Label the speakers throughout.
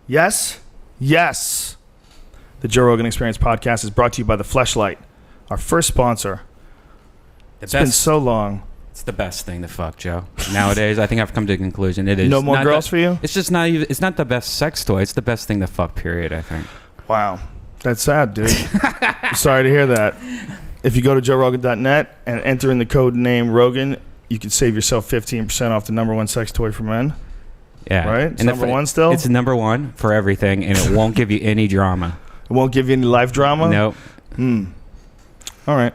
Speaker 1: Yes. The Joe Rogan Experience podcast is brought to you by the Fleshlight, our first sponsor. It's been so long.
Speaker 2: It's the best thing to fuck, Joe. Nowadays, I think I've come to a conclusion. It is
Speaker 1: no more girls for you?
Speaker 2: It's just not even. It's not the best sex toy. It's the best thing to fuck, period, I think.
Speaker 1: Wow. That's sad, dude. Sorry to hear that. If you go to joerogan.net and enter in the code name Rogan, you can save yourself 15% off the number one sex toy for men.
Speaker 2: Yeah.
Speaker 1: Right? It's number one still?
Speaker 2: It's number one for everything, and it won't give you any drama.
Speaker 1: It won't give you any life drama?
Speaker 2: Nope.
Speaker 1: All right.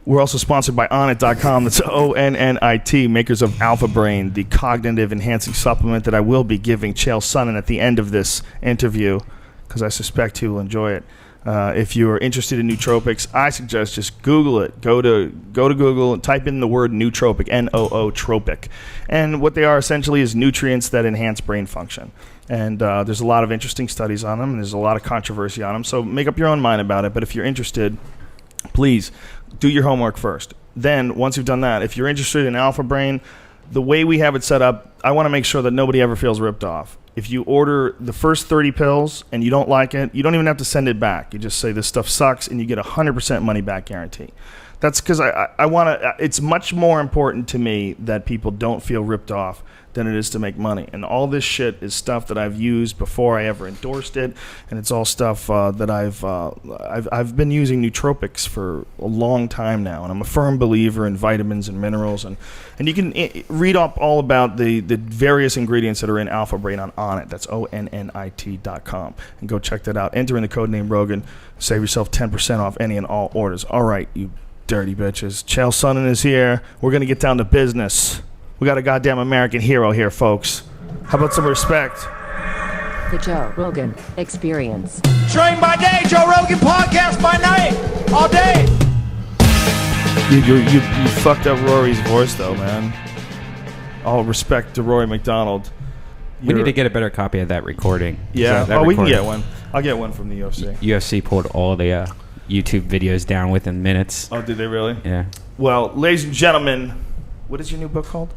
Speaker 1: We're also sponsored by Onnit.com. That's ONNIT, makers of Alpha Brain, the cognitive enhancing supplement that I will be giving Chael Sonnen at the end of this interview, because I suspect he will enjoy it. If you are interested in nootropics, I suggest just Google it. Go to Google and type in the word nootropic, N-O-O-tropic. And what they are essentially is nutrients that enhance brain function. And there's a lot of interesting studies on them, and there's a lot of controversy on them. So make up your own mind about it. But if you're interested, please do your homework first. Then, once you've done that, if you're interested in Alpha Brain, the way we have it set up, I want to make sure that nobody ever feels ripped off. If you order the first 30 pills and you don't like it, you don't even have to send it back. You just say this stuff sucks, and you get 100% money back guarantee. That's because I want to. It's much more important to me that people don't feel ripped off than it is to make money. And all this shit is stuff that I've used before I ever endorsed it, and it's all stuff that I've been using nootropics for a long time now, and I'm a firm believer in vitamins and minerals, and you can read up all about the various ingredients that are in Alpha Brain on Onnit. That's ONNIT.com, and go check that out. Enter in the code name Rogan, save yourself 10% off any and all orders. All right, you dirty bitches. Chael Sonnen is here. We're gonna get down to business. We got a goddamn American hero here, folks. How about some respect?
Speaker 3: The Joe Rogan Experience.
Speaker 4: Train by day, Joe Rogan podcast by night, all day.
Speaker 1: You fucked up Rory's voice, though, man. All respect to Rory McDonald.
Speaker 2: We need to get a better copy of that recording.
Speaker 1: Yeah,
Speaker 2: that
Speaker 1: we can get one. I'll get one from the UFC.
Speaker 2: UFC pulled all the YouTube videos down within minutes.
Speaker 1: Oh, did they really?
Speaker 2: Yeah.
Speaker 1: Well, ladies and gentlemen, what is your new book called?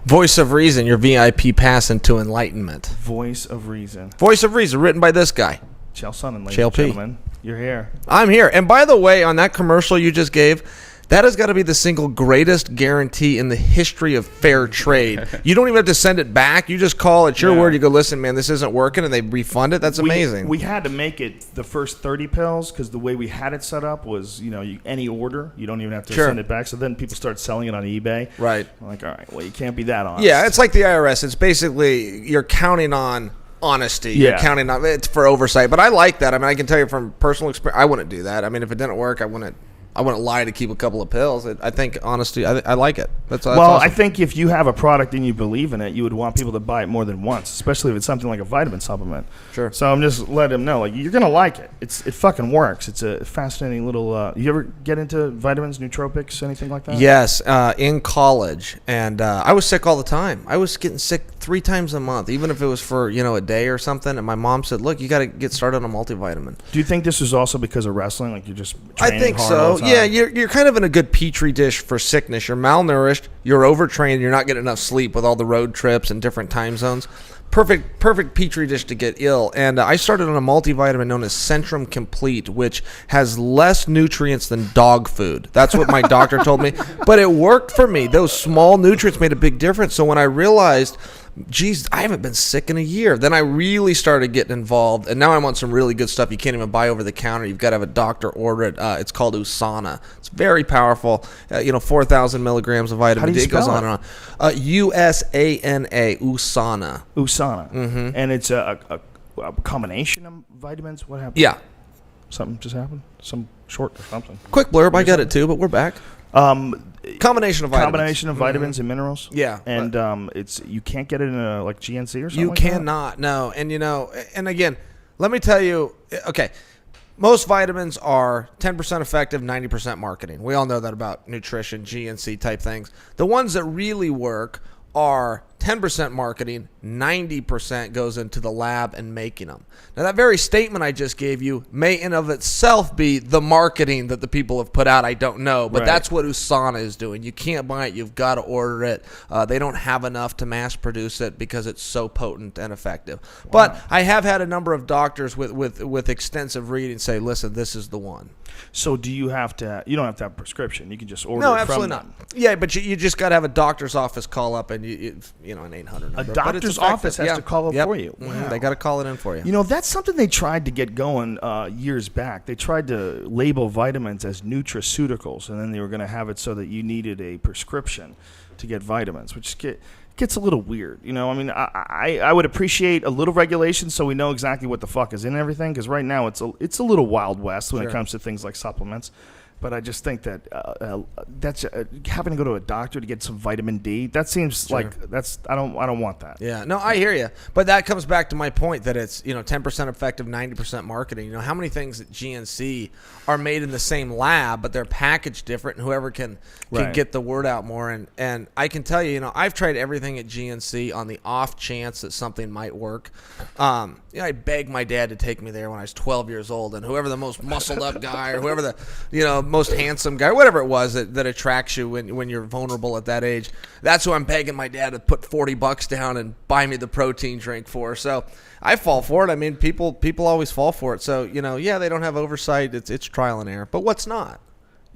Speaker 4: Voice of Reason, your VIP pass into enlightenment.
Speaker 1: Voice of Reason.
Speaker 4: Voice of Reason, written by this guy.
Speaker 1: Chael Sonnen, ladies
Speaker 4: Chael
Speaker 1: and
Speaker 4: P.
Speaker 1: gentlemen. You're here.
Speaker 4: I'm here. And by the way, on that commercial you just gave, that has got to be the single greatest guarantee in the history of fair trade. You don't even have to send it back. You just call it your word. You go, listen, man, this isn't working, and they refund it. That's amazing.
Speaker 1: We had to make it the first 30 pills because the way we had it set up was, any order. You don't even have to send it back. So then people start selling it on eBay.
Speaker 4: Right.
Speaker 1: I'm like, all right, well, you can't be that honest.
Speaker 4: Yeah, it's like the IRS. It's basically you're counting on honesty.
Speaker 1: Yeah.
Speaker 4: You're counting on it's for oversight. But I like that. I mean, I can tell you from personal experience, I wouldn't do that. I mean, if it didn't work, I wouldn't lie to keep a couple of pills. I think honesty. I like it. That's awesome.
Speaker 1: I think if you have a product and you believe in it, you would want people to buy it more than once, especially if it's something like a vitamin supplement.
Speaker 4: Sure.
Speaker 1: So I'm just letting them know, you're gonna like it. It fucking works. It's a fascinating little. You ever get into vitamins, nootropics, anything like that?
Speaker 4: Yes, in college, and I was sick all the time. I was getting sick 3 times a month, even if it was for a day or something. And my mom said, "Look, you got to get started on a multivitamin."
Speaker 1: Do you think this is also because of wrestling? Like you're just
Speaker 4: I
Speaker 1: training
Speaker 4: think
Speaker 1: hard
Speaker 4: so.
Speaker 1: all the time?
Speaker 4: Yeah, you're kind of in a good petri dish for sickness. You're malnourished, you're overtrained, you're not getting enough sleep with all the road trips and different time zones. Perfect petri dish to get ill. And I started on a multivitamin known as Centrum Complete, which has less nutrients than dog food. That's what my doctor told me. But it worked for me. Those small nutrients made a big difference. So when I realized, geez, I haven't been sick in a year, then I really started getting involved. And now I'm on some really good stuff you can't even buy over the counter. You've got to have a doctor order it. It's called Usana. It's very powerful. 4,000 milligrams of vitamin D. It goes on and on. USANA, Usana.
Speaker 1: Usana.
Speaker 4: Mm-hmm.
Speaker 1: And it's a combination of vitamins? What happened?
Speaker 4: Yeah.
Speaker 1: Something just happened? Some short or something?
Speaker 4: Quick blurb. I got it too, but we're back. Combination of vitamins
Speaker 1: and minerals.
Speaker 4: Yeah,
Speaker 1: and it's you can't get it in a GNC or something.
Speaker 4: You
Speaker 1: like
Speaker 4: cannot. No, and and again, let me tell you. Okay, most vitamins are 10% effective, 90% marketing. We all know that about nutrition, GNC type things. The ones that really work are 10% marketing, 90% goes into the lab and making them. Now, that very statement I just gave you may in of itself be the marketing that the people have put out. I don't know, but
Speaker 1: Right.
Speaker 4: that's what USANA is doing. You can't buy it. You've got to order it. They don't have enough to mass produce it because it's so potent and effective. Wow. But I have had a number of doctors with extensive reading say, listen, this is the one.
Speaker 1: So do you have to? You don't have to have a prescription. You can just order.
Speaker 4: No,
Speaker 1: it
Speaker 4: absolutely
Speaker 1: from
Speaker 4: not.
Speaker 1: them.
Speaker 4: Yeah, but you just got to have a doctor's office call up and an 800 number.
Speaker 1: A
Speaker 4: But it's
Speaker 1: doctor's
Speaker 4: effective.
Speaker 1: office has to call up for you.
Speaker 4: Mhm.
Speaker 1: Wow.
Speaker 4: They got to call it in for you.
Speaker 1: You know, that's something they tried to get going years back. They tried to label vitamins as nutraceuticals, and then they were going to have it so that you needed a prescription to get vitamins, which gets a little weird. You know, I mean, I would appreciate a little regulation so we know exactly what the fuck is in everything, because right now it's a little Wild West when it comes to things like supplements. But I just think that that's having to go to a doctor to get some vitamin D. That seems like I don't want that.
Speaker 4: Yeah, no, I hear you. But that comes back to my point that it's 10% effective, 90% marketing. You know, how many things at GNC are made in the same lab, but they're packaged different, and whoever can
Speaker 1: Right.
Speaker 4: get the word out more. And I can tell you, I've tried everything at GNC on the off chance that something might work. I begged my dad to take me there when I was 12 years old, and whoever the most muscled up guy or whoever the most handsome guy, whatever it was that attracts you when you're vulnerable at that age, that's who I'm begging my dad to put $40 down and buy me the protein drink for. So I fall for it. I mean, people always fall for it. So they don't have oversight. It's trial and error. But what's not?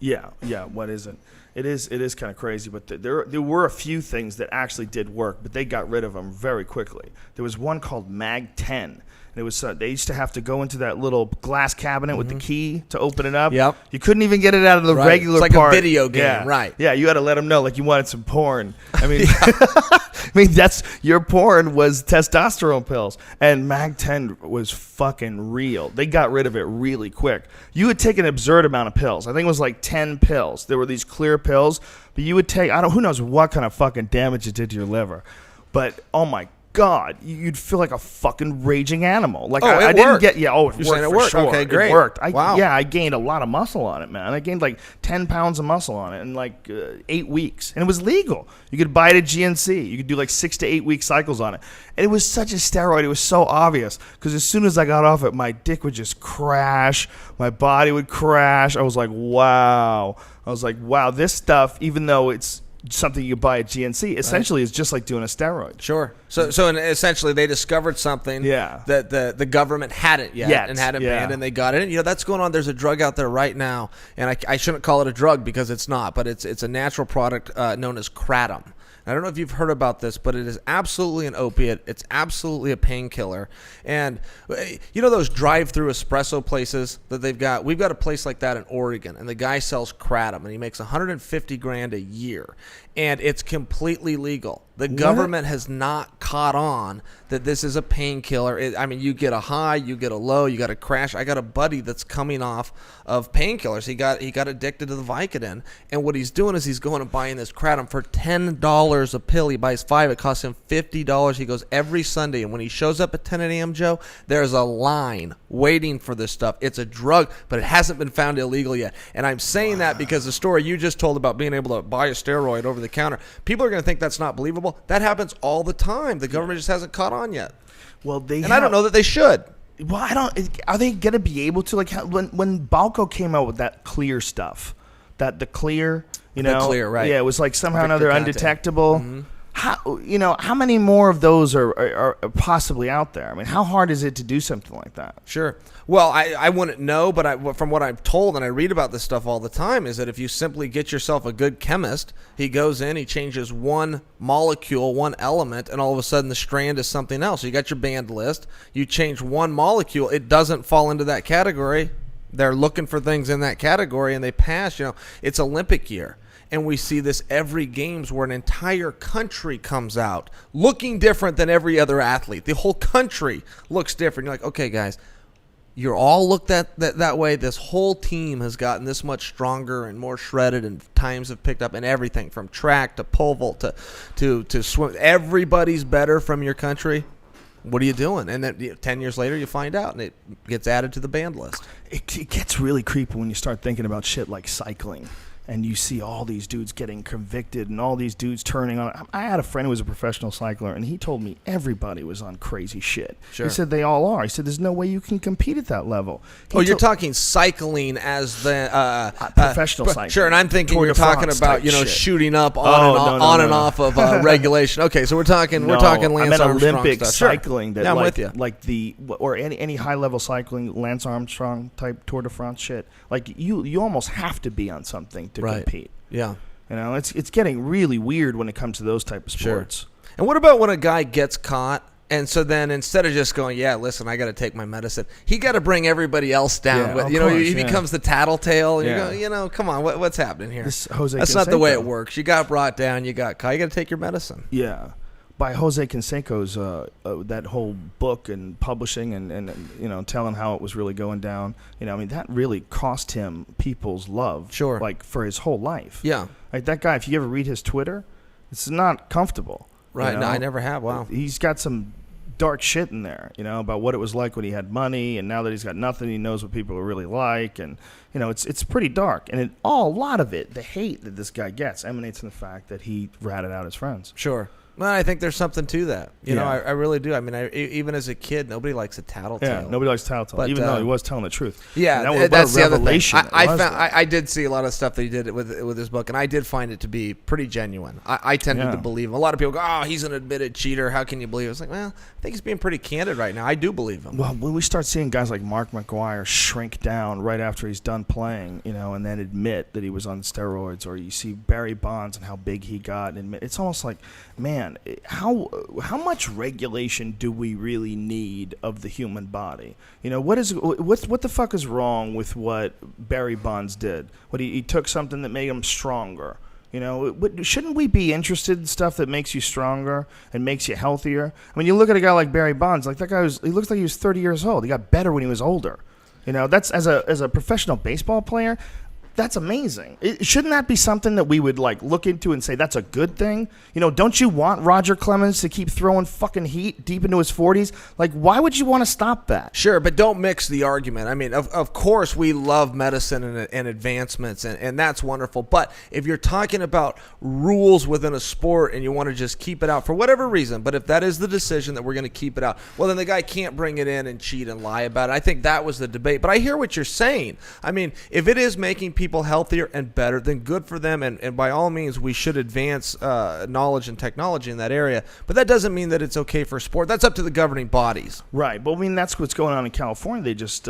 Speaker 1: Yeah. What isn't? It is kind of crazy, but there were a few things that actually did work, but they got rid of them very quickly. There was one called Mag 10. It was they used to have to go into that little glass cabinet with the key to open it up.
Speaker 4: Yep.
Speaker 1: You couldn't even get it out of the regular
Speaker 4: It's like
Speaker 1: part.
Speaker 4: a video game,
Speaker 1: Yeah.
Speaker 4: right.
Speaker 1: Yeah, you had to let them know like you wanted some porn. I mean, I mean that's your porn was testosterone pills, and Mag 10 was fucking real. They got rid of it really quick. You would take an absurd amount of pills. I think it was like 10 pills. There were these clear pills, but you would take who knows what kind of fucking damage it did to your liver. But oh my God, you'd feel like a fucking raging animal. Like I didn't
Speaker 4: worked.
Speaker 1: get it
Speaker 4: You're
Speaker 1: worked
Speaker 4: saying it
Speaker 1: for
Speaker 4: worked.
Speaker 1: sure.
Speaker 4: Okay,
Speaker 1: It
Speaker 4: great.
Speaker 1: worked.
Speaker 4: Wow.
Speaker 1: I gained a lot of muscle on it, man. I gained like 10 pounds of muscle on it in like 8 weeks, and it was legal. You could buy it at GNC. You could do like 6 to 8 week cycles on it, and it was such a steroid. It was so obvious because as soon as I got off it, my dick would just crash, my body would crash. I was like, wow. This stuff, even though it's something you buy at GNC, essentially is just like doing a steroid.
Speaker 4: Sure. So essentially they discovered something that the government hadn't yet and hadn't banned, and they got it. And, that's going on. There's a drug out there right now, and I shouldn't call it a drug because it's not, but it's a natural product known as Kratom. I don't know if you've heard about this, but it is absolutely an opiate. It's absolutely a painkiller. And those drive-through espresso places that they've got? We've got a place like that in Oregon, and the guy sells Kratom, and he makes $150,000 a year, and it's completely legal. The government has not caught on that this is a painkiller. You get a high, you get a low, you got a crash. I got a buddy that's coming off of painkillers. He got addicted to the Vicodin, and what he's doing is he's going and buying this Kratom for $10 a pill. He buys 5. It costs him $50. He goes every Sunday, and when he shows up at 10 a.m., Joe, there's a line waiting for this stuff. It's a drug, but it hasn't been found illegal yet. And I'm saying that because the story you just told about being able to buy a steroid over the counter, people are going to think that's not believable. That happens all the time. The government just hasn't caught on yet.
Speaker 1: Well,
Speaker 4: I don't know that they should.
Speaker 1: Well, are they going to be able to, like, when Balco came out with that clear stuff, the clear,
Speaker 4: clear, right?
Speaker 1: Yeah, it was like somehow or another
Speaker 4: content.
Speaker 1: undetectable.
Speaker 4: Mm-hmm.
Speaker 1: How many more of those are possibly out there? I mean, how hard is it to do something like that?
Speaker 4: Sure. Well, I wouldn't know, but from what I'm told, and I read about this stuff all the time, is that if you simply get yourself a good chemist, he goes in, he changes one molecule, one element, and all of a sudden the strand is something else. So you got your banned list, you change one molecule, it doesn't fall into that category. They're looking for things in that category, and they pass. It's Olympic year. And we see this every games where an entire country comes out looking different than every other athlete. The whole country looks different. You're like, okay, guys, you're all looked at that way. This whole team has gotten this much stronger and more shredded, and times have picked up, and everything from track to pole vault to swim. Everybody's better from your country. What are you doing? And then 10 years later, you find out, and it gets added to the banned list.
Speaker 1: It gets really creepy when you start thinking about shit like cycling. and you see all these dudes getting convicted and all these dudes turning on. I had a friend who was a professional cycler, and he told me everybody was on crazy shit.
Speaker 4: Sure.
Speaker 1: He said they all are. He said there's no way you can compete at that level.
Speaker 4: You're talking cycling as the
Speaker 1: professional cycling.
Speaker 4: Sure, and I'm thinking
Speaker 1: Tour
Speaker 4: you're
Speaker 1: de
Speaker 4: talking
Speaker 1: France
Speaker 4: about
Speaker 1: type shit.
Speaker 4: shooting up on and off of regulation. Okay, so we're talking Lance
Speaker 1: I meant
Speaker 4: Armstrong
Speaker 1: Olympic
Speaker 4: stuff.
Speaker 1: cycling.
Speaker 4: Sure.
Speaker 1: That
Speaker 4: I'm
Speaker 1: like,
Speaker 4: with you.
Speaker 1: like or any high level cycling, Lance Armstrong type Tour de France shit. Like you almost have to be on something to compete.
Speaker 4: Yeah.
Speaker 1: You know, it's getting really weird when it comes to those type of sports.
Speaker 4: Sure. And what about when a guy gets caught, and so then instead of just going, yeah, listen, I got to take my medicine, he got to bring everybody else down.
Speaker 1: Yeah,
Speaker 4: He becomes the tattletale. And you go, come on, what's happening here? That's not the way it works. You got brought down, you got caught, you got to take your medicine.
Speaker 1: Yeah. By Jose Canseco's that whole book and publishing and telling how it was really going down, that really cost him people's love.
Speaker 4: Sure.
Speaker 1: Like for his whole life.
Speaker 4: Yeah.
Speaker 1: Like that guy, if you ever read his Twitter, it's not comfortable.
Speaker 4: Right. No, I never have. Wow.
Speaker 1: He's got some dark shit in there, about what it was like when he had money, and now that he's got nothing, he knows what people are really like, and it's pretty dark. And a lot of it, the hate that this guy gets, emanates from the fact that he ratted out his friends.
Speaker 4: Sure. Well, I think there's something to that. I really do. I mean, even as a kid, nobody likes a tattletale.
Speaker 1: Yeah, nobody likes tattletale, even though he was telling the truth.
Speaker 4: Yeah, that's the other thing. I did see a lot of stuff that he did with his book, and I did find it to be pretty genuine. I tended to believe him. A lot of people go, "Oh, he's an admitted cheater. How can you believe?" I was like, well, I think he's being pretty candid right now. I do believe him.
Speaker 1: Well, when we start seeing guys like Mark McGwire shrink down right after he's done playing, and then admit that he was on steroids, or you see Barry Bonds and how big he got, and it's almost like, man, how much regulation do we really need of the human body? What the fuck is wrong with what Barry Bonds did? What he took something that made him stronger. Shouldn't we be interested in stuff that makes you stronger and makes you healthier? I mean, you look at a guy like Barry Bonds, like that guy he looks like he was 30 years old. He got better when he was older. That's as a professional baseball player. That's amazing. Shouldn't that be something that we would look into and say that's a good thing? Don't you want Roger Clemens to keep throwing fucking heat deep into his 40s? Why would you want to stop that?
Speaker 4: Sure, but don't mix the argument. I mean, of course we love medicine and advancements, and that's wonderful. But if you're talking about rules within a sport and you want to just keep it out for whatever reason, but if that is the decision that we're going to keep it out, well, then the guy can't bring it in and cheat and lie about it. I think that was the debate. But I hear what you're saying. I mean, if it is making people healthier and better, then good for them, and by all means we should advance knowledge and technology in that area, but that doesn't mean that it's okay for sport. That's up to the governing bodies.
Speaker 1: Right, but I mean that's what's going on in California. They just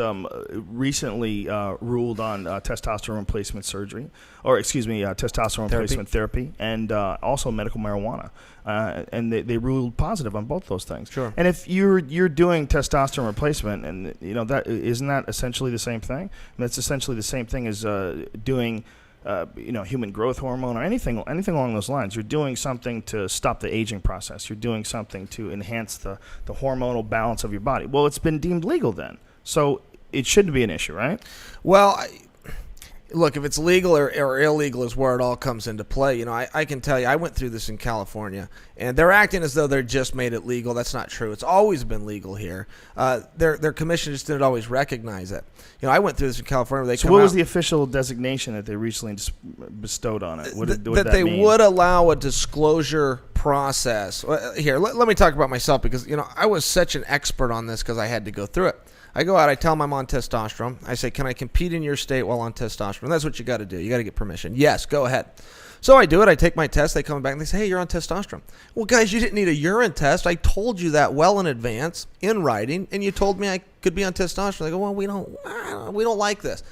Speaker 1: recently ruled on testosterone replacement surgery, testosterone replacement therapy, and also medical marijuana, and they ruled positive on both those things.
Speaker 4: Sure.
Speaker 1: And if you're doing testosterone replacement, and that isn't that essentially the same thing? That's essentially the same thing as doing human growth hormone or anything along those lines. You're doing something to stop the aging process. You're doing something to enhance the hormonal balance of your body. Well, it's been deemed legal then, so it shouldn't be an issue, right?
Speaker 4: Well, look, if it's legal or illegal is where it all comes into play. I can tell you, I went through this in California, and they're acting as though they just made it legal. That's not true. It's always been legal here. Their commission just didn't always recognize it. I went through this in California.
Speaker 1: So what was the official designation that they recently bestowed on it? What did that
Speaker 4: they
Speaker 1: mean?
Speaker 4: Would allow a disclosure process. Here, let me talk about myself, because I was such an expert on this because I had to go through it. I go out, I tell them I'm on testosterone. I say, can I compete in your state while on testosterone? That's what you got to do. You got to get permission. Yes, go ahead. So I do it. I take my test. They come back and they say, hey, you're on testosterone. Well, guys, you didn't need a urine test. I told you that well in advance in writing, and you told me I could be on testosterone. They go, well, we don't like this.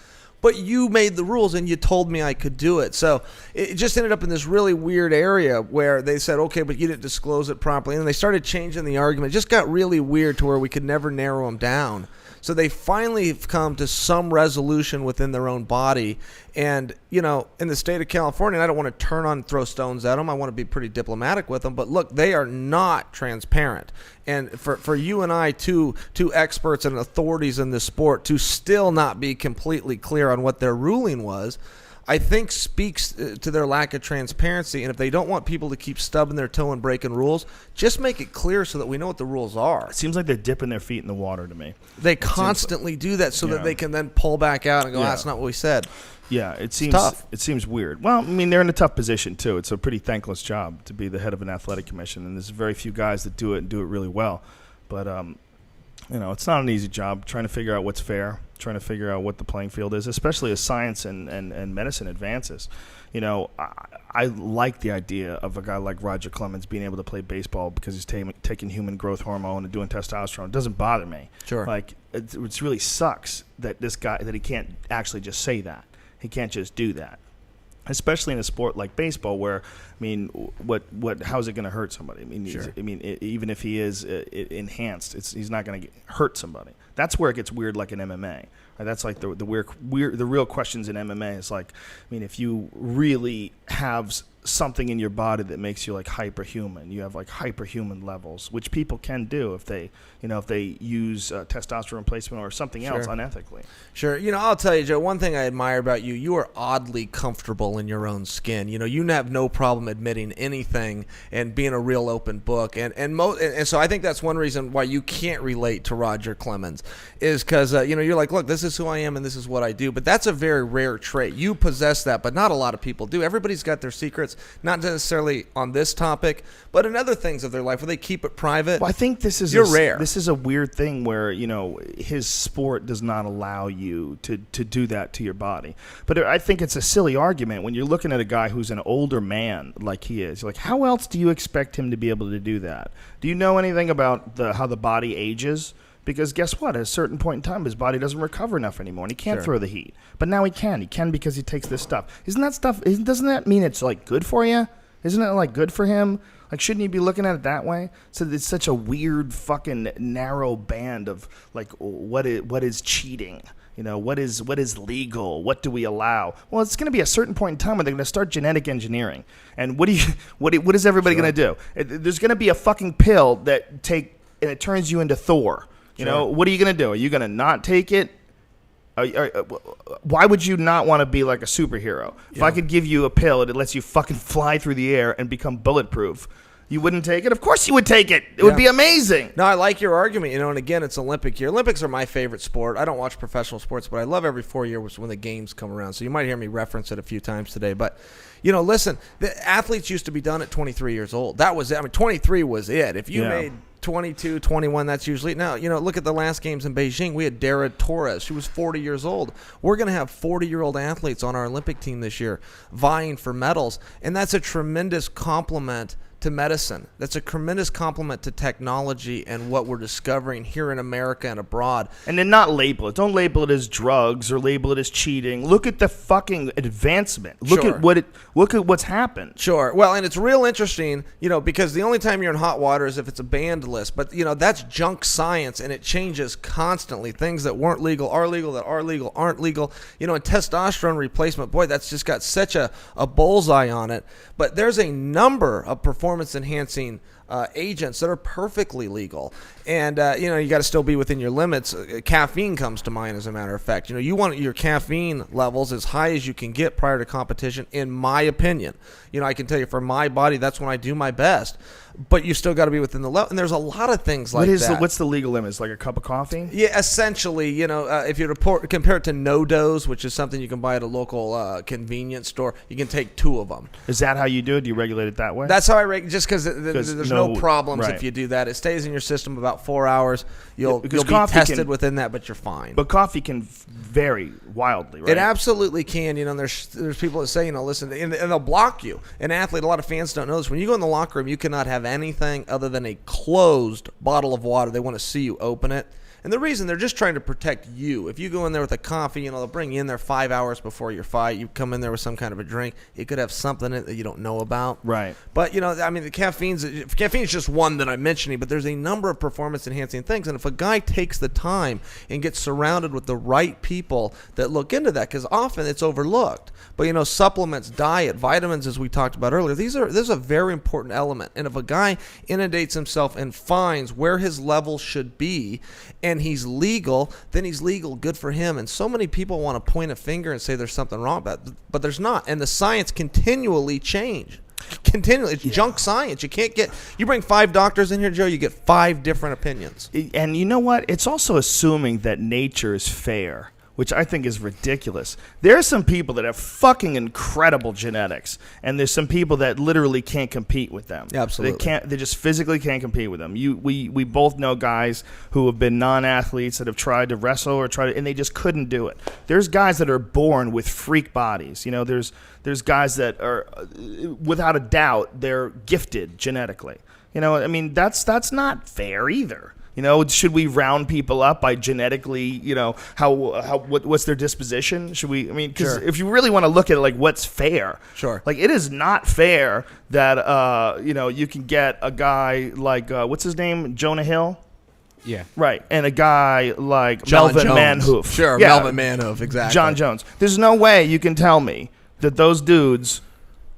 Speaker 4: But you made the rules and you told me I could do it. So it just ended up in this really weird area where they said, okay, but you didn't disclose it properly. And they started changing the argument. It just got really weird to where we could never narrow them down. So they finally have come to some resolution within their own body. And, in the state of California, and I don't want to turn on and throw stones at them. I want to be pretty diplomatic with them. But look, they are not transparent. And for you and I, two experts and authorities in this sport, to still not be completely clear on what their ruling was, I think speaks to their lack of transparency. And if they don't want people to keep stubbing their toe and breaking rules, just make it clear so that we know what the rules are.
Speaker 1: It seems like they're dipping their feet in the water to me.
Speaker 4: They constantly do that so that they can then pull back out and go, that's not what we said.
Speaker 1: Yeah, it seems
Speaker 4: tough.
Speaker 1: It seems weird. Well, I mean, they're in a tough position too. It's a pretty thankless job to be the head of an athletic commission, and there's very few guys that do it and do it really well. But it's not an easy job trying to figure out what's fair, trying to figure out what the playing field is, especially as science and medicine advances. I like the idea of a guy like Roger Clemens being able to play baseball because he's taking human growth hormone and doing testosterone. It doesn't bother me.
Speaker 4: Sure.
Speaker 1: Like, it really sucks that this guy, that he can't actually just say that. He can't just do that. Especially in a sport like baseball, where how's it going to hurt somebody? I mean,
Speaker 4: sure.
Speaker 1: Even if he is enhanced, he's not going to hurt somebody. That's where it gets weird, like in MMA. Right? That's like the real questions in MMA. Is like, if you really have something in your body that makes you like hyperhuman, you have like hyperhuman levels, which people can do if they use testosterone replacement or something else unethically.
Speaker 4: Sure. I'll tell you, Joe, one thing I admire about you, you are oddly comfortable in your own skin. You have no problem admitting anything and being a real open book. And so I think that's one reason why you can't relate to Roger Clemens is because, you're like, look, this is who I am and this is what I do. But that's a very rare trait. You possess that, but not a lot of people do. Everybody's got their secrets. Not necessarily on this topic, but in other things of their life where they keep it private.
Speaker 1: Well, I think this is
Speaker 4: rare.
Speaker 1: This is a weird thing where his sport does not allow you to do that to your body. But I think it's a silly argument when you're looking at a guy who's an older man like he is. You're like, how else do you expect him to be able to do that? Do you know anything about how the body ages? Because guess what? At a certain point in time, his body doesn't recover enough anymore, and he can't throw the heat. But now he can. He can because he takes this stuff. Doesn't that mean it's like good for you? Isn't it like good for him? Like, shouldn't you be looking at it that way? So it's such a weird fucking narrow band of like what is cheating? What is legal? What do we allow? Well, it's going to be a certain point in time where they're going to start genetic engineering. And what is everybody going to do? There's going to be a fucking pill that and it turns you into Thor. What are you going to do? Are you going to not take it? Why would you not want to be like a superhero? If I could give you a pill and it lets you fucking fly through the air and become bulletproof, you wouldn't take it? Of course you would take it. It would be amazing.
Speaker 4: No, I like your argument, and again, it's Olympic year. Olympics are my favorite sport. I don't watch professional sports, but I love every 4 years when the games come around. So you might hear me reference it a few times today. But, listen, the athletes used to be done at 23 years old. That was it. 23 was it. If you made 22, 21, that's usually. Now, look at the last games in Beijing. We had Dara Torres. She was 40 years old. We're going to have 40-year-old athletes on our Olympic team this year vying for medals, and that's a tremendous compliment to medicine. That's a tremendous compliment to technology and what we're discovering here in America and abroad.
Speaker 1: And then not label it. Don't label it as drugs or label it as cheating. Look at the fucking advancement. Look at what's happened.
Speaker 4: Sure. Well, and it's real interesting, because the only time you're in hot water is if it's a banned list. But, that's junk science, and it changes constantly. Things that weren't legal are legal, that are legal aren't legal. And testosterone replacement, boy, that's just got such a bullseye on it. But there's a number of performance-enhancing agents that are perfectly legal. And, you got to still be within your limits. Caffeine comes to mind, as a matter of fact. You want your caffeine levels as high as you can get prior to competition, in my opinion. I can tell you for my body, that's when I do my best. But you still got to be within the level. And there's a lot of things like that.
Speaker 1: What's the legal limit? It's like a cup of coffee?
Speaker 4: Yeah, essentially, if you compare it to no-dose, which is something you can buy at a local convenience store, you can take 2 of them.
Speaker 1: Is that how you do it? Do you regulate it that way?
Speaker 4: That's how I regulate, just because there's no problems if you do that. It stays in your system about 4 hours. You'll be tested within that, but you're fine.
Speaker 1: But coffee can vary wildly, right?
Speaker 4: It absolutely can. There's people that say, listen, and they'll block you. An athlete, a lot of fans don't know this. When you go in the locker room, you cannot have anything other than a closed bottle of water. They want to see you open it. And the reason, they're just trying to protect you. If you go in there with a coffee, they'll bring you in there 5 hours before your fight. You come in there with some kind of a drink. It could have something in it that you don't know about.
Speaker 1: Right.
Speaker 4: But, the caffeine's just one that I'm mentioning, but there's a number of performance-enhancing things. And if a guy takes the time and gets surrounded with the right people that look into that, because often it's overlooked. But, supplements, diet, vitamins, as we talked about earlier, this is a very important element. And if a guy inundates himself and finds where his level should be, and and he's legal, then he's legal. Good for him. And so many people want to point a finger and say there's something wrong about it, but there's not. And the science continually change. Continually. It's junk science. You bring 5 doctors in here, Joe, you get 5 different opinions.
Speaker 1: And you know what? It's also assuming that nature is fair, which I think is ridiculous. There are some people that have fucking incredible genetics, and there's some people that literally can't compete with them.
Speaker 4: Yeah, absolutely.
Speaker 1: They just physically can't compete with them. We both know guys who have been non-athletes that have tried to wrestle and they just couldn't do it. There's guys that are born with freak bodies. You know, there's guys that are, without a doubt, they're gifted genetically. You know, I mean, that's not fair either. You know, should we round people up by genetically, you know, what's their disposition? Should we, I mean, because if you really want to look at it, like, what's fair?
Speaker 4: Sure.
Speaker 1: Like, it is not fair that, you know, you can get a guy like, what's his name? Jonah Hill?
Speaker 2: Yeah.
Speaker 1: Right. And a guy like
Speaker 4: John
Speaker 1: Melvin
Speaker 4: Jones.
Speaker 1: Manhoof.
Speaker 4: Sure,
Speaker 1: Yeah.
Speaker 4: Melvin Manhoof, exactly.
Speaker 1: John Jones. There's no way you can tell me that those dudes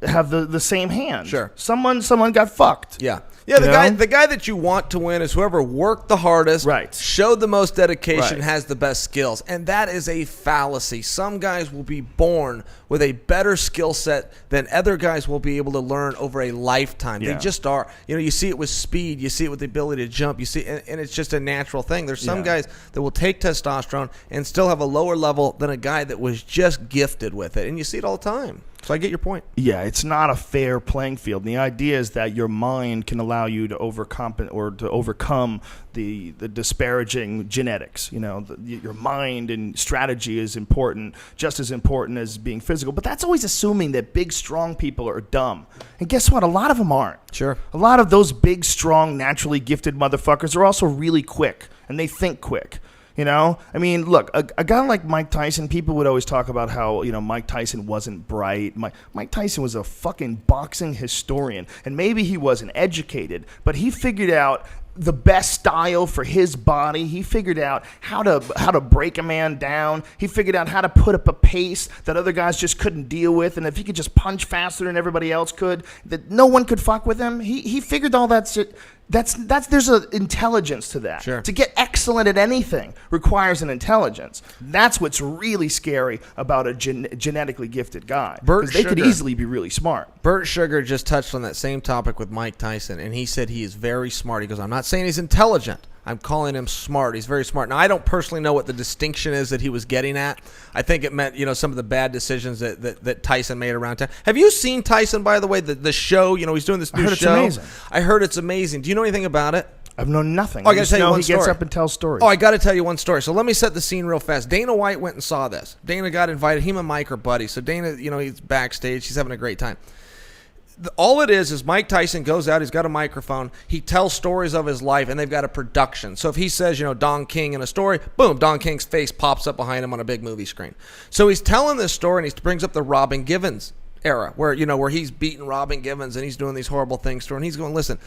Speaker 1: have the same hand.
Speaker 4: Sure.
Speaker 1: Someone got fucked.
Speaker 4: Yeah. Yeah, the guy that you want to win is whoever worked the hardest,
Speaker 1: Right.
Speaker 4: showed the most dedication,
Speaker 1: Right.
Speaker 4: has the best skills. And that is a fallacy. Some guys will be born with a better skill set than other guys will be able to learn over a lifetime.
Speaker 1: Yeah.
Speaker 4: They just are. You know, you see it with speed, you see it with the ability to jump, you see, and it's just a natural thing. There's some guys that will take testosterone and still have a lower level than a guy that was just gifted with it. And you see it all the time. So I get your point.
Speaker 1: Yeah, it's not a fair playing field. And the idea is that your mind can allow you to overcome the disparaging genetics. You know, your mind and strategy is important, just as important as being physical. But that's always assuming that big, strong people are dumb. And guess what? A lot of them aren't.
Speaker 4: Sure.
Speaker 1: A lot of those big, strong, naturally gifted motherfuckers are also really quick, and they think quick. You know, I mean, look, a guy like Mike Tyson, people would always talk about how, you know, Mike Tyson wasn't bright. Mike Tyson was a fucking boxing historian, and maybe he wasn't educated, but he figured out the best style for his body. He figured out how to break a man down. He figured out how to put up a pace that other guys just couldn't deal with, and if he could just punch faster than everybody else could, that no one could fuck with him. He figured all that shit. There's an intelligence to that.
Speaker 4: Sure.
Speaker 1: To get excellent at anything requires an intelligence. That's what's really scary about a genetically gifted guy. Because they could easily be really smart.
Speaker 4: Bert Sugar just touched on that same topic with Mike Tyson, and he said he is very smart. He goes, I'm not saying he's intelligent. I'm calling him smart. He's very smart. Now, I don't personally know what the distinction is that he was getting at. I think it meant, you know, some of the bad decisions that Tyson made around town. Have you seen Tyson, by the way, the show? You know, he's doing this new show.
Speaker 1: It's amazing.
Speaker 4: I heard it's amazing. Do you know anything about it?
Speaker 1: I've known nothing.
Speaker 4: Oh, I got to tell you one
Speaker 1: he
Speaker 4: story.
Speaker 1: gets up and tells stories.
Speaker 4: Oh, I got to tell you one story. So let me set the scene real fast. Dana White went and saw this. Dana got invited. Him and Mike are buddies. So Dana, you know, he's backstage. He's having a great time. All it is Mike Tyson goes out, he's got a microphone, he tells stories of his life, and they've got a production. So if he says, you know, Don King in a story, boom, Don King's face pops up behind him on a big movie screen. So he's telling this story, and he brings up the Robin Givens era, where he's beating Robin Givens, and he's doing these horrible things to her, and he's going, listen,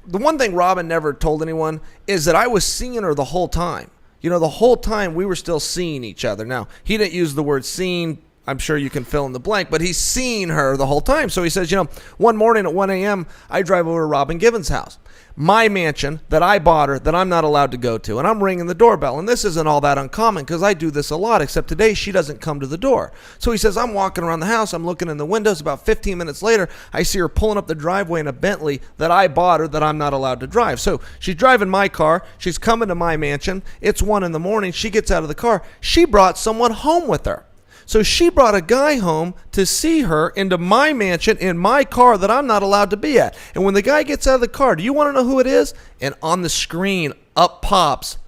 Speaker 4: the one thing Robin never told anyone is that I was seeing her the whole time. You know, the whole time we were still seeing each other. Now, he didn't use the word seeing. I'm sure you can fill in the blank, but he's seen her the whole time. So he says, you know, one morning at 1 a.m., I drive over to Robin Givens' house. My mansion that I bought her that I'm not allowed to go to. And I'm ringing the doorbell. And this isn't all that uncommon because I do this a lot, except today she doesn't come to the door. So he says, I'm walking around the house. I'm looking in the windows. About 15 minutes later, I see her pulling up the driveway in a Bentley that I bought her that I'm not allowed to drive. So she's driving my car. She's coming to my mansion. It's 1 a.m. She gets out of the car. She brought someone home with her. So she brought a guy home to see her into my mansion in my car that I'm not allowed to be at. And when the guy gets out of the car, do you want to know who it is? And on the screen, up pops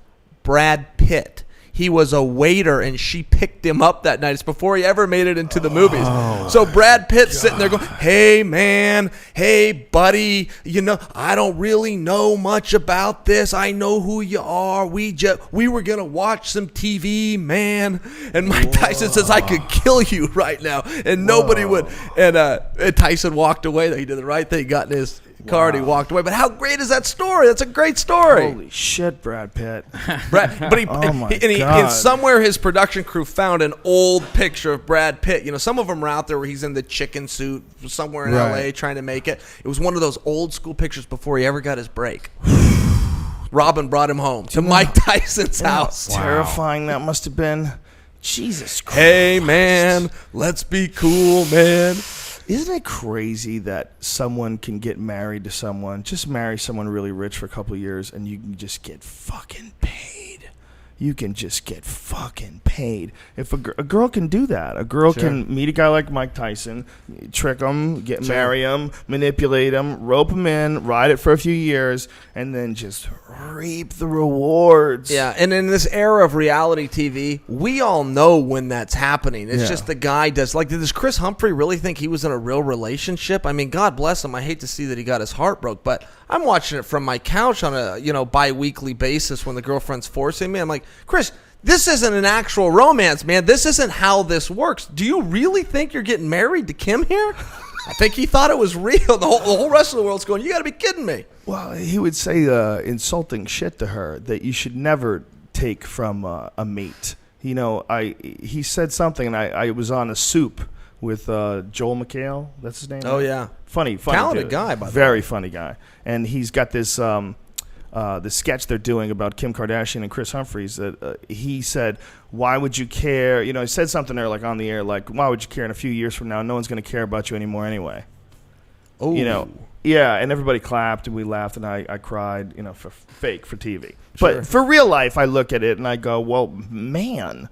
Speaker 4: Brad Pitt. He was a waiter, and she picked him up that night. It's before he ever made it into the movies. So Brad Pitt's sitting there going, hey, man, hey, buddy, you know, I don't really know much about this. I know who you are. We were going to watch some TV, man. And Mike Tyson says, I could kill you right now. And nobody would. And Tyson walked away. He did the right thing, got in his car, and he walked away. But how great is that story? That's a great story.
Speaker 1: Holy shit, Brad Pitt.
Speaker 4: And somewhere his production crew found an old picture of Brad Pitt. You know, some of them are out there where he's in the chicken suit somewhere in L.A. trying to make it. It was one of those old school pictures before he ever got his break. Robin brought him home to Mike Tyson's house.
Speaker 1: Terrifying that must have been. Jesus Christ.
Speaker 4: Hey, man, let's be cool, man.
Speaker 1: Isn't it crazy that someone can get married to someone, just marry someone really rich for a couple of years, and you can just get fucking paid? You can just get fucking paid. If a girl can do that, a girl can meet a guy like Mike Tyson, trick him, marry him, manipulate him, rope him in, ride it for a few years, and then just reap the rewards.
Speaker 4: Yeah, and in this era of reality TV, we all know when that's happening. It's just the guy does. Like, does Chris Humphrey really think he was in a real relationship? I mean, God bless him. I hate to see that he got his heart broke, but I'm watching it from my couch on a bi-weekly basis when the girlfriend's forcing me. I'm like, Chris, this isn't an actual romance, man. This isn't how this works. Do you really think you're getting married to Kim here? I think he thought it was real. The whole rest of the world's going, you got to be kidding me.
Speaker 1: Well, he would say insulting shit to her that you should never take from a mate. You know, he said something, and I was on a soup with Joel McHale. That's his name.
Speaker 4: Oh, yeah.
Speaker 1: Funny
Speaker 4: Talented
Speaker 1: dude.
Speaker 4: guy, by the way.
Speaker 1: Very funny guy. And he's got this the sketch they're doing about Kim Kardashian and Chris Humphries that he said, why would you care? You know, he said something there like on the air, like, why would you care in a few years from now? No one's going to care about you anymore anyway.
Speaker 4: Oh.
Speaker 1: You know, yeah, and everybody clapped and we laughed and I cried, you know, for TV.
Speaker 4: Sure.
Speaker 1: But for real life, I look at it and I go, well, man,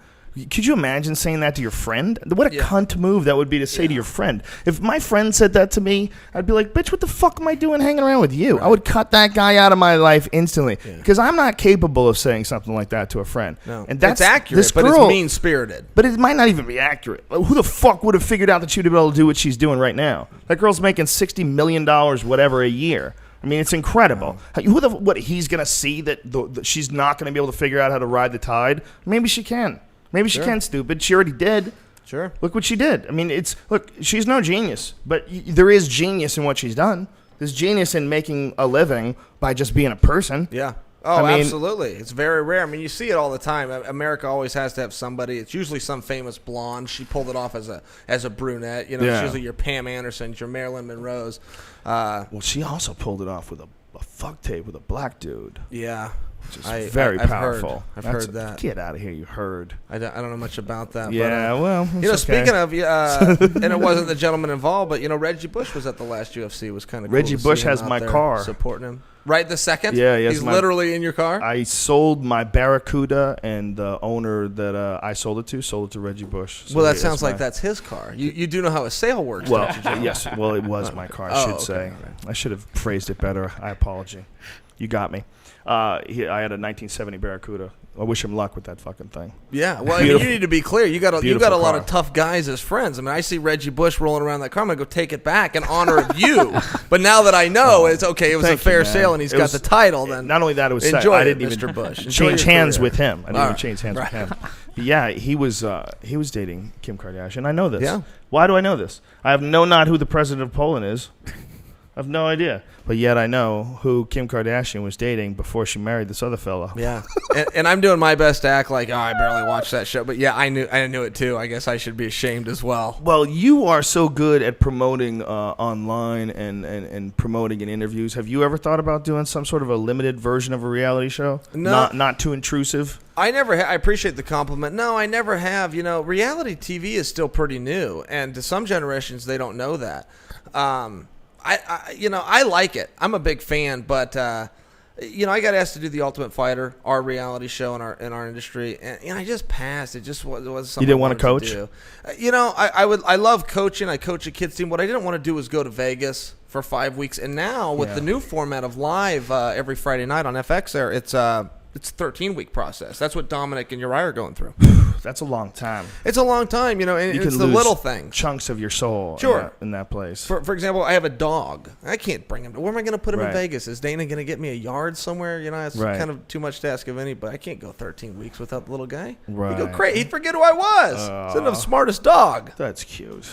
Speaker 1: could you imagine saying that to your friend? What a cunt move that would be to say to your friend. If my friend said that to me, I'd be like, bitch, what the fuck am I doing hanging around with you? Right. I would cut that guy out of my life instantly because I'm not capable of saying something like that to a friend.
Speaker 4: No.
Speaker 1: And that's
Speaker 4: accurate,
Speaker 1: this girl,
Speaker 4: but it's mean-spirited.
Speaker 1: But it might not even be accurate. Who the fuck would have figured out that she'd be able to do what she's doing right now? That girl's making $60 million, whatever, a year. I mean, it's incredible. Wow. What he's going to see that she's not going to be able to figure out how to ride the tide? Maybe she can. Maybe she can, stupid. She already did.
Speaker 4: Sure.
Speaker 1: Look what she did. I mean, she's no genius, but there is genius in what she's done. There's genius in making a living by just being a person.
Speaker 4: Yeah. Oh, absolutely. It's very rare. I mean, you see it all the time. America always has to have somebody. It's usually some famous blonde. She pulled it off as a brunette. You know, it's usually your Pam Anderson, your Marilyn Monroe's.
Speaker 1: Well, she also pulled it off with a fuck tape with a black dude.
Speaker 4: Yeah.
Speaker 1: Which is very powerful.
Speaker 4: I've heard that.
Speaker 1: Get out of here, you heard.
Speaker 4: I don't know much about that.
Speaker 1: Yeah,
Speaker 4: but,
Speaker 1: well,
Speaker 4: you know, speaking of, and it wasn't the gentleman involved, but, you know, Reggie Bush was at the last UFC. It was kind of cool.
Speaker 1: Reggie Bush has my car.
Speaker 4: Supporting him. Right this second?
Speaker 1: Yeah,
Speaker 4: he's literally in your car?
Speaker 1: I sold my Barracuda, and the owner that I sold it to Reggie Bush. So
Speaker 4: well, that sounds like that's his car. You do know how a sale works,
Speaker 1: well,
Speaker 4: don't you,
Speaker 1: yes. Well, it was my car, I should say. Right. I should have phrased it better. I apologize. You got me. I had a 1970 Barracuda. I wish him luck with that fucking thing.
Speaker 4: Yeah, well, I mean, you need to be clear. You got a lot of tough guys as friends. I mean, I see Reggie Bush rolling around that car. I'm gonna go take it back in honor of you. But now that I know it's okay, it was a fair sale, and he's got the title. Then
Speaker 1: not only that, it was
Speaker 4: enjoy
Speaker 1: I didn't
Speaker 4: Mr.
Speaker 1: even
Speaker 4: Bush.
Speaker 1: change hands with him. I didn't even change hands with him. But yeah, he was dating Kim Kardashian. I know this.
Speaker 4: Yeah.
Speaker 1: Why do I know this? I have no not who the president of Poland is. I have no idea. But yet I know who Kim Kardashian was dating before she married this other fella.
Speaker 4: Yeah. and I'm doing my best to act like, I barely watched that show. But yeah, I knew it too. I guess I should be ashamed as well.
Speaker 1: Well, you are so good at promoting online and promoting in interviews. Have you ever thought about doing some sort of a limited version of a reality show?
Speaker 4: No.
Speaker 1: Not too intrusive?
Speaker 4: I never I appreciate the compliment. No, I never have. You know, reality TV is still pretty new. And to some generations, they don't know that. I like it. I'm a big fan, but you know, I got asked to do The Ultimate Fighter, our reality show in our industry, and I just passed. It just was something.
Speaker 1: You didn't want to coach?
Speaker 4: You know, I love coaching. I coach a kids team. What I didn't want to do was go to Vegas for 5 weeks, and now with the new format of live every Friday night on FX, there it's a 13-week process. That's what Dominic and Uriah are going through.
Speaker 1: That's a long time.
Speaker 4: It's a long time, you know, and it's the little things.
Speaker 1: Chunks of your soul in that place.
Speaker 4: For example, I have a dog. I can't bring him. Where am I going to put him in Vegas? Is Dana going to get me a yard somewhere? You know, it's kind of too much to ask of any, but I can't go 13 weeks without the little guy.
Speaker 1: Right.
Speaker 4: He'd go crazy. He'd forget who I was. He's the smartest dog.
Speaker 1: That's cute.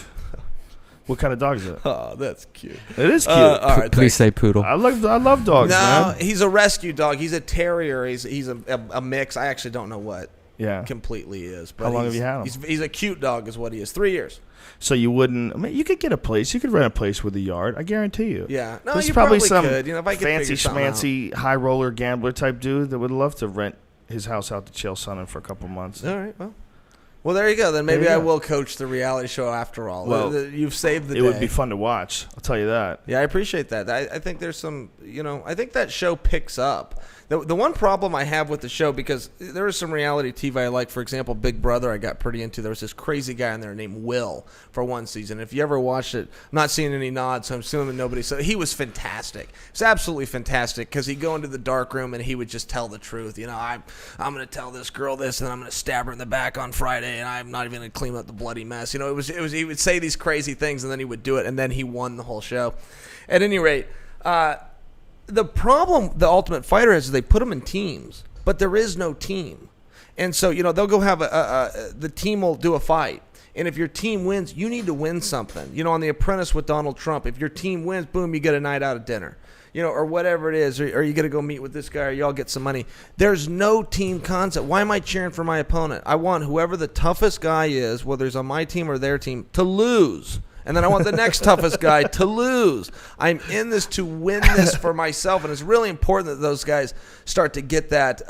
Speaker 1: What kind of dog is it?
Speaker 4: Oh, that's cute.
Speaker 1: It is cute.
Speaker 2: All right, please say poodle.
Speaker 1: I love dogs, man.
Speaker 4: No, he's a rescue dog. He's a terrier. He's a mix. I actually don't know what
Speaker 1: Yeah.
Speaker 4: completely is. But
Speaker 1: How long have you had him?
Speaker 4: He's a cute dog is what he is. 3 years.
Speaker 1: So you wouldn't. I mean, you could get a place. You could rent a place with a yard. I guarantee you.
Speaker 4: Yeah. No,
Speaker 1: There's
Speaker 4: you
Speaker 1: probably
Speaker 4: probably
Speaker 1: some
Speaker 4: could. You know, if I could
Speaker 1: fancy
Speaker 4: figure something out.
Speaker 1: schmancy high roller gambler type dude that would love to rent his house out to Chael Sonnen for a couple months.
Speaker 4: All right. Well, there you go. Then maybe
Speaker 1: There
Speaker 4: I
Speaker 1: you go.
Speaker 4: will coach the reality show after all.
Speaker 1: Well,
Speaker 4: You've saved the day.
Speaker 1: It would be fun to watch. I'll tell you that.
Speaker 4: Yeah, I appreciate that. I think there's some, I think that show picks up. The one problem I have with the show, because there is some reality TV I like, for example, Big Brother I got pretty into. There was this crazy guy in there named Will for one season. If you ever watched it, I'm not seeing any nods, so I'm assuming nobody saw. He was fantastic. It's absolutely fantastic because he'd go into the dark room and he would just tell the truth. I'm going to tell this girl this and then I'm going to stab her in the back on Friday and I'm not even going to clean up the bloody mess. It was he would say these crazy things and then he would do it and then he won the whole show. At any rate, the problem the Ultimate Fighter has is they put them in teams, but there is no team. And so, they'll go have the team will do a fight. And if your team wins, you need to win something. On The Apprentice with Donald Trump, if your team wins, boom, you get a night out of dinner. Or whatever it is, or you got to go meet with this guy, or y'all get some money. There's no team concept. Why am I cheering for my opponent? I want whoever the toughest guy is, whether it's on my team or their team, to lose. And then I want the next toughest guy to lose. I'm in this to win this for myself, and it's really important that those guys start to get that.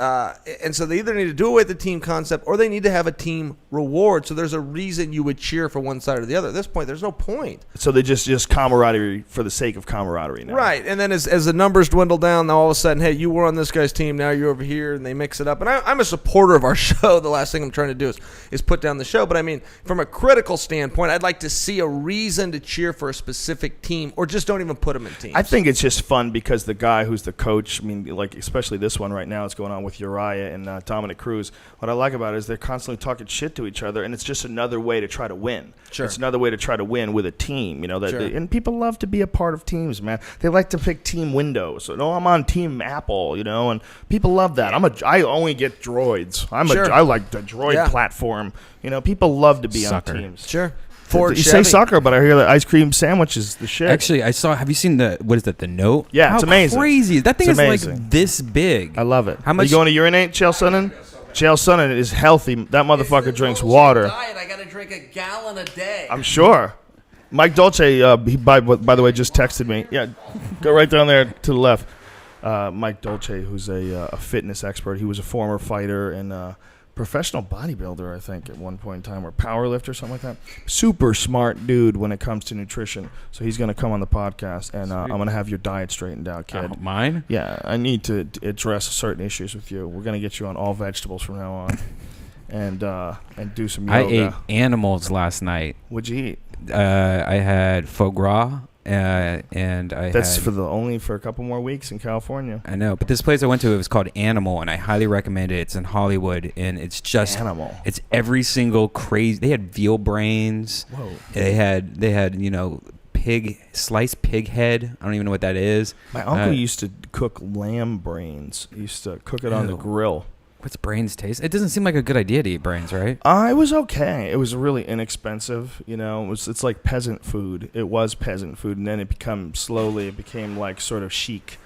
Speaker 4: And so they either need to do away with the team concept or they need to have a team reward. So there's a reason you would cheer for one side or the other. At this point, there's no point.
Speaker 1: So they just camaraderie for the sake of camaraderie now.
Speaker 4: Right. And then as the numbers dwindle down, now all of a sudden, hey, you were on this guy's team, now you're over here, and they mix it up. And I'm a supporter of our show. The last thing I'm trying to do is put down the show. But I mean, from a critical standpoint, I'd like to see a reason to cheer for a specific team, or just don't even put them in teams.
Speaker 1: I think it's just fun because the guy who's the coach, I mean, like especially this one right now, it's going on with Uriah and Dominic Cruz. What I like about it is they're constantly talking shit to each other, and it's just another way to try to win.
Speaker 4: Sure.
Speaker 1: It's another way to try to win with a team,
Speaker 4: Sure.
Speaker 1: And people love to be a part of teams, man. They like to pick team Windows. So, I'm on Team Apple, and people love that. I only get droids.
Speaker 4: Sure.
Speaker 1: I like the droid platform. People love to be
Speaker 2: Sucker.
Speaker 1: on teams.
Speaker 4: Sure.
Speaker 1: You say sucker, but I hear that ice cream sandwich is the shit.
Speaker 2: Actually, have you seen what is that, the Note?
Speaker 1: Yeah,
Speaker 2: How
Speaker 1: it's amazing.
Speaker 2: Crazy. That thing
Speaker 1: It's
Speaker 2: is
Speaker 1: amazing.
Speaker 2: like this big.
Speaker 1: I love it.
Speaker 2: How much?
Speaker 1: You going to urinate, Chael Sonnen? Chael Sonnen is healthy. That motherfucker drinks water.
Speaker 4: I got to drink a gallon a day.
Speaker 1: I'm sure. Mike Dolce, he by the way, just texted me. Yeah, go right down there to the left. Mike Dolce, who's a fitness expert. He was a former fighter and professional bodybuilder, I think, at one point in time, or powerlifter, something like that. Super smart dude when it comes to nutrition. So he's going to come on the podcast, and I'm going to have your diet straightened out, kid.
Speaker 2: Mine?
Speaker 1: Yeah, I need to address certain issues with you. We're going to get you on all vegetables from now on, and do some yoga.
Speaker 2: I ate animals last night.
Speaker 1: What'd you eat?
Speaker 2: I had foie gras, and
Speaker 1: That's for a couple more weeks in California.
Speaker 2: I know, but this place I went to, it was called Animal, and I highly recommend it. It's in Hollywood, and it's just
Speaker 1: Animal.
Speaker 2: It's every single crazy. They had veal brains.
Speaker 1: Whoa.
Speaker 2: They had sliced pig head. I don't even know what that is.
Speaker 1: My uncle used to cook lamb brains. He used to cook it on the
Speaker 2: Ew.
Speaker 1: grill.
Speaker 2: What's brains taste? It doesn't seem like a good idea to eat brains, right?
Speaker 1: It was okay. It was really inexpensive. It's like peasant food. It was peasant food, and then it became like sort of chic,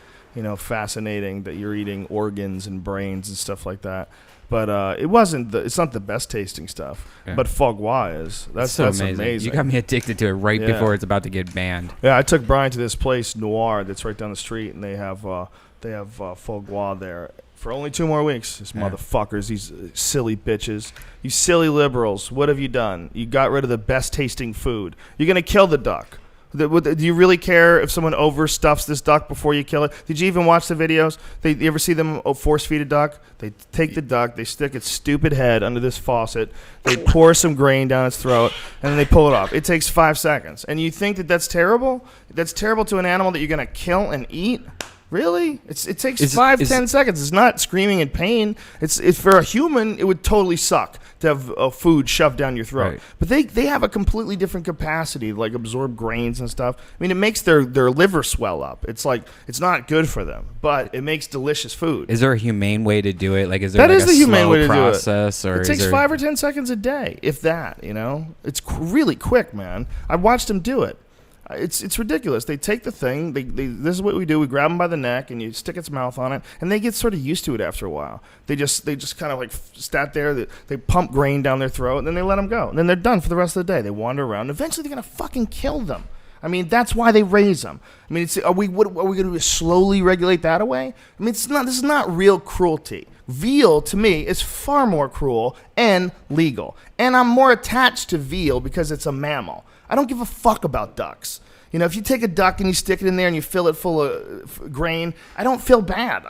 Speaker 1: fascinating that you're eating organs and brains and stuff like that. But it's not the best tasting stuff.
Speaker 2: Yeah.
Speaker 1: But foie gras is. That's amazing.
Speaker 2: You got me addicted to it right before it's about to get banned.
Speaker 1: Yeah, I took Brian to this place, Noir, that's right down the street, and they have foie gras there. For only 2 more weeks. These motherfuckers, these silly bitches. You silly liberals, what have you done? You got rid of the best tasting food. You're going to kill the duck. Do you really care if someone overstuffs this duck before you kill it? Did you even watch the videos? You ever see them force feed a duck? They take the duck, they stick its stupid head under this faucet, they pour some grain down its throat, and then they pull it off. It takes 5 seconds. And you think that's terrible? That's terrible to an animal that you're going to kill and eat? Really? It takes 5-10 seconds. It's not screaming in pain. It's for a human, it would totally suck to have food shoved down your throat.
Speaker 2: Right.
Speaker 1: But they have a completely different capacity to like absorb grains and stuff. I mean, it makes their liver swell up. It's like it's not good for them, but it makes delicious food.
Speaker 2: Is there a humane way to do it? Like, is there
Speaker 1: That
Speaker 2: like
Speaker 1: is
Speaker 2: a
Speaker 1: the humane
Speaker 2: slow
Speaker 1: way to do it.
Speaker 2: process? Or
Speaker 1: It takes 5 or 10 seconds a day, if that. It's really quick, man. I watched him do it. it's ridiculous. They take the thing. This is what we do. We grab them by the neck and you stick its mouth on it, and they get sort of used to it after a while. They just kind of like stat there. They pump grain down their throat, and then they let them go. And then they're done for the rest of the day. They wander around. Eventually, they're gonna fucking kill them. I mean, that's why they raise them. I mean, are we going to slowly regulate that away? I mean, this is not real cruelty. Veal, to me, is far more cruel and legal. And I'm more attached to veal because it's a mammal. I don't give a fuck about ducks. You know, if you take a duck and you stick it in there and you fill it full of grain, I don't feel bad.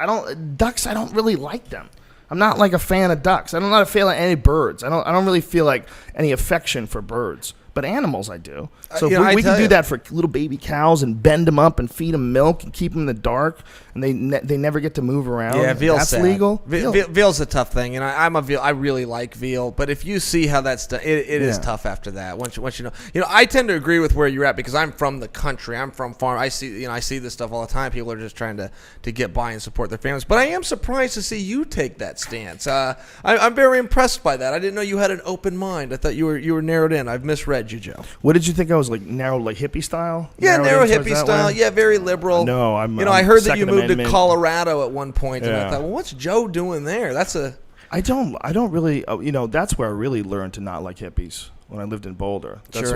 Speaker 1: Ducks, I don't really like them. I'm not like a fan of ducks. I'm not a fan of any birds. I don't really feel like any affection for birds. But animals, I do. So we can do that for little baby cows and bend them up and feed them milk and keep them in the dark, and they never get to move around.
Speaker 4: Yeah, veal's
Speaker 1: that's
Speaker 4: sad.
Speaker 1: Legal.
Speaker 4: Veal's a tough thing, and I'm a veal. I really like veal, but if you see how that's done, it is tough after that. Once you know, I tend to agree with where you're at because I'm from the country. I'm from farm. I see this stuff all the time. People are just trying to get by and support their families. But I am surprised to see you take that stance. I'm very impressed by that. I didn't know you had an open mind. I thought you were narrowed in. I've misread you, Joe.
Speaker 1: What did you think I was like? Narrow, like hippie style?
Speaker 4: Yeah, narrow hippie style. Yeah, very liberal.
Speaker 1: No,
Speaker 4: I heard that you moved to Colorado at one point, and I thought, well, what's Joe doing there?
Speaker 1: I don't really. That's where I really learned to not like hippies when I lived in Boulder. That's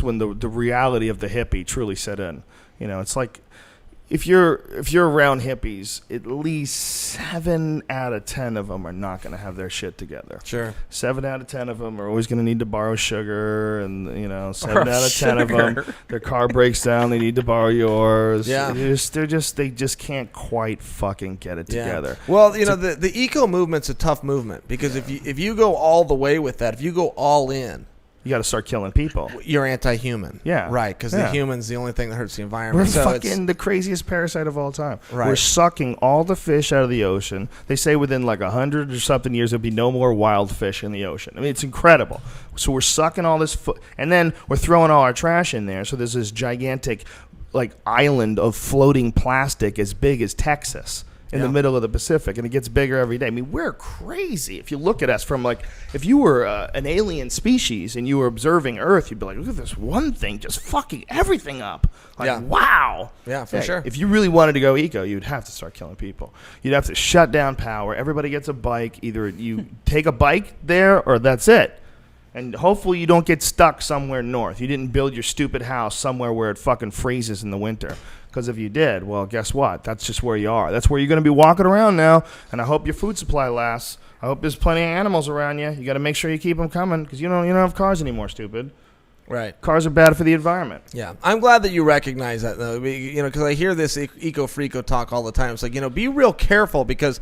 Speaker 1: when the reality of the hippie truly set in. You know, it's like if you're around hippies, at least 7 out of 10 of them are not going to have their shit together.
Speaker 4: Sure.
Speaker 1: 7 out of 10 of them are always going to need to borrow sugar, and 7 out of 10 of them, their car breaks down, they need to borrow yours.
Speaker 4: Yeah.
Speaker 1: They just can't quite fucking get it together.
Speaker 4: Well, the eco movement's a tough movement because if you go all the way with that, if you go all in,
Speaker 1: you got to start killing people.
Speaker 4: You're anti-human.
Speaker 1: Yeah.
Speaker 4: Right, because the human's the only thing that hurts the environment.
Speaker 1: We're fucking the craziest parasite of all time.
Speaker 4: Right.
Speaker 1: We're sucking all the fish out of the ocean. They say within like 100 or something years, there'll be no more wild fish in the ocean. I mean, it's incredible. So we're sucking all this and then we're throwing all our trash in there. So there's this gigantic like island of floating plastic as big as Texas. In the middle of the Pacific, and it gets bigger every day. I mean, we're crazy. If you look at us from like, if you were an alien species and you were observing Earth, you'd be like, look at this one thing just fucking everything up. Like, wow.
Speaker 4: Yeah, for sure.
Speaker 1: If you really wanted to go eco, you'd have to start killing people. You'd have to shut down power. Everybody gets a bike. Either you take a bike there or that's it. And hopefully you don't get stuck somewhere north. You didn't build your stupid house somewhere where it fucking freezes in the winter. Because if you did, well, guess what? That's just where you are. That's where you're going to be walking around now. And I hope your food supply lasts. I hope there's plenty of animals around you. You got to make sure you keep them coming because you don't have cars anymore, stupid.
Speaker 4: Right.
Speaker 1: Cars are bad for the environment.
Speaker 4: Yeah. I'm glad that you recognize that, though. Because I hear this eco-freako talk all the time. It's like, be real careful because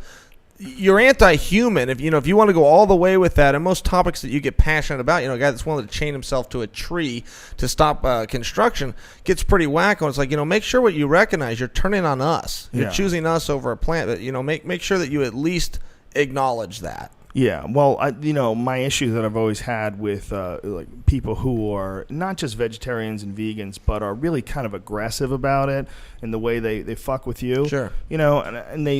Speaker 4: you're anti-human if you want to go all the way with that, and most topics that you get passionate about, a guy that's willing to chain himself to a tree to stop construction gets pretty wacko. It's like, make sure what you recognize, you're turning on us. You're choosing us over a plant. But make sure that you at least acknowledge that.
Speaker 1: Yeah, well, my issue that I've always had with like people who are not just vegetarians and vegans, but are really kind of aggressive about it in the way they fuck with you.
Speaker 4: Sure.
Speaker 1: And they,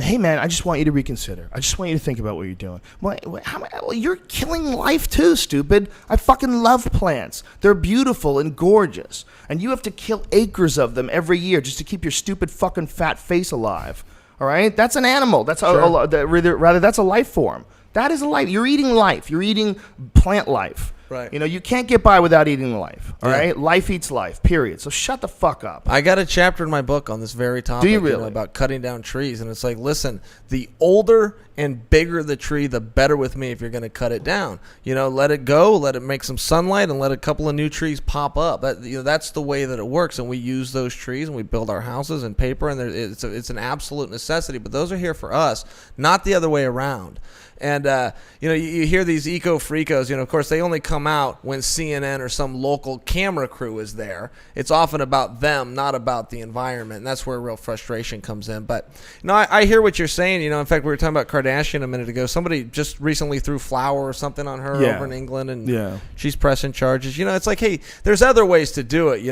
Speaker 1: hey man, I just want you to reconsider. I just want you to think about what you're doing. Well, you're killing life too, stupid. I fucking love plants. They're beautiful and gorgeous, and you have to kill acres of them every year just to keep your stupid fucking fat face alive. All right, that's an animal. That's rather that's a life form. That is a life. You're eating life. You're eating plant life.
Speaker 4: Right.
Speaker 1: You can't get by without eating life. All right. Life eats life. Period. So shut the fuck up.
Speaker 4: I got a chapter in my book on this very topic.
Speaker 1: Do you really?
Speaker 4: About cutting down trees, and it's like, listen, the older and bigger the tree, the better with me if you're going to cut it down. Let it go, let it make some sunlight, and let a couple of new trees pop up. That's the way that it works, and we use those trees, and we build our houses and paper, and it's an absolute necessity. But those are here for us, not the other way around. And, you hear these eco-freakos, of course, they only come out when CNN or some local camera crew is there. It's often about them, not about the environment. And that's where real frustration comes in. But, I hear what you're saying. In fact, we were talking about Kardashian a minute ago. Somebody just recently threw flour or something on her over in England, and she's pressing charges. It's like, hey, there's other ways to do it.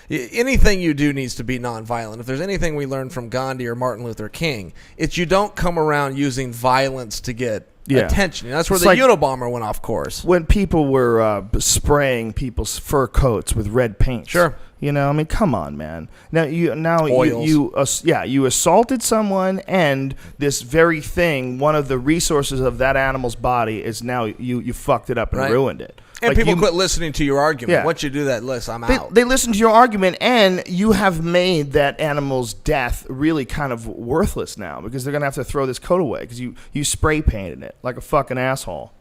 Speaker 4: Anything you do needs to be nonviolent. If there's anything we learned from Gandhi or Martin Luther King, it's you don't come around using violence to get attention. That's where
Speaker 1: It's
Speaker 4: the
Speaker 1: like
Speaker 4: Unabomber went off course.
Speaker 1: when people were spraying people's fur coats with red paint.
Speaker 4: Sure.
Speaker 1: You know, I mean, come on, man.
Speaker 4: Oils.
Speaker 1: You assaulted someone, and this very thing, one of the resources of that animal's body, is now you fucked it up and
Speaker 4: Right.
Speaker 1: ruined it.
Speaker 4: And
Speaker 1: Like,
Speaker 4: people quit listening to your argument.
Speaker 1: Yeah.
Speaker 4: Once you do that, listen, I'm out.
Speaker 1: They listen to your argument, and you have made that animal's death really kind of worthless now, because they're gonna have to throw this coat away because you spray painted it like a fucking asshole.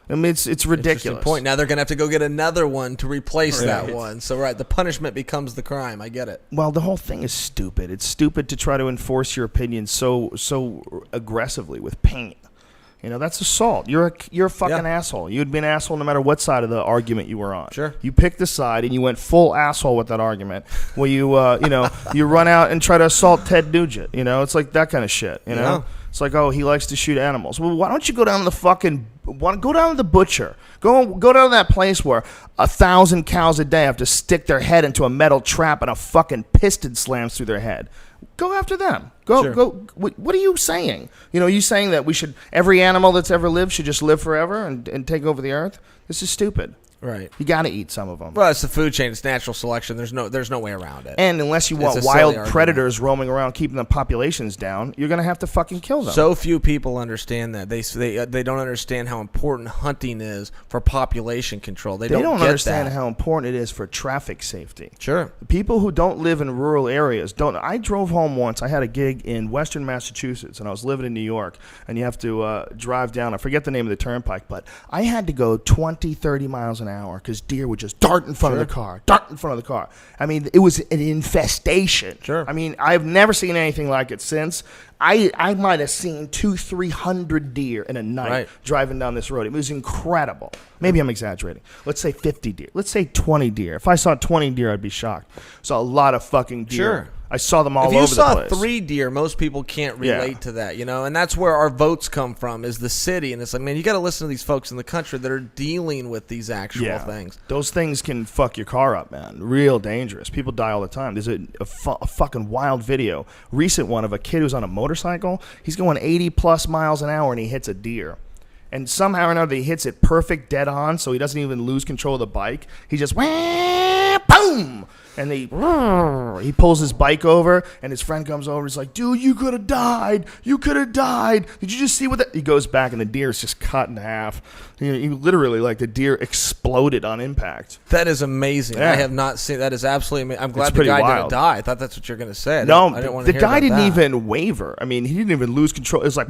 Speaker 1: I mean, it's
Speaker 4: Interesting
Speaker 1: ridiculous.
Speaker 4: point. Now they're going to have to go get another one to replace that
Speaker 1: Right.
Speaker 4: one. So, right, the punishment becomes the crime. I get it.
Speaker 1: Well, the whole thing is stupid. It's stupid to try to enforce your opinion so aggressively with paint. You know, that's assault. You're a fucking asshole. You'd be an asshole no matter what side of the argument you were on.
Speaker 4: Sure.
Speaker 1: You picked the side and you went full asshole with that argument. Where you you run out and try to assault Ted Nugent. You know, it's like that kind of shit. You know,
Speaker 4: Yeah.
Speaker 1: it's like, oh, he likes to shoot animals. Well, why don't you go down to go down to the butcher? Go down to that place where 1,000 cows a day have to stick their head into a metal trap and a fucking piston slams through their head. Go after them.
Speaker 4: Sure.
Speaker 1: Go. What are you saying? You know, are you saying that every animal that's ever lived should just live forever and take over the earth? This is stupid.
Speaker 4: Right.
Speaker 1: You got to eat some of them.
Speaker 4: Well, it's the food chain. It's natural selection. There's no way around it.
Speaker 1: And unless you
Speaker 4: It's
Speaker 1: want
Speaker 4: a silly
Speaker 1: wild
Speaker 4: argument.
Speaker 1: predators roaming around keeping the populations down, you're going to have to fucking kill them.
Speaker 4: So few people understand that. They don't understand how important hunting is for population control. They
Speaker 1: they don't
Speaker 4: get
Speaker 1: understand
Speaker 4: that.
Speaker 1: how important it is for traffic safety.
Speaker 4: Sure.
Speaker 1: People who don't live in rural areas don't. I drove home once. I had a gig in Western Massachusetts, and I was living in New York, and you have to drive down. I forget the name of the turnpike, but I had to go 20, 30 miles an hour because deer would just dart in front of the car, I mean, it was an infestation.
Speaker 4: Sure.
Speaker 1: I mean, I've never seen anything like it since. I might have seen 200-300 deer in a night
Speaker 4: Right.
Speaker 1: driving down this road. It was incredible. Maybe I'm exaggerating. Let's say 50 deer. Let's say 20 deer. If I saw 20 deer, I'd be shocked. Saw a lot of fucking deer.
Speaker 4: Sure.
Speaker 1: I saw them all
Speaker 4: If you
Speaker 1: over
Speaker 4: saw
Speaker 1: the place.
Speaker 4: 3 deer, most people can't
Speaker 1: Yeah.
Speaker 4: relate to that, you know, and that's where our votes come from, is the city. And it's like, man, you got to listen to these folks in the country that are dealing with these actual things.
Speaker 1: Those things can fuck your car up, man. Real dangerous. People die all the time. There's a fucking wild video, recent one of a kid who's on a motorcycle. He's going 80 plus miles an hour and he hits a deer. And somehow or another he hits it perfect dead on, so he doesn't even lose control of the bike. He just boom. And he pulls his bike over, and his friend comes over. He's like, dude, you could have died. You could have died. Did you just see what that? He goes back, and the deer is just cut in half. He literally, like, the deer exploded on impact.
Speaker 4: That is amazing.
Speaker 1: Yeah.
Speaker 4: I have not seen that. Is absolutely amazing. I'm glad the
Speaker 1: pretty
Speaker 4: guy
Speaker 1: wild.
Speaker 4: didn't die. I thought that's what you're going to say. I
Speaker 1: No,
Speaker 4: didn't want to
Speaker 1: the
Speaker 4: hear
Speaker 1: guy
Speaker 4: about
Speaker 1: didn't
Speaker 4: that.
Speaker 1: even waver. I mean, he didn't even lose control. It was like,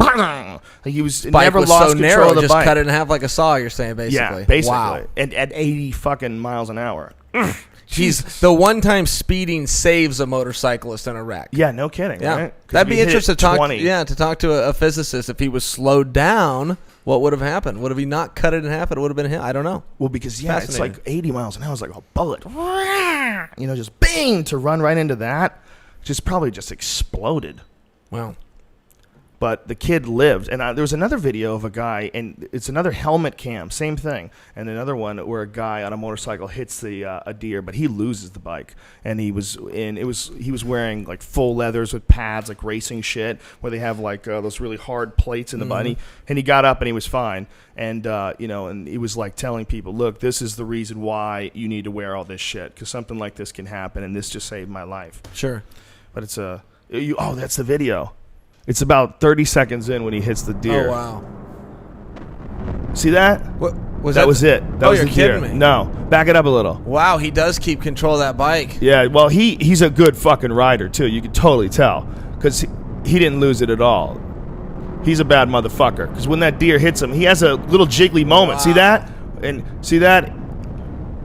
Speaker 1: he was
Speaker 4: Bike
Speaker 1: never
Speaker 4: was
Speaker 1: lost
Speaker 4: so
Speaker 1: control
Speaker 4: narrow,
Speaker 1: of the
Speaker 4: just
Speaker 1: bike.
Speaker 4: cut it in half like a saw. You're saying basically.
Speaker 1: Yeah, basically.
Speaker 4: Wow.
Speaker 1: And at 80 fucking miles an hour.
Speaker 4: Jeez, the one-time speeding saves a motorcyclist in a wreck.
Speaker 1: Yeah, no kidding.
Speaker 4: Yeah,
Speaker 1: Right? 'Cause
Speaker 4: that'd
Speaker 1: if
Speaker 4: be
Speaker 1: you hit
Speaker 4: interesting
Speaker 1: it
Speaker 4: to talk.
Speaker 1: 20,
Speaker 4: Yeah, to talk to a physicist. If he was slowed down, what would have happened? Would have he not cut it in half? It would have been him. I don't know.
Speaker 1: Well, because it's
Speaker 4: Fascinating.
Speaker 1: like 80 miles an hour. It's like a bullet. You know, just bang to run right into that. Just probably just exploded.
Speaker 4: Wow.
Speaker 1: But the kid lived. And there was another video of a guy, and it's another helmet cam, same thing. And another one where a guy on a motorcycle hits a deer, but he loses the bike. And he was wearing like full leathers with pads, like racing shit, where they have like those really hard plates in the body. And he got up and he was fine. And and he was like telling people, look, this is the reason why you need to wear all this shit, because something like this can happen, and this just saved my life.
Speaker 4: Sure.
Speaker 1: But it's that's the video. It's about 30 seconds in when he hits the deer.
Speaker 4: Oh wow.
Speaker 1: See that?
Speaker 4: What was
Speaker 1: That was it. That was
Speaker 4: you're
Speaker 1: the deer.
Speaker 4: kidding me.
Speaker 1: No, back it up a little.
Speaker 4: Wow, he does keep control of that bike.
Speaker 1: Yeah, well, he's a good fucking rider too. You can totally tell because he didn't lose it at all. He's a bad motherfucker because when that deer hits him, he has a little jiggly moment.
Speaker 4: Wow.
Speaker 1: See that? And see that?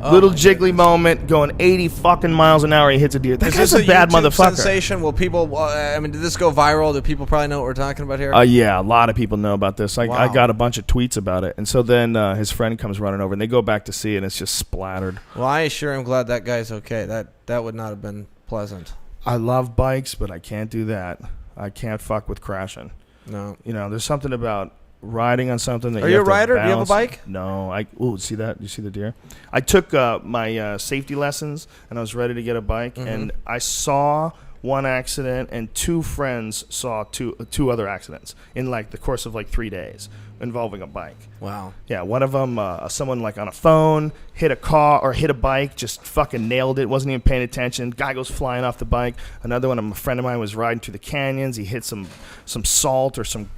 Speaker 4: Oh,
Speaker 1: Little
Speaker 4: my
Speaker 1: jiggly
Speaker 4: goodness.
Speaker 1: moment, going 80 fucking miles an hour. He hits a deer. That
Speaker 4: Is
Speaker 1: guy's
Speaker 4: this
Speaker 1: a bad
Speaker 4: YouTube
Speaker 1: motherfucker.
Speaker 4: sensation? Will people? I mean, did this go viral? Do people probably know what we're talking about here?
Speaker 1: Yeah, a lot of people know about this. I
Speaker 4: Wow.
Speaker 1: got a bunch of tweets about it. And so then his friend comes running over, and they go back to see it, and it's just splattered.
Speaker 4: Well, I sure am glad that guy's okay. That would not have been pleasant.
Speaker 1: I love bikes, but I can't do that. I can't fuck with crashing.
Speaker 4: No.
Speaker 1: You know, there's something about riding on something that
Speaker 4: Are
Speaker 1: you
Speaker 4: you
Speaker 1: have
Speaker 4: a
Speaker 1: to
Speaker 4: rider? Do you have a
Speaker 1: balance.
Speaker 4: bike?
Speaker 1: No. See that? You see the deer? I took my safety lessons, and I was ready to get a bike, and I saw one accident, and 2 friends saw two other accidents in like the course of like 3 days involving a bike.
Speaker 4: Wow.
Speaker 1: Yeah, one of them, someone like on a phone hit a car or hit a bike, just fucking nailed it, wasn't even paying attention. Guy goes flying off the bike. Another one, a friend of mine was riding through the canyons. He hit some salt or some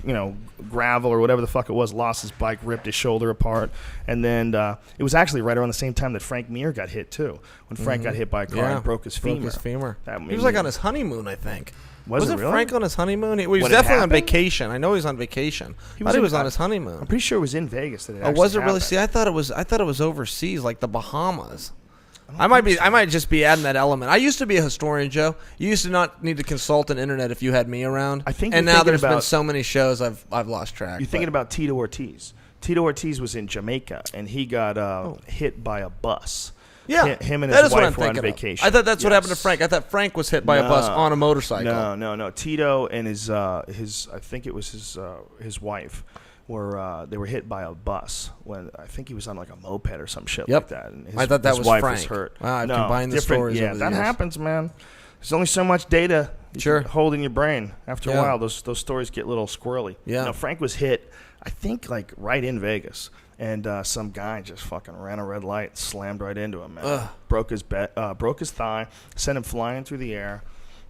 Speaker 1: gravel or whatever the fuck it was, lost his bike, ripped his shoulder apart. And then it was actually right around the same time that Frank Mir got hit too. When Frank got hit by a car and broke his femur.
Speaker 4: He was like on his honeymoon, I think. Wasn't
Speaker 1: really?
Speaker 4: Frank on his honeymoon? He was
Speaker 1: When it
Speaker 4: definitely on
Speaker 1: happened?
Speaker 4: vacation. I know he was on vacation. He was on his honeymoon.
Speaker 1: I'm pretty sure it was in Vegas that it
Speaker 4: Oh,
Speaker 1: actually
Speaker 4: was it really?
Speaker 1: happened.
Speaker 4: See, I thought it was overseas, like the Bahamas. I might just be adding that element. I used to be a historian, Joe. You used to not need to consult an internet if you had me around.
Speaker 1: I think
Speaker 4: and
Speaker 1: you're
Speaker 4: now
Speaker 1: thinking
Speaker 4: there's been
Speaker 1: about-
Speaker 4: so many shows I've lost track.
Speaker 1: You're thinking about Tito Ortiz. Tito Ortiz was in Jamaica, and he got hit by a bus.
Speaker 4: Yeah,
Speaker 1: Him and
Speaker 4: that
Speaker 1: his
Speaker 4: is what
Speaker 1: wife
Speaker 4: I'm
Speaker 1: were on
Speaker 4: thinking of.
Speaker 1: vacation.
Speaker 4: I thought that's what happened to
Speaker 1: Yes.
Speaker 4: Frank. I thought Frank was hit by a bus on a motorcycle.
Speaker 1: No. Tito and his I think it was his wife they were hit by a bus when I think he was on like a moped or some shit like that. And
Speaker 4: I thought that
Speaker 1: his
Speaker 4: was
Speaker 1: wife
Speaker 4: Frank.
Speaker 1: was hurt.
Speaker 4: Wow, I've
Speaker 1: no,
Speaker 4: combined the
Speaker 1: different.
Speaker 4: stories
Speaker 1: Yeah,
Speaker 4: over the
Speaker 1: that
Speaker 4: years.
Speaker 1: happens, man. There's only so much data you
Speaker 4: Sure.
Speaker 1: can hold in your brain. After a
Speaker 4: Yeah.
Speaker 1: while, those stories get a little squirrely.
Speaker 4: Yeah.
Speaker 1: Frank was hit, I think, like right in Vegas. And some guy just fucking ran a red light, slammed right into him, man.
Speaker 4: Ugh.
Speaker 1: Broke his thigh, sent him flying through the air,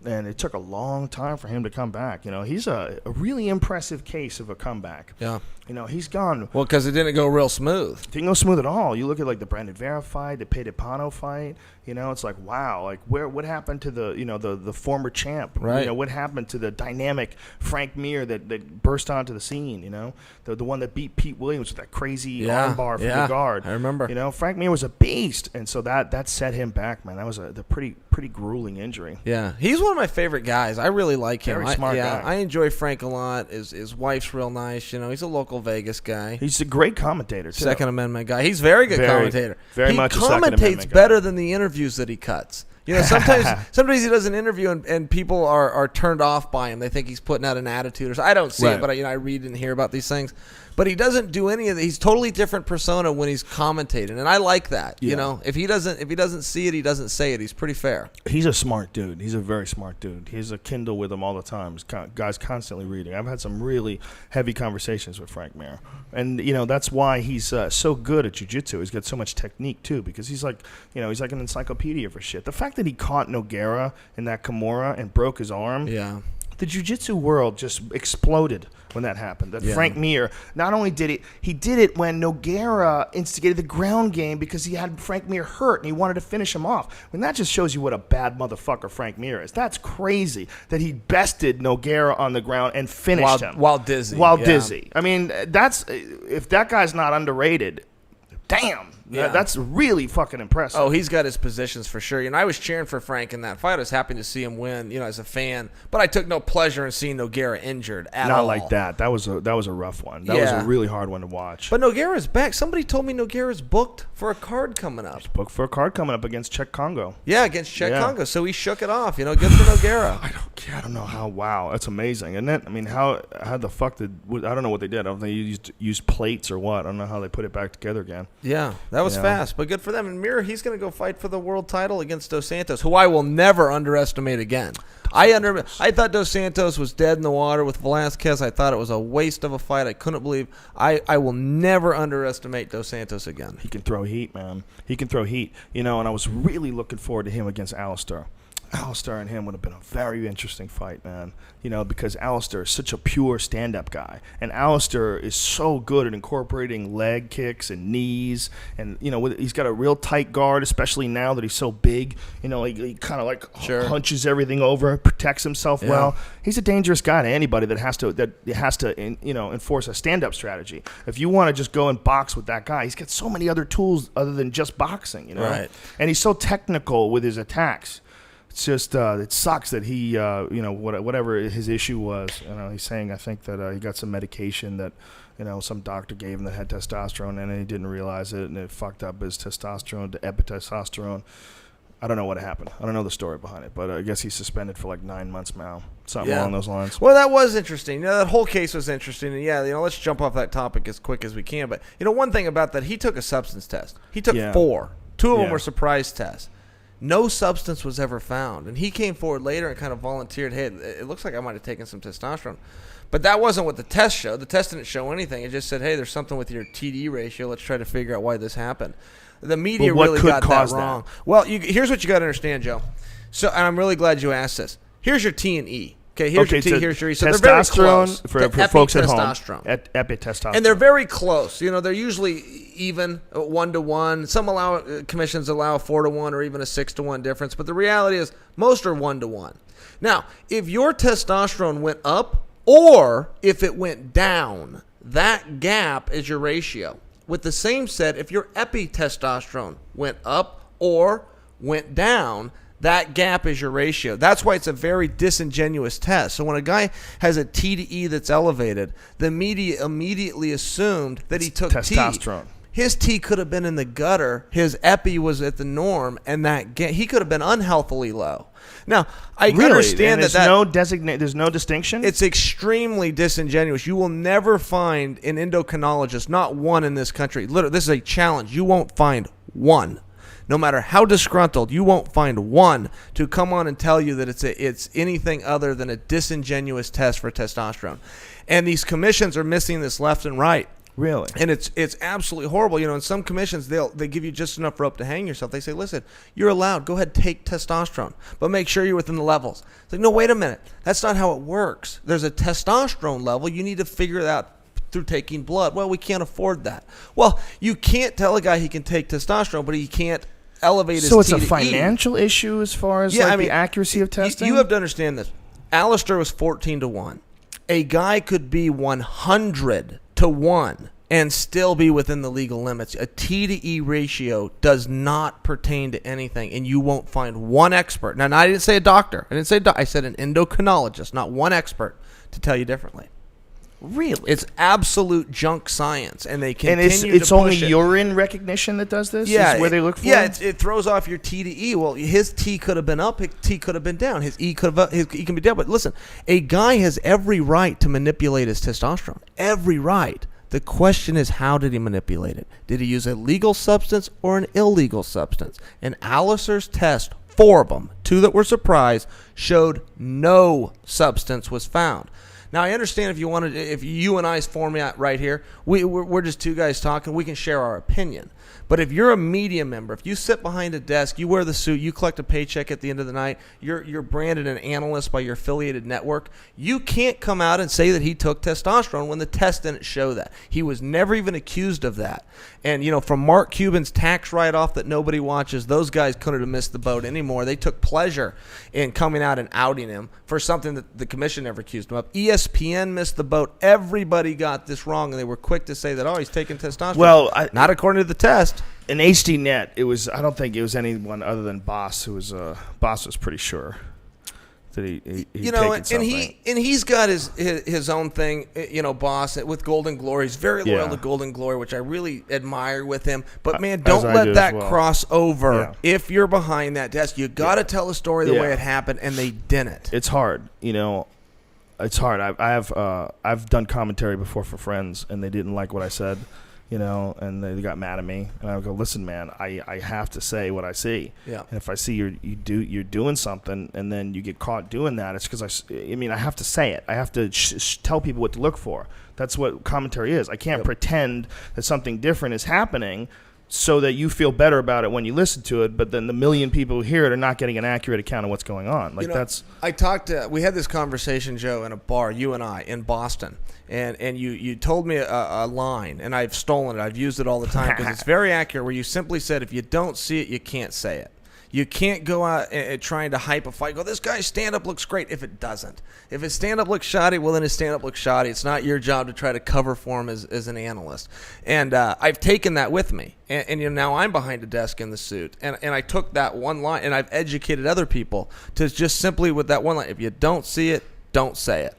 Speaker 1: and it took a long time for him to come back. He's a really impressive case of a comeback.
Speaker 4: Yeah.
Speaker 1: He's gone.
Speaker 4: Well, because it didn't go real smooth.
Speaker 1: Didn't go smooth at all. You look at like the Brandon Vera fight, the Pete Pano fight. It's like, wow, like what happened to the former champ?
Speaker 4: Right.
Speaker 1: What happened to the dynamic Frank Mir that burst onto the scene? The one that beat Pete Williams with that crazy armbar from the guard.
Speaker 4: I remember.
Speaker 1: Frank Mir was a beast, and so that set him back, man. That was the pretty grueling injury.
Speaker 4: Yeah, he's one of my favorite guys. I really like him.
Speaker 1: Very smart guy.
Speaker 4: I enjoy Frank a lot. His wife's real nice. He's a local Vegas guy.
Speaker 1: He's a great commentator too.
Speaker 4: Second Amendment guy. He's very good commentator.
Speaker 1: Very
Speaker 4: he
Speaker 1: much a Second
Speaker 4: commentates
Speaker 1: Amendment guy.
Speaker 4: better than the interviews that he cuts. Sometimes he does an interview and people are turned off by him. They think he's putting out an attitude or something. I don't see it, but I read and hear about these things. But he doesn't do any of it. He's totally different persona when he's commentating, and I like that.
Speaker 1: Yeah.
Speaker 4: If he doesn't see it, he doesn't say it. He's pretty fair.
Speaker 1: He's a smart dude. He's a very smart dude. He has a Kindle with him all the time. Guy's constantly reading. I've had some really heavy conversations with Frank Mir. And, that's why he's so good at jiu-jitsu. He's got so much technique, too, because he's like an encyclopedia for shit. The fact that he caught Nogueira in that Kimura and broke his arm.
Speaker 4: Yeah.
Speaker 1: The jiu-jitsu world just exploded when that happened. That Frank Mir, not only did he did it when Nogueira instigated the ground game because he had Frank Mir hurt and he wanted to finish him off. I mean, that just shows you what a bad motherfucker Frank Mir is. That's crazy that he bested Nogueira on the ground and finished him.
Speaker 4: While dizzy.
Speaker 1: Dizzy. I mean, if that guy's not underrated, damn.
Speaker 4: Yeah.
Speaker 1: That's really fucking impressive.
Speaker 4: Oh, he's got his positions for sure. I was cheering for Frank in that fight. I was happy to see him win, as a fan. But I took no pleasure in seeing Nogueira injured at all.
Speaker 1: Not like that. That was a rough one. That was a really hard one to watch.
Speaker 4: But Nogueira's back. Somebody told me Nogueira's booked for a card coming up.
Speaker 1: Booked for a card coming up against Czech Congo.
Speaker 4: Yeah, against Czech Congo. So he shook it off. Good for Nogueira.
Speaker 1: I don't know how. Wow, that's amazing, isn't it? I mean, how the fuck I don't know what they did. I don't think they used plates or what. I don't know how they put it back together again.
Speaker 4: Yeah, that was fast, but good for them. And Mir, he's going to go fight for the world title against Dos Santos, who I will never underestimate again. I thought Dos Santos was dead in the water with Velasquez. I thought it was a waste of a fight. I couldn't believe. I will never underestimate Dos Santos again.
Speaker 1: He can throw heat, man. He can throw heat. And I was really looking forward to him against Alistair. Alistair and him would have been a very interesting fight, man. Because Alistair is such a pure stand-up guy. And Alistair is so good at incorporating leg kicks and knees. And, he's got a real tight guard, especially now that he's so big. He kind of like hunches everything over, protects himself well. He's a dangerous guy to anybody that has to enforce a stand-up strategy. If you want to just go and box with that guy, he's got so many other tools other than just boxing,
Speaker 4: Right.
Speaker 1: And he's so technical with his attacks. It's just it sucks that he whatever his issue was, he's saying I think that he got some medication that some doctor gave him that had testosterone and he didn't realize it and it fucked up his testosterone to epitestosterone. I don't know what happened. I don't know the story behind it, but I guess he's suspended for like 9 months now, something along those lines.
Speaker 4: Well, that was interesting. That whole case was interesting. And let's jump off that topic as quick as we can. But one thing about that, he took a substance test. He took 4. 2 of them were surprise tests. No substance was ever found. And he came forward later and kind of volunteered, hey, it looks like I might have taken some testosterone. But that wasn't what the test showed. The test didn't show anything. It just said, hey, there's something with your TD ratio. Let's try to figure out why this happened. The media really got that wrong. Well, here's what you got to understand, Joe. So, and I'm really glad you asked this. Here's your T and E. Okay, here's your T, here's your E. So they're very close.
Speaker 1: For folks at home. Epitestosterone.
Speaker 4: And they're very close. You know, they're usually even 1-to-1. Some commissions allow 4-to-1 or even a 6-to-1 difference. But the reality is most are 1-to-1. Now, if your testosterone went up or if it went down, that gap is your ratio. With the same said, if your epitestosterone went up or went down, that gap is your ratio. That's why it's a very disingenuous test. So when a guy has a T to E that's elevated, the media immediately assumed that he took
Speaker 1: testosterone.
Speaker 4: T. His T could have been in the gutter. His epi was at the norm, and he could have been unhealthily low. Now, I understand that
Speaker 1: there's no distinction.
Speaker 4: It's extremely disingenuous. You will never find an endocrinologist, not one in this country. Literally, this is a challenge. You won't find one. No matter how disgruntled, you won't find one to come on and tell you that it's anything other than a disingenuous test for testosterone. And these commissions are missing this left and right.
Speaker 1: Really?
Speaker 4: And it's absolutely horrible. You know, in some commissions, they give you just enough rope to hang yourself. They say, listen, you're allowed. Go ahead, take testosterone, but make sure you're within the levels. It's like, no, wait a minute. That's not how it works. There's a testosterone level. You need to figure it out through taking blood. Well, we can't afford that. Well, you can't tell a guy he can take testosterone, but he can't elevate his T to E.
Speaker 1: So it's a financial issue as far as the accuracy of testing?
Speaker 4: You have to understand this. Alistair was 14-to-1. A guy could be 100-to-1 and still be within the legal limits. A T to E ratio does not pertain to anything, and you won't find one expert. Now, I didn't say a doctor. I said an endocrinologist, not one expert, to tell you differently.
Speaker 1: Really?
Speaker 4: It's absolute junk science, and they continue to push it.
Speaker 1: And it's only urine recognition that does this?
Speaker 4: Yeah.
Speaker 1: Is where they look for
Speaker 4: it? Yeah, it throws off your T to E. Well, his T could have been up, his T could have been down, his E can be down. But listen, a guy has every right to manipulate his testosterone. Every right. The question is, how did he manipulate it? Did he use a legal substance or an illegal substance? And Alistair's test, 4 of them, 2 that were surprise, showed no substance was found. Now, I understand if you and I's format right here, we're just 2 guys talking, we can share our opinion. But if you're a media member, if you sit behind a desk, you wear the suit, you collect a paycheck at the end of the night, you're branded an analyst by your affiliated network, you can't come out and say that he took testosterone when the test didn't show that. He was never even accused of that. And, you know, from Mark Cuban's tax write-off that nobody watches, those guys couldn't have missed the boat anymore. They took pleasure in coming out and outing him for something that the commission never accused him of. ESPN missed the boat. Everybody got this wrong, and they were quick to say that, oh, he's taking testosterone.
Speaker 1: Well,
Speaker 4: not according to the test.
Speaker 1: In HDNet, I don't think it was anyone other than Boss who was. Boss was pretty sure that he'd taken something.
Speaker 4: And he's got his own thing, you know, Boss with Golden Glory. He's very loyal to Golden Glory, which I really admire with him. But man, don't let that cross over. Yeah. If you're behind that desk, you got to tell the story the way it happened, and they didn't.
Speaker 1: It's hard, you know. It's hard. I've done commentary before for friends, and they didn't like what I said. You know, and they got mad at me, and I would go, "Listen, man, I have to say what I see.
Speaker 4: Yeah.
Speaker 1: And if I see you're doing something, and then you get caught doing that, it's because I have to say it. I have to tell people what to look for. That's what commentary is. I can't pretend that something different is happening, so that you feel better about it when you listen to it, but then the million people who hear it are not getting an accurate account of what's going on. Like, you know,
Speaker 4: we had this conversation, Joe, in a bar, you and I, in Boston, and you told me a line, and I've stolen it. I've used it all the time because it's very accurate, where you simply said, if you don't see it, you can't say it. You can't go out and trying to hype a fight. Go, this guy's stand-up looks great if it doesn't. If his stand-up looks shoddy, well, then his stand-up looks shoddy. It's not your job to try to cover for him as an analyst. And I've taken that with me. And you know, now I'm behind a desk in the suit. And I took that one line, and I've educated other people to just simply with that one line, if you don't see it, don't say it.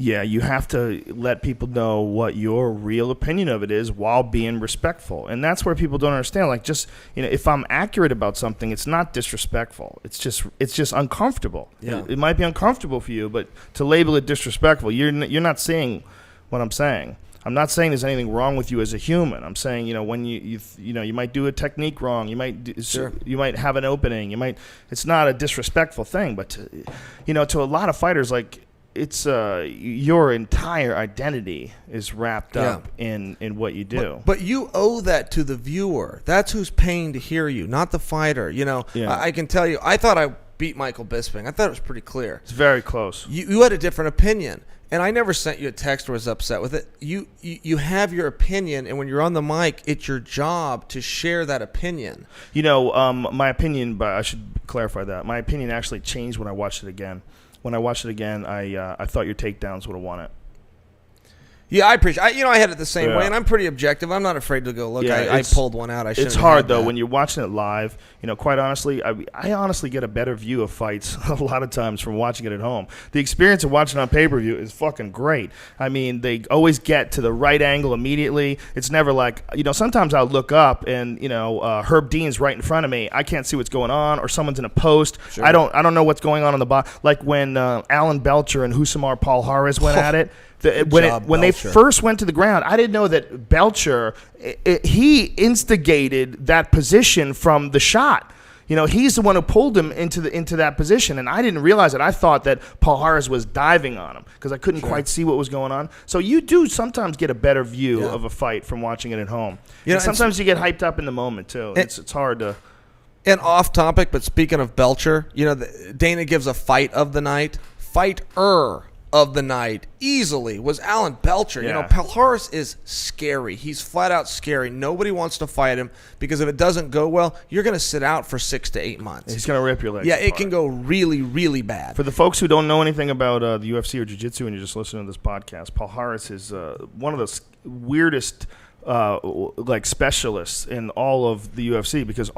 Speaker 1: Yeah, you have to let people know what your real opinion of it is while being respectful. And that's where people don't understand. Like, just, you know, if I'm accurate about something, it's not disrespectful. It's just uncomfortable.
Speaker 4: Yeah.
Speaker 1: It might be uncomfortable for you, but to label it disrespectful, you're not saying what I'm saying. I'm not saying there's anything wrong with you as a human. I'm saying, you know, when you might do a technique wrong, you might
Speaker 4: Sure.
Speaker 1: you might have an opening, it's not a disrespectful thing, but to a lot of fighters, like, it's your entire identity is wrapped up in what you do.
Speaker 4: But you owe that to the viewer. That's who's paying to hear you, not the fighter. You know, I can tell you, I thought I beat Michael Bisping. I thought it was pretty clear.
Speaker 1: It's very close.
Speaker 4: You had a different opinion, and I never sent you a text or was upset with it. You have your opinion, and when you're on the mic, it's your job to share that opinion.
Speaker 1: You know, my opinion, but I should clarify that. My opinion actually changed when I watched it again. When I watched it again, I thought your takedowns would have won it.
Speaker 4: Yeah, I appreciate. I had it the same way, and I'm pretty objective. I'm not afraid to go look.
Speaker 1: Yeah,
Speaker 4: I pulled one out.
Speaker 1: It's hard though when you're watching it live. You know, quite honestly, I honestly get a better view of fights a lot of times from watching it at home. The experience of watching on pay-per-view is fucking great. I mean, they always get to the right angle immediately. It's never like, you know, sometimes I'll look up and, you know, Herb Dean's right in front of me. I can't see what's going on, or someone's in a post. Sure. I don't know what's going on the bottom. Like when Alan Belcher and Husamar Palhares went at it. When they first went to the ground, I didn't know that Belcher, he instigated that position from the shot. You know, he's the one who pulled him into that position, and I didn't realize it. I thought that Palhares was diving on him because I couldn't quite see what was going on. So you do sometimes get a better view of a fight from watching it at home. You know, sometimes you get hyped up in the moment too. It's hard to.
Speaker 4: And off topic, but speaking of Belcher, you know, Dana gives a fight of the night. Fighter of the night easily was Alan Belcher. You know, Palhares is scary. He's flat out scary. Nobody wants to fight him because if it doesn't go well, you're going to sit out for 6 to 8 months.
Speaker 1: He's going to rip your legs apart.
Speaker 4: It can go really, really bad.
Speaker 1: For the folks who don't know anything about the UFC or jiu-jitsu and you're just listening to this podcast, Palhares is one of the weirdest like specialists in all of the UFC because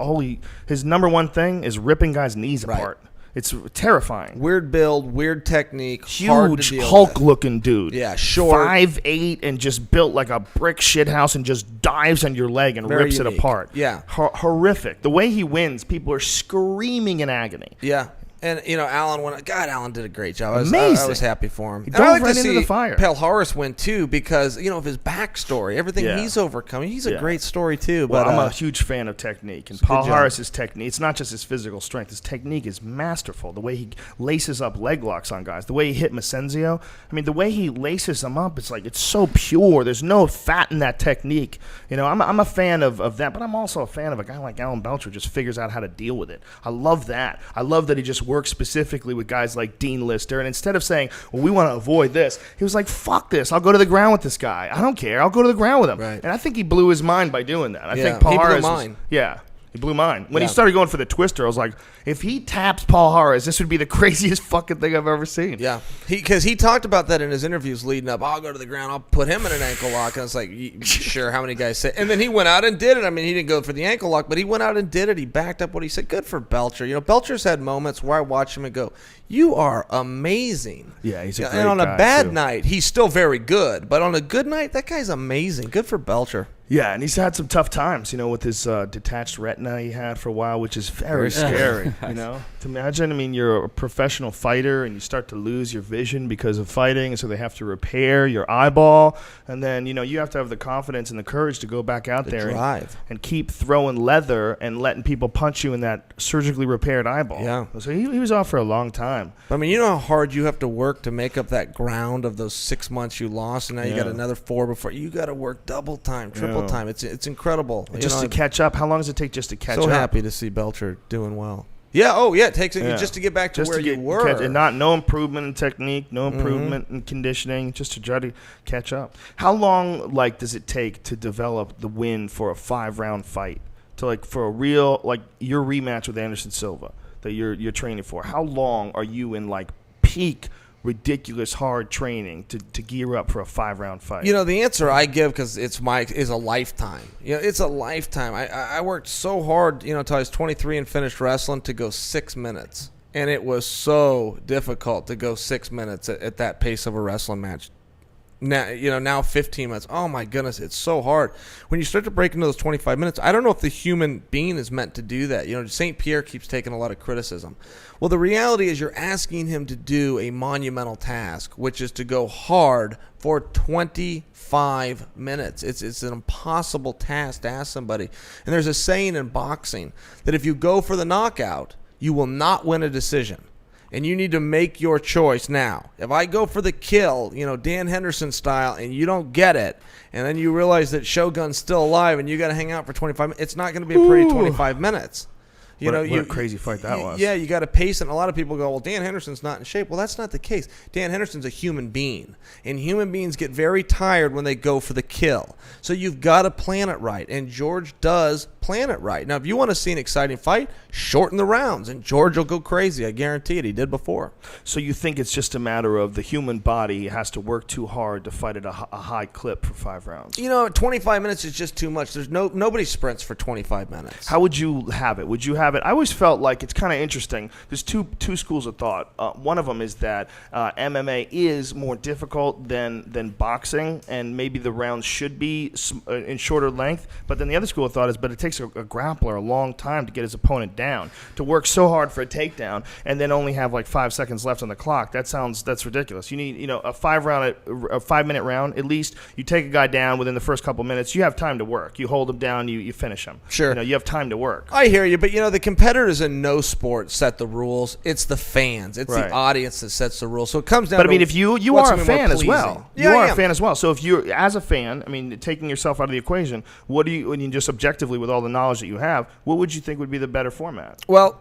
Speaker 1: his number one thing is ripping guys' knees apart. It's terrifying.
Speaker 4: Weird build, weird technique,
Speaker 1: huge Hulk-looking dude.
Speaker 4: Yeah, short,
Speaker 1: 5'8", and just built like a brick shithouse, and just dives on your leg and rips it apart.
Speaker 4: Yeah,
Speaker 1: horrific. The way he wins, people are screaming in agony.
Speaker 4: Yeah. And, you know, Alan did a great job.
Speaker 1: Amazing.
Speaker 4: I was happy for him.
Speaker 1: He dove right into the fire.
Speaker 4: Palhares win, too, because, you know, of his backstory, everything he's overcome. He's a great story, too.
Speaker 1: Well,
Speaker 4: but
Speaker 1: I'm a huge fan of technique. And Palhares' technique, it's not just his physical strength. His technique is masterful. The way he laces up leg locks on guys. The way he hit Macenzio. I mean, the way he laces them up, it's so pure. There's no fat in that technique. You know, I'm a fan of that, but I'm also a fan of a guy like Alan Belcher just figures out how to deal with it. I love that. I love that he just work specifically with guys like Dean Lister, and instead of saying, well, we want to avoid this, he was like, fuck this, I'll go to the ground with this guy. I don't care, I'll go to the ground with him.
Speaker 4: Right.
Speaker 1: And I think he blew his mind by doing that. I think Palhares
Speaker 4: he blew mine.
Speaker 1: He blew mine. When he started going for the twister, I was like, if he taps Palhares, this would be the craziest fucking thing I've ever seen.
Speaker 4: Yeah. Because he talked about that in his interviews leading up. I'll go to the ground. I'll put him in an ankle lock. And it's like, sure, how many guys say? And then he went out and did it. I mean, he didn't go for the ankle lock, but he went out and did it. He backed up what he said. Good for Belcher. You know, Belcher's had moments where I watch him and go, you are amazing.
Speaker 1: Yeah, he's a great guy.
Speaker 4: And on a bad night, he's still very good. But on a good night, that guy's amazing. Good for Belcher.
Speaker 1: Yeah, and he's had some tough times, you know, with his detached retina he had for a while, which is very scary, you know. To imagine, I mean, you're a professional fighter and you start to lose your vision because of fighting, and so they have to repair your eyeball, and then, you know, you have to have the confidence and the courage to go back out there and keep throwing leather and letting people punch you in that surgically repaired eyeball.
Speaker 4: Yeah.
Speaker 1: So he was off for a long time.
Speaker 4: I mean, you know how hard you have to work to make up that ground of those 6 months you lost, and now you got another 4 before. You got to work double time, triple time. It's incredible.
Speaker 1: Just to catch up. How long does it take just to catch up?
Speaker 4: So happy to see Belcher doing well. Yeah. It takes just to get back to where you were.
Speaker 1: And no improvement in technique, no improvement in conditioning, just to try to catch up. How long does it take to develop the win for a 5-round fight? For a real your rematch with Anderson Silva that you're training for? How long are you in peak ridiculous hard training to gear up for a 5-round fight?
Speaker 4: You know, the answer I give, because is a lifetime. You know, it's a lifetime. I worked so hard, you know, until I was 23 and finished wrestling to go 6 minutes. And it was so difficult to go 6 minutes at that pace of a wrestling match. Now 15 minutes. Oh my goodness, it's so hard. When you start to break into those 25 minutes, I don't know if the human being is meant to do that. St. Pierre keeps taking a lot of criticism. Well, the reality is you're asking him to do a monumental task, which is to go hard for 25 minutes. It's an impossible task to ask somebody. And there's a saying in boxing that if you go for the knockout, you will not win a decision. And you need to make your choice now. If I go for the kill, Dan Henderson style, and you don't get it, and then you realize that Shogun's still alive and you got to hang out for 25 minutes, it's not going to be a pretty 25 minutes.
Speaker 1: What a crazy fight that was.
Speaker 4: Yeah, you got to pace it. And a lot of people go, well, Dan Henderson's not in shape. Well, that's not the case. Dan Henderson's a human being. And human beings get very tired when they go for the kill. So you've got to plan it right. And George does plan it right. Now, if you want to see an exciting fight, shorten the rounds. And George will go crazy. I guarantee it. He did before.
Speaker 1: So you think it's just a matter of the human body has to work too hard to fight at a high clip for 5 rounds?
Speaker 4: 25 minutes is just too much. There's nobody sprints for 25 minutes.
Speaker 1: How would you have it? Would you have it? I always felt like it's kind of interesting. There's two schools of thought. One of them is that MMA is more difficult than boxing, and maybe the rounds should be in shorter length. But then the other school of thought is, but it takes a grappler a long time to get his opponent down, to work so hard for a takedown, and then only have like 5 seconds left on the clock. That's ridiculous. You need a 5 minute round at least. You take a guy down within the first couple minutes. You have time to work. You hold him down. You finish him.
Speaker 4: Sure.
Speaker 1: You have time to work.
Speaker 4: I hear you, but the competitors in no sport set the rules. It's the fans. It's
Speaker 1: right.
Speaker 4: The audience that sets the rules. So it comes down.
Speaker 1: But
Speaker 4: to
Speaker 1: I mean, if you are a fan as well, you are a fan as well. So if you're as a fan, I mean, taking yourself out of the equation, when you just objectively with all the knowledge that you have, what would you think would be the better format?
Speaker 4: Well,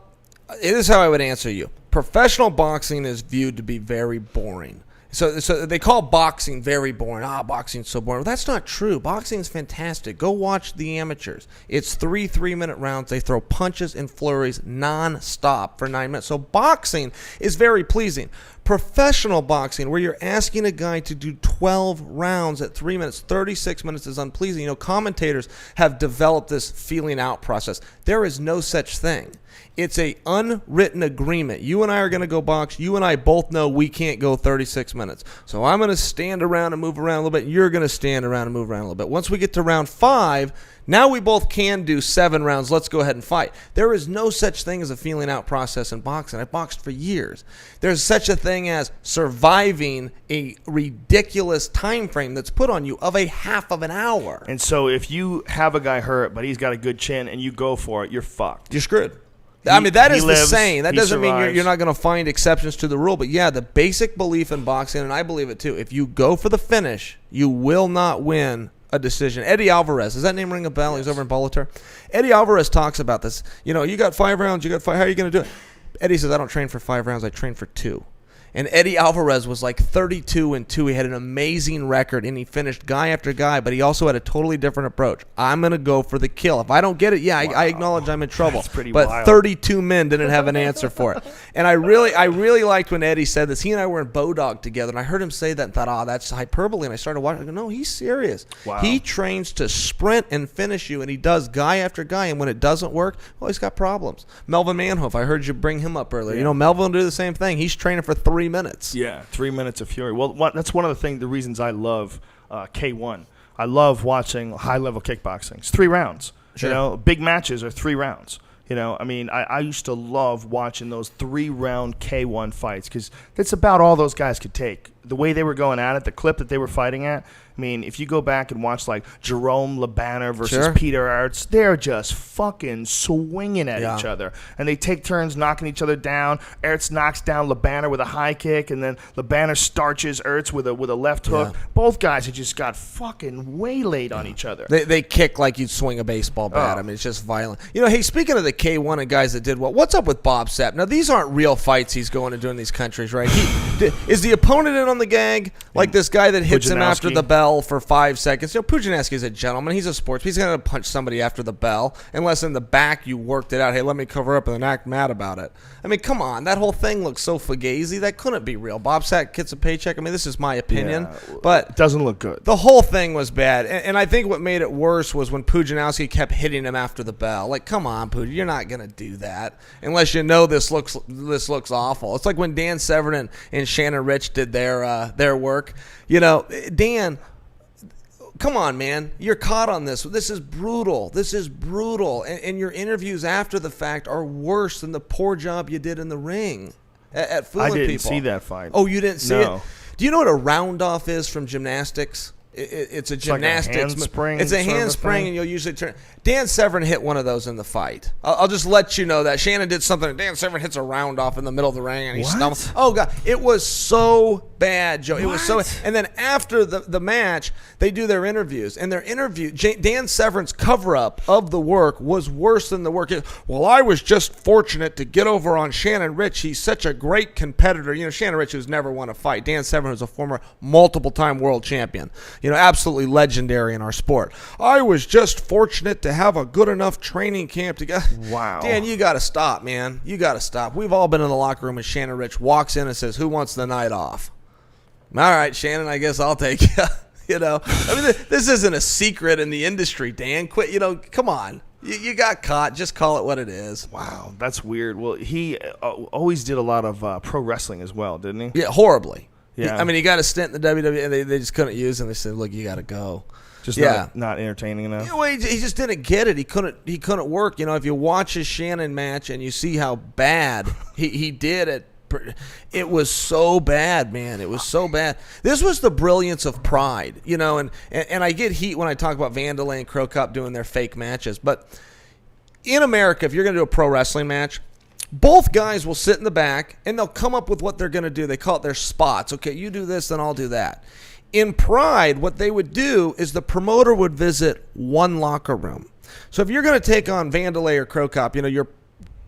Speaker 4: it is how I would answer you. Professional boxing is viewed to be very boring. So they call boxing very boring. Boxing's so boring. Well, that's not true. Boxing's fantastic. Go watch the amateurs. It's 3 3-minute rounds. They throw punches and flurries non-stop for 9 minutes. So boxing is very pleasing. Professional boxing, where you're asking a guy to do 12 rounds at 3 minutes, 36 minutes is unpleasing. Commentators have developed this feeling out process. There is no such thing. It's a unwritten agreement. You and I are going to go box. You and I both know we can't go 36 minutes. So I'm going to stand around and move around a little bit. You're going to stand around and move around a little bit. Once we get to round 5, now we both can do 7 rounds. Let's go ahead and fight. There is no such thing as a feeling out process in boxing. I've boxed for years. There's such a thing as surviving a ridiculous time frame that's put on you of a half of an hour.
Speaker 1: And so if you have a guy hurt, but he's got a good chin and you go for it, you're fucked.
Speaker 4: You're screwed. That is the saying. That doesn't
Speaker 1: survives.
Speaker 4: mean you're not going to find exceptions to the rule. But yeah, the basic belief in boxing, and I believe it too, if you go for the finish, you will not win a decision. Eddie Alvarez, does that name ring a bell? Yes. He's over in Bellator. Eddie Alvarez talks about this. You got 5 rounds, how are you going to do it? Eddie says, I don't train for 5 rounds, I train for 2. And Eddie Alvarez was like 32-2. He had an amazing record, and he finished guy after guy, but he also had a totally different approach. I'm going to go for the kill. If I don't get it, I acknowledge I'm in trouble.
Speaker 1: That's pretty
Speaker 4: but
Speaker 1: wild.
Speaker 4: 32 men didn't have an answer for it. And I really liked when Eddie said this. He and I were in Bodog together, and I heard him say that and thought, that's hyperbole. And I started watching. I go, no, he's serious.
Speaker 1: Wow.
Speaker 4: He trains to sprint and finish you, and he does guy after guy. And when it doesn't work, well, he's got problems. Melvin Manhoef, I heard you bring him up earlier.
Speaker 1: Yeah.
Speaker 4: Melvin will do the same thing. He's training for 3 minutes.
Speaker 1: Yeah, 3 minutes of fury. Well, that's one of the reasons I love K1. I love watching high-level kickboxing. It's 3 rounds.
Speaker 4: Sure.
Speaker 1: Big matches are 3 rounds. I used to love watching those 3-round K1 fights because that's about all those guys could take. The way they were going at it, the clip that they were fighting at. I mean, if you go back and watch like Jerome LeBanner versus
Speaker 4: Sure.
Speaker 1: Peter Aerts, they're just fucking swinging at each other. And they take turns knocking each other down. Aerts knocks down LeBanner with a high kick, and then LeBanner starches Aerts with a left hook.
Speaker 4: Yeah.
Speaker 1: Both guys have just got fucking waylaid on each other.
Speaker 4: They kick like you'd swing a baseball bat.
Speaker 1: Oh.
Speaker 4: I mean, it's just violent. Hey, speaking of the K1 and guys that did well, what's up with Bob Sapp? Now, these aren't real fights he's going to do in these countries, right? Is the opponent in on the gag? Like this guy that hits him after the bell for 5 seconds. Pudzianowski is a gentleman. He's a sportsman. He's going to punch somebody after the bell unless in the back you worked it out. Hey, let me cover up and then act mad about it. I mean, come on. That whole thing looks so fugazi. That couldn't be real. Bob Sapp gets a paycheck. I mean, this is my opinion.
Speaker 1: Yeah,
Speaker 4: but
Speaker 1: it doesn't look good.
Speaker 4: The whole thing was bad. And I think what made it worse was when Pudzianowski kept hitting him after the bell. Like, come on, Pudge, you're not going to do that unless you know this looks awful. It's like when Dan Severn and Shannon Rich did their their work. You know, Dan, come on, man. You're caught on this. This is brutal. And your interviews after the fact are worse than the poor job you did in the ring at fooling people.
Speaker 1: I didn't see that fight.
Speaker 4: Oh, you didn't see
Speaker 1: No.
Speaker 4: it? Do you know what a round off is from gymnastics? It's a gymnastics.
Speaker 1: Like a handspring.
Speaker 4: It's a
Speaker 1: sort of
Speaker 4: handspring,
Speaker 1: thing?
Speaker 4: and you'll usually turn. Dan Severn hit one of those in the fight. I'll just let you know that Shannon did something. Dan Severn hits a round off in the middle of the ring, and he
Speaker 1: What?
Speaker 4: stumbles. Oh god, it was so bad, Joe. It was so.
Speaker 1: What?
Speaker 4: And then after the match, they do their interviews, and Dan Severn's cover up of the work was worse than the work. Well, I was just fortunate to get over on Shannon Rich. He's such a great competitor. You know, Shannon Rich who's never won a fight. Dan Severn was a former multiple-time world champion. You know, absolutely legendary in our sport. I was just fortunate to have a good enough training camp to get.
Speaker 1: Wow.
Speaker 4: Dan, you got to stop, man. You got to stop. We've all been in the locker room and Shannon Rich walks in and says, "Who wants the night off?" All right, Shannon, I guess I'll take you. You know, I mean, this isn't a secret in the industry, Dan. Quit, you know, come on. You got caught. Just call it what it is.
Speaker 1: Wow, that's weird. Well, he always did a lot of pro wrestling as well, didn't he?
Speaker 4: Yeah, horribly.
Speaker 1: Yeah.
Speaker 4: I mean, he got a stint in the WWE, and they just couldn't use him. They said, "Look, you got to go."
Speaker 1: Just
Speaker 4: Yeah.
Speaker 1: not entertaining enough.
Speaker 4: You know, he just didn't get it. He couldn't work. You know, if you watch his Shannon match and you see how bad he did it, it was so bad, man. It was so bad. This was the brilliance of Pride, you know, and I get heat when I talk about Vanderlei and Crow Cop doing their fake matches. But in America, if you're going to do a pro wrestling match, both guys will sit in the back and they'll come up with what they're going to do. They call it their spots. Okay, you do this, then I'll do that. In Pride, what they would do is the promoter would visit one locker room. So if you're going to take on Vanderlei or Crow Cop, you know, your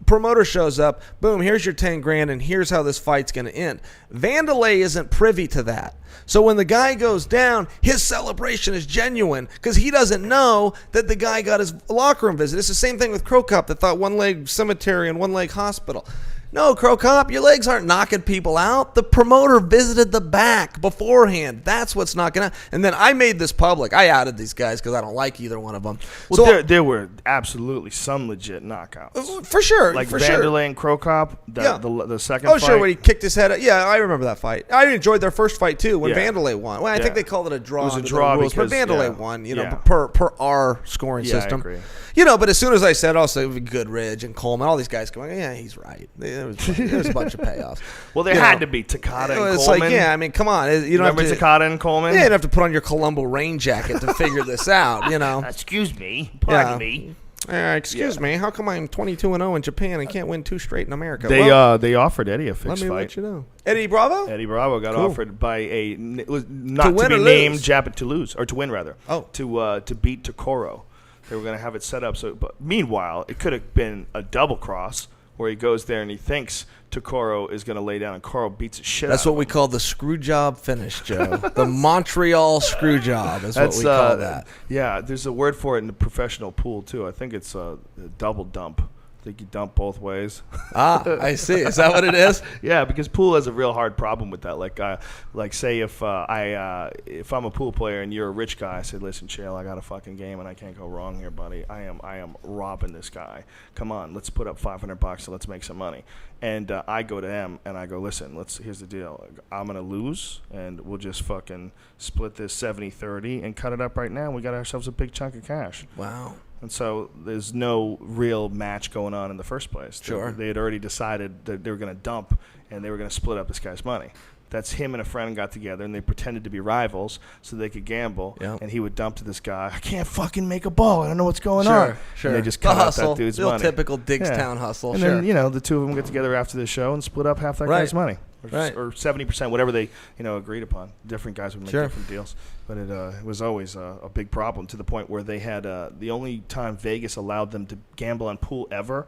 Speaker 4: promoter shows up, boom, here's your 10 grand and here's how this fight's going to end. Vanderlei isn't privy to that. So when the guy goes down, his celebration is genuine because he doesn't know that the guy got his locker room visit. It's the same thing with Crow Cop that thought one leg cemetery and one leg hospital. No, Crow Cop, your legs aren't knocking people out. The promoter visited the back beforehand. That's what's knocking out. And then I made this public. I outed these guys because I don't like either one of them.
Speaker 1: Well,
Speaker 4: So
Speaker 1: there were absolutely some legit knockouts.
Speaker 4: for sure,
Speaker 1: Like
Speaker 4: for
Speaker 1: Vanderlei
Speaker 4: sure.
Speaker 1: and Crow Cop,
Speaker 4: Yeah.
Speaker 1: the second
Speaker 4: Oh,
Speaker 1: fight.
Speaker 4: sure, when he kicked his head. Yeah, I remember that fight. I enjoyed their first fight, too, when
Speaker 1: Yeah.
Speaker 4: Vanderlei won. Well, I
Speaker 1: Yeah.
Speaker 4: think they called it a draw.
Speaker 1: It was a
Speaker 4: under the
Speaker 1: draw
Speaker 4: rules,
Speaker 1: because,
Speaker 4: but Vanderlei
Speaker 1: yeah.
Speaker 4: won, you know,
Speaker 1: Yeah.
Speaker 4: per our scoring
Speaker 1: Yeah, I
Speaker 4: system.
Speaker 1: agree.
Speaker 4: You know, but as soon as I said, also Goodridge and Coleman, all these guys going, yeah, he's right. There was a bunch of payoffs.
Speaker 1: Well, there
Speaker 4: You
Speaker 1: had
Speaker 4: know,
Speaker 1: to be Takada and
Speaker 4: it's
Speaker 1: Coleman.
Speaker 4: like, yeah, I mean, come on. You don't
Speaker 1: Remember
Speaker 4: have to,
Speaker 1: Takada and Coleman?
Speaker 4: yeah, you don't have to put on your Columbo rain jacket to figure this out, you know.
Speaker 1: Excuse me.
Speaker 4: Yeah.
Speaker 1: Pardon me.
Speaker 4: Excuse me, how come I'm 22-0 in Japan and can't win 2 straight in America?
Speaker 1: They
Speaker 4: Well,
Speaker 1: they offered Eddie a
Speaker 4: let
Speaker 1: fixed
Speaker 4: me
Speaker 1: fight.
Speaker 4: let you know. Eddie Bravo?
Speaker 1: Eddie Bravo got
Speaker 4: Cool.
Speaker 1: offered by it was not to
Speaker 4: win
Speaker 1: be
Speaker 4: or
Speaker 1: named
Speaker 4: lose?
Speaker 1: Jap to lose or to win rather.
Speaker 4: Oh.
Speaker 1: To beat Tokoro. They were going to have it set up so. But meanwhile, it could have been a double cross where he goes there and he thinks Tokoro is going to lay down and Koro beats the shit.
Speaker 4: That's
Speaker 1: out
Speaker 4: what we call the screw job finish, Joe. The Montreal screw job is what we call that.
Speaker 1: Yeah, there's a word for it in the professional pool too. I think it's a double dump. I think you dump both ways.
Speaker 4: Ah, I see. Is that what it is?
Speaker 1: Yeah, because pool has a real hard problem with that. Like say if I'm a pool player and you're a rich guy, I say, listen, Chael, I got a fucking game and I can't go wrong here, buddy. I am robbing this guy. Come on, let's put up $500 and let's make some money. And I go to him and I go, listen, here's the deal. I'm gonna lose and we'll just fucking split this 70-30 and cut it up right now. We got ourselves a big chunk of cash.
Speaker 4: Wow.
Speaker 1: And so there's no real match going on in the first place.
Speaker 4: Sure.
Speaker 1: They had already decided that they were going to dump and they were going to split up this guy's money. That's him and a friend got together and they pretended to be rivals so they could gamble.
Speaker 4: Yep.
Speaker 1: And he would dump to this guy, I can't fucking make a ball. I don't know what's going
Speaker 4: Sure,
Speaker 1: on.
Speaker 4: sure.
Speaker 1: And they just
Speaker 4: The
Speaker 1: cut out
Speaker 4: hustle.
Speaker 1: that dude's
Speaker 4: Real
Speaker 1: money.
Speaker 4: typical Digstown hustle,
Speaker 1: And
Speaker 4: sure.
Speaker 1: then, the two of them get together after the show and split up half that
Speaker 4: Right.
Speaker 1: guy's money.
Speaker 4: Right.
Speaker 1: Or 70%, whatever they agreed upon. Different guys would make
Speaker 4: Sure.
Speaker 1: different deals. But it was always a big problem to the point where they had the only time Vegas allowed them to gamble on pool ever.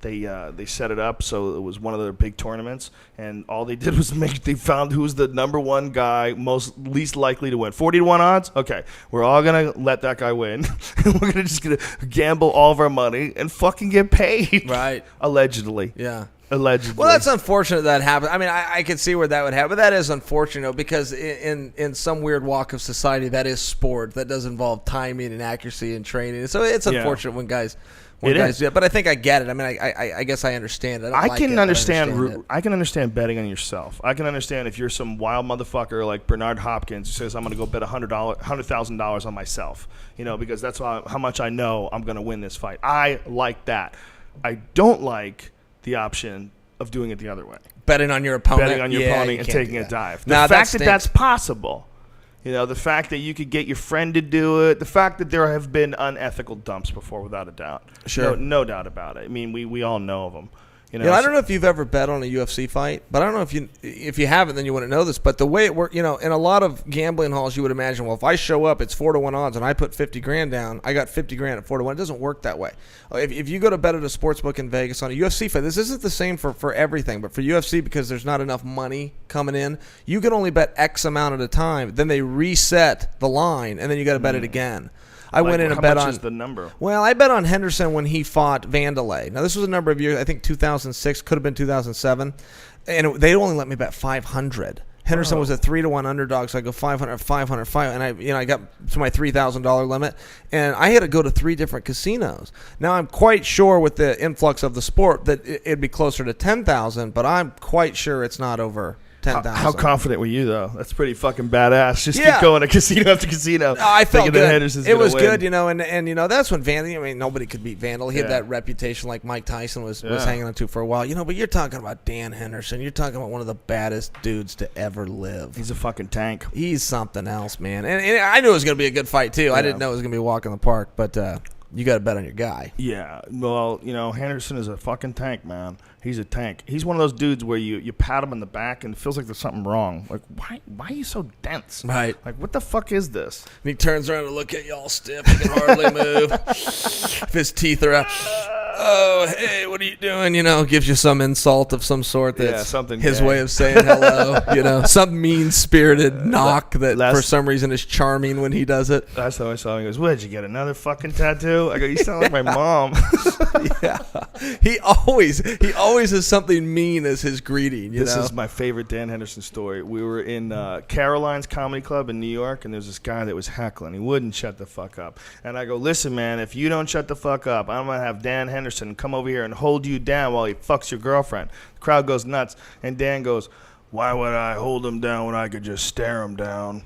Speaker 1: They set it up so it was one of their big tournaments, and all they did was they found who's the number one guy least likely to win. 40-1 odds? Okay, we're all gonna let that guy win. And we're gonna gamble all of our money and fucking get paid.
Speaker 4: Right.
Speaker 1: Allegedly.
Speaker 4: Yeah.
Speaker 1: Allegedly.
Speaker 4: Well, that's unfortunate that happened. I mean, I could see where that would happen, but that is unfortunate because in some weird walk of society, that is sport. That does involve timing and accuracy and training. So it's
Speaker 1: Yeah.
Speaker 4: unfortunate when guys
Speaker 1: It
Speaker 4: guys
Speaker 1: is.
Speaker 4: do it. But I think I get it. I mean, I guess I understand it. I don't like it, but I understand it.
Speaker 1: I can understand betting on yourself. I can understand if you're some wild motherfucker like Bernard Hopkins who says I'm going to go bet $100,000 on myself. Because that's how much I know I'm going to win this fight. I like that. I don't like the option of doing it the other way.
Speaker 4: Betting on your opponent.
Speaker 1: Betting on your opponent and taking a dive. The
Speaker 4: Nah,
Speaker 1: fact that that's possible. The fact that you could get your friend to do it, the fact that there have been unethical dumps before, without a doubt.
Speaker 4: Sure.
Speaker 1: No doubt about it. I mean, we all know of them.
Speaker 4: I don't know if you've ever bet on a UFC fight, but I don't know if you haven't, then you wouldn't know this. But the way it works, in a lot of gambling halls, you would imagine, well, if I show up, it's 4-1 odds, and I put $50,000 down, I got $50,000 at 4-1. It doesn't work that way. If you go to bet at a sports book in Vegas on a UFC fight, this isn't the same for everything, but for UFC, because there's not enough money coming in, you can only bet X amount at a time. Then they reset the line, and then you got to bet it again. I went in and bet on.
Speaker 1: How much is the number?
Speaker 4: Well, I bet on Henderson when he fought Vanderlei. Now, this was a number of years. I think 2006, could have been 2007, and they only let me bet 500. Henderson was a 3-1 underdog, so I go 500, 500, 500, and I got to my $3,000 limit, and I had to go to 3 different casinos. Now, I'm quite sure with the influx of the sport that it'd be closer to 10,000, but I'm quite sure it's not over 10,000.
Speaker 1: How confident were you, though? That's pretty fucking badass. Just keep going to casino after casino.
Speaker 4: I felt good. It was
Speaker 1: win.
Speaker 4: good, and that's when Vandal. I mean, nobody could beat Vandal. He had that reputation, like Mike Tyson was hanging on to for a while. But you're talking about Dan Henderson. You're talking about one of the baddest dudes to ever live.
Speaker 1: He's a fucking tank.
Speaker 4: He's something else, man. And I knew it was going to be a good fight too. I didn't know it was going to be a walk in the park, but you got to bet on your guy.
Speaker 1: Yeah. Well, Henderson is a fucking tank, man. He's a tank. He's one of those dudes where you pat him in the back and it feels like there's something wrong. Like, why are you so dense?
Speaker 4: Right.
Speaker 1: Like, what the fuck is this?
Speaker 4: And he turns around to look at you all stiff. He can hardly move. If his teeth are out. Oh, hey, what are you doing? Gives you some insult of some sort. That's
Speaker 1: something
Speaker 4: his
Speaker 1: gay.
Speaker 4: way of saying hello. Some mean-spirited knock that for some reason is charming when he does it.
Speaker 1: Last time I saw him, he goes, "What, did you get another fucking tattoo?" I go, "You sound like my mom."
Speaker 4: Yeah. He always has something mean as his greeting.
Speaker 1: This is my favorite Dan Henderson story. We were in Caroline's Comedy Club in New York, and there's this guy that was heckling. He wouldn't shut the fuck up. And I go, "Listen, man, if you don't shut the fuck up, I'm going to have Dan Henderson come over here and hold you down while he fucks your girlfriend." The crowd goes nuts, and Dan goes, "Why would I hold him down when I could just stare him down?"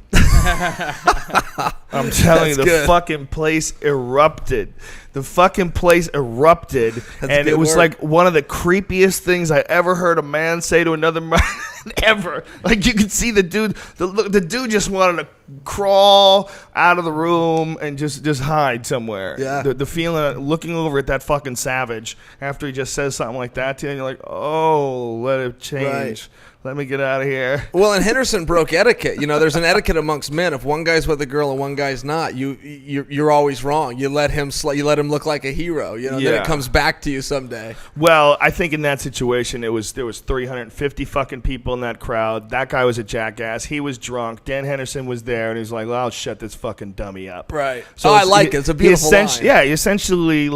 Speaker 1: I'm telling you, the fucking place erupted. The fucking place erupted, and it was like one of the creepiest things I ever heard a man say to another man ever. Like, you could see the dude. The dude just wanted to crawl out of the room and just hide somewhere.
Speaker 4: Yeah.
Speaker 1: The feeling of looking over at that fucking savage after he just says something like that to you, and you're like, oh, let it change. Right. Let me get out of here.
Speaker 4: Well, and Henderson broke etiquette. There's an etiquette amongst men. If one guy's with a girl and one guy's not, you're always wrong. You let him look like a hero. Then it comes back to you someday.
Speaker 1: Well, I think in that situation, there was 350 fucking people in that crowd. That guy was a jackass. He was drunk. Dan Henderson was there, and he was like, "Well, I'll shut this fucking dummy up."
Speaker 4: Right. So I like it. It's a beautiful line.
Speaker 1: Yeah, he essentially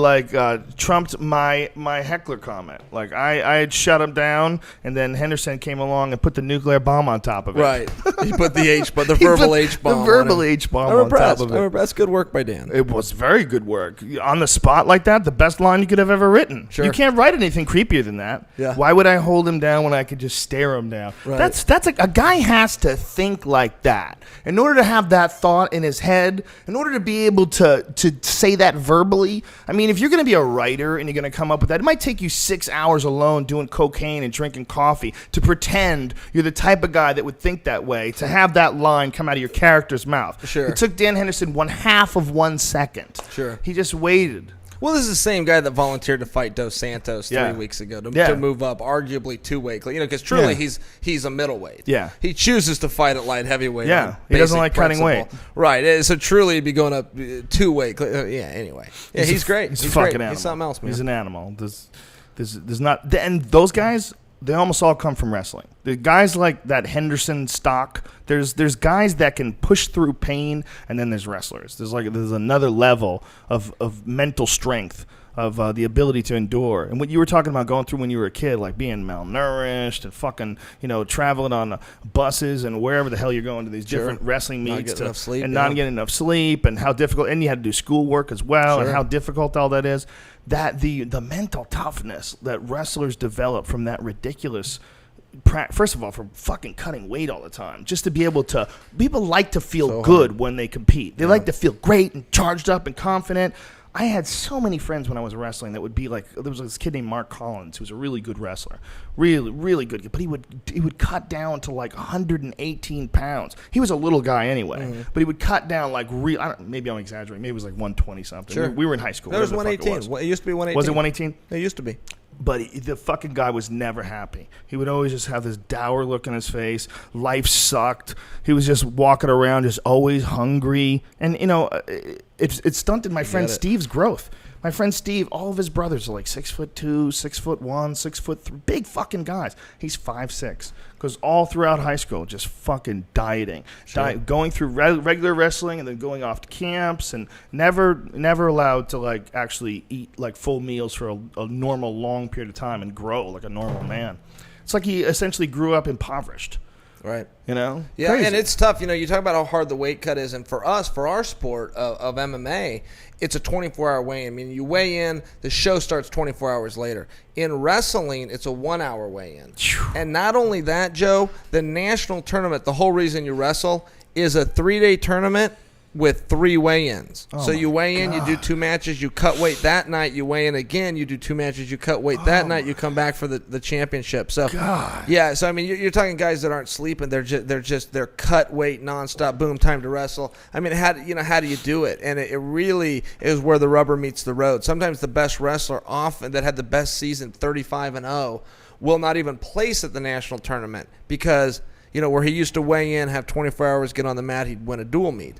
Speaker 1: trumped my heckler comment. Like I had shut him down, and then Henderson came along and put the nuclear bomb on top of it.
Speaker 4: Right. He put the verbal H bomb.
Speaker 1: The verbal H bomb on top of it.
Speaker 4: That's good work by Dan.
Speaker 1: It was very good work. On the spot like that, the best line you could have ever written.
Speaker 4: Sure.
Speaker 1: You can't write anything creepier than that.
Speaker 4: Yeah.
Speaker 1: Why would I hold him down when I could just stare him down?
Speaker 4: Right.
Speaker 1: That's a guy has to think like that. In order to have that thought in his head, in order to be able to say that verbally, I mean, if you're going to be a writer and you're going to come up with that, it might take you 6 hours alone doing cocaine and drinking coffee to pretend you're the type of guy that would think that way, to have that line come out of your character's mouth.
Speaker 4: Sure.
Speaker 1: It took Dan Henderson 1/2 of 1 second.
Speaker 4: Sure.
Speaker 1: He just waited.
Speaker 4: Well, this is the same guy that volunteered to fight Dos Santos 3 weeks ago to move up, arguably 2 weight. Because truly he's a middleweight.
Speaker 1: Yeah.
Speaker 4: He chooses to fight at light heavyweight.
Speaker 1: Yeah. He doesn't like cutting weight.
Speaker 4: Right. So truly he'd be going up 2 weight. Anyway. Yeah, he's great.
Speaker 1: He's
Speaker 4: a
Speaker 1: fucking
Speaker 4: great.
Speaker 1: animal.
Speaker 4: He's something else, man.
Speaker 1: He's an animal. There's not, and those guys, they almost all come from wrestling. The guys like that Henderson stock, there's guys that can push through pain, and then there's wrestlers. There's another level of mental strength the ability to endure. And what you were talking about going through when you were a kid, like being malnourished and fucking, traveling on buses and wherever the hell you're going to these different wrestling
Speaker 4: Not
Speaker 1: meets
Speaker 4: getting enough sleep,
Speaker 1: and not getting enough sleep, and how difficult, and you had to do schoolwork as well, and how difficult all that is. That the mental toughness that wrestlers develop from that ridiculous. First of all, from fucking cutting weight all the time, just to be able to, people like to feel good when they compete. They like to feel great and charged up and confident. I had so many friends when I was wrestling that would be like, there was this kid named Mark Collins who was a really good wrestler, really, really good, but he would cut down to like 118 pounds. He was a little guy anyway, but he would cut down like maybe I'm exaggerating, maybe it was like 120 something.
Speaker 4: Sure.
Speaker 1: We were in high school.
Speaker 4: That was 118. It used to be 118.
Speaker 1: Was it 118?
Speaker 4: It used to be.
Speaker 1: But the fucking guy was never happy. He would always just have this dour look on his face. Life sucked. He was just walking around, just always hungry. And, it stunted my friend Steve's growth. My friend Steve, all of his brothers are like 6'2", 6'1", 6'3", big fucking guys. He's 5'6", because all throughout high school, just fucking dieting, going through regular wrestling and then going off to camps, and never allowed to like actually eat like full meals for a normal long period of time and grow like a normal man. It's like he essentially grew up impoverished.
Speaker 4: Right.
Speaker 1: Yeah,
Speaker 4: Crazy. And it's tough. You talk about how hard the weight cut is, and for us, for our sport of MMA, it's a 24-hour weigh-in. I mean, you weigh in, the show starts 24 hours later. In wrestling, it's a 1-hour weigh-in. And not only that, Joe, the national tournament, the whole reason you wrestle, is a 3-day tournament with 3 weigh-ins. So you weigh in, you do 2 matches, you cut weight that night, you weigh in again, you do 2 matches, you cut weight that night, you come back for the championship. So yeah, so I mean, you're talking guys that aren't sleeping, they're cut weight nonstop, boom, time to wrestle. I mean, how do you do it? And it really is where the rubber meets the road. Sometimes the best wrestler often that had the best season, 35-0, will not even place at the national tournament because where he used to weigh in, have 24 hours, get on the mat, he'd win a dual meet.